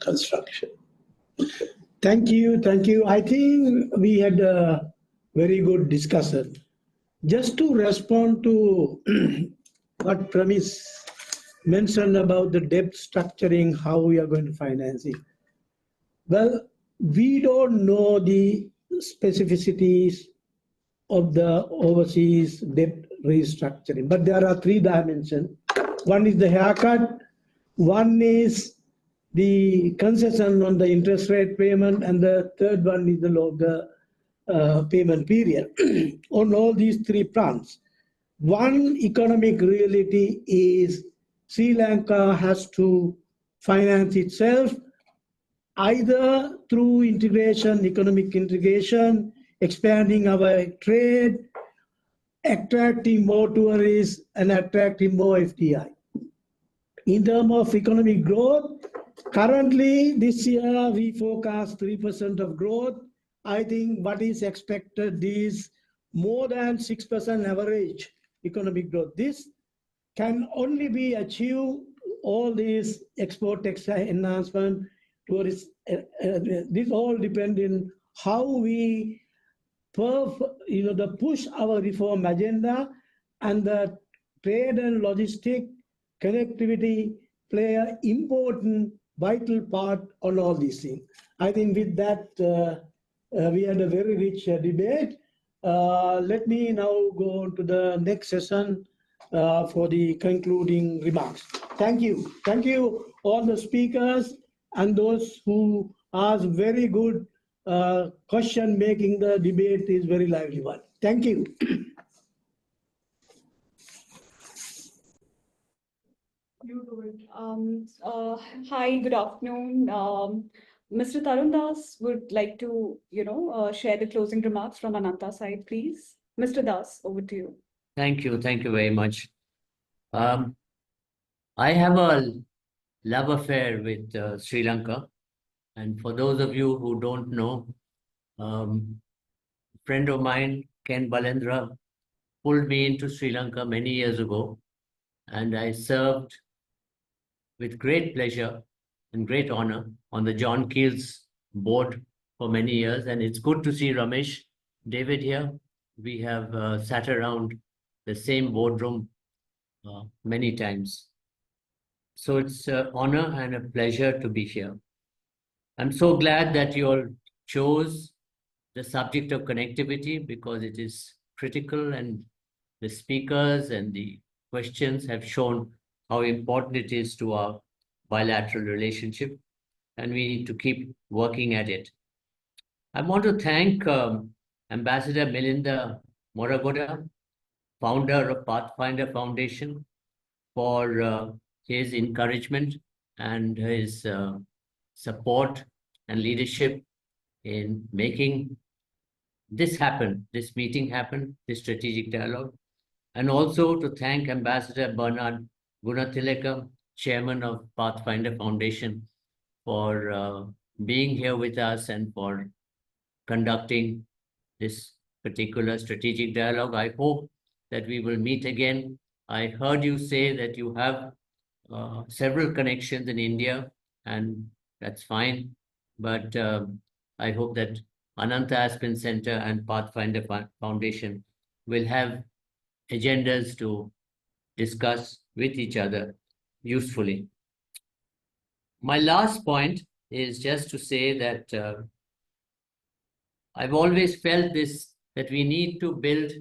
construction. Thank you. I think we had a very good discussion. Just to respond to what Pramis mentioned about the debt structuring, how we are going to finance it. Well, we don't know the specificities of the overseas debt restructuring, but there are 3 dimensions. One is the haircut, one is the concession on the interest rate payment, and the third one is the longer payment period. On all these 3 fronts, one economic reality is Sri Lanka has to finance itself either through integration, economic integration, expanding our trade, attracting more tourists, and attracting more FDI. In terms of economic growth, currently this year we forecast 3% of growth. I think what is expected is more than 6% average economic growth. This can only be achieved, all these export textile enhancement, tourist, this all depends on how we push our reform agenda, and the trade and logistic connectivity play an important, vital part on all these things. I think with that, we had a very rich debate. Let me now go on to the next session for the concluding remarks. Thank you. Thank you, all the speakers and those who asked very good question, making the debate is very lively one. Thank you. Hi, good afternoon. Mr. Tarun Das would like to, share the closing remarks from Ananta's side, please. Mr. Das, over to you. Thank you very much. I have a love affair with Sri Lanka, and for those of you who don't know, a friend of mine, Ken Balendra, pulled me into Sri Lanka many years ago, and I served with great pleasure and great honor on the John Keel's board for many years, and it's good to see Ramesh, David here. We have sat around the same boardroom many times. So it's an honor and a pleasure to be here. I'm so glad that you all chose the subject of connectivity because it is critical, and the speakers and the questions have shown how important it is to our bilateral relationship, and we need to keep working at it. I want to thank Ambassador Melinda Moragoda, founder of Pathfinder Foundation, for his encouragement and his support and leadership in making this happen, this meeting happen, this strategic dialogue. And also to thank Ambassador Bernard Gunathilaka, Chairman of Pathfinder Foundation, for being here with us and for conducting this particular strategic dialogue. I hope that we will meet again. I heard you say that you have several connections in India, and that's fine. But I hope that Ananta Aspen Center and Pathfinder Foundation will have agendas to discuss with each other usefully. My last point is just to say that I've always felt this, that we need to build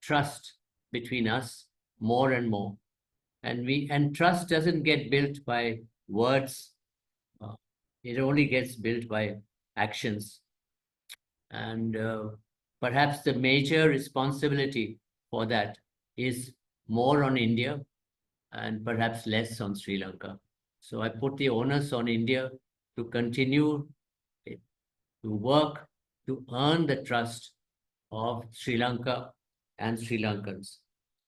trust between us more and more. And trust doesn't get built by words. It only gets built by actions. And perhaps the major responsibility for that is more on India and perhaps less on Sri Lanka. So I put the onus on India to continue to work to earn the trust of Sri Lanka and Sri Lankans,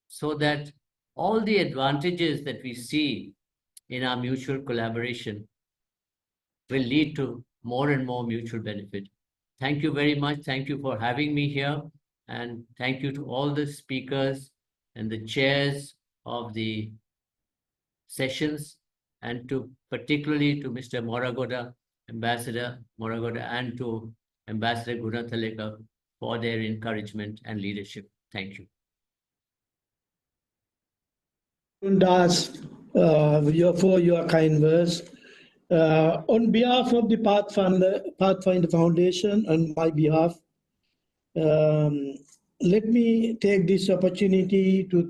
so that all the advantages that we see in our mutual collaboration will lead to more and more mutual benefit. Thank you very much. Thank you for having me here. And thank you to all the speakers and the chairs of the sessions, and particularly to Mr. Moragoda, Ambassador Moragoda, and to Ambassador Gunathilaka for their encouragement and leadership. Thank you. Das, for your kind words. On behalf of the Pathfinder Foundation and my behalf, let me take this opportunity to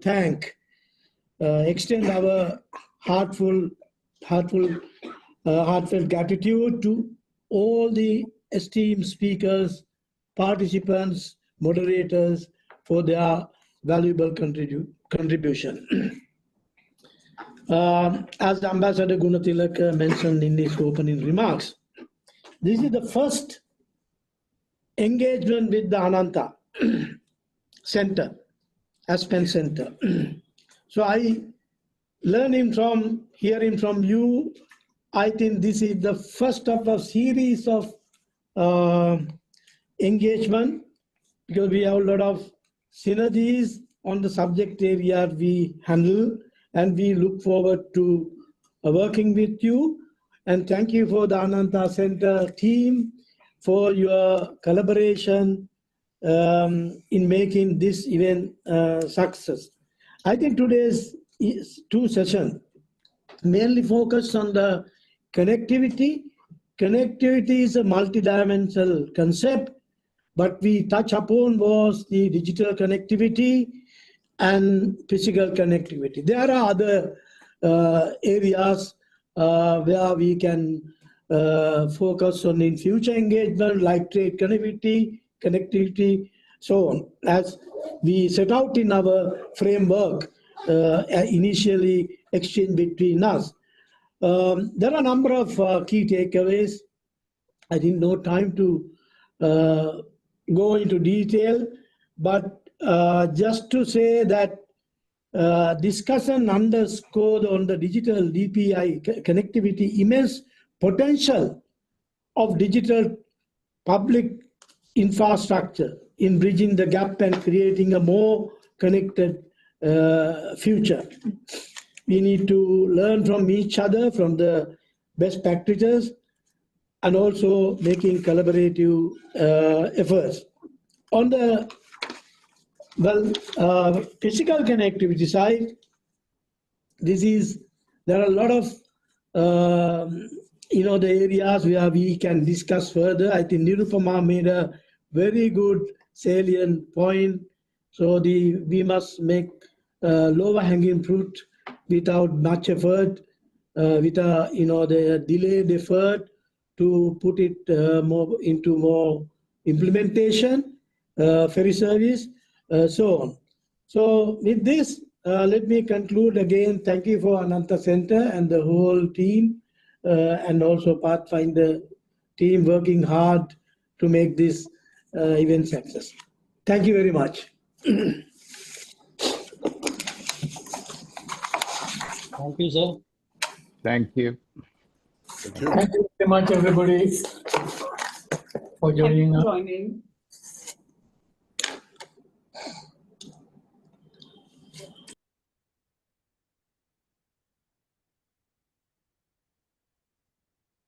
extend our heartfelt gratitude to all the esteemed speakers, participants, moderators for their valuable contribution. As Ambassador Gunathilaka mentioned in his opening remarks, this is the first engagement with the Ananta Center, Aspen Center. So I hearing from you, I think this is the first of a series of engagement, because we have a lot of synergies on the subject area we handle, and we look forward to working with you. And thank you for the Ananta Center team for your collaboration in making this event success. I think today's two sessions mainly focus on the connectivity. Connectivity is a multidimensional concept, but we touch upon was the digital connectivity and physical connectivity. There are other areas where we can focus on in future engagement, like trade connectivity, so on, as we set out in our framework initially exchanged between us. There are a number of key takeaways. I didn't know time to go into detail, but just to say that discussion underscored on the digital DPI connectivity immense potential of digital public infrastructure in bridging the gap and creating a more connected future. We need to learn from each other, from the best practices, and also making collaborative efforts. On the physical connectivity side, there are a lot of the areas where we can discuss further. I think Nirupama made a very good salient point. So we must make lower hanging fruit without much effort, with the delayed effort to put it more implementation, ferry service, so on. So with this, let me conclude again. Thank you for Ananta Center and the whole team, and also Pathfinder team working hard to make this event success. Thank you very much. Thank you, sir. Thank you. Thank you. Thank you very much, everybody, for joining us. Joining.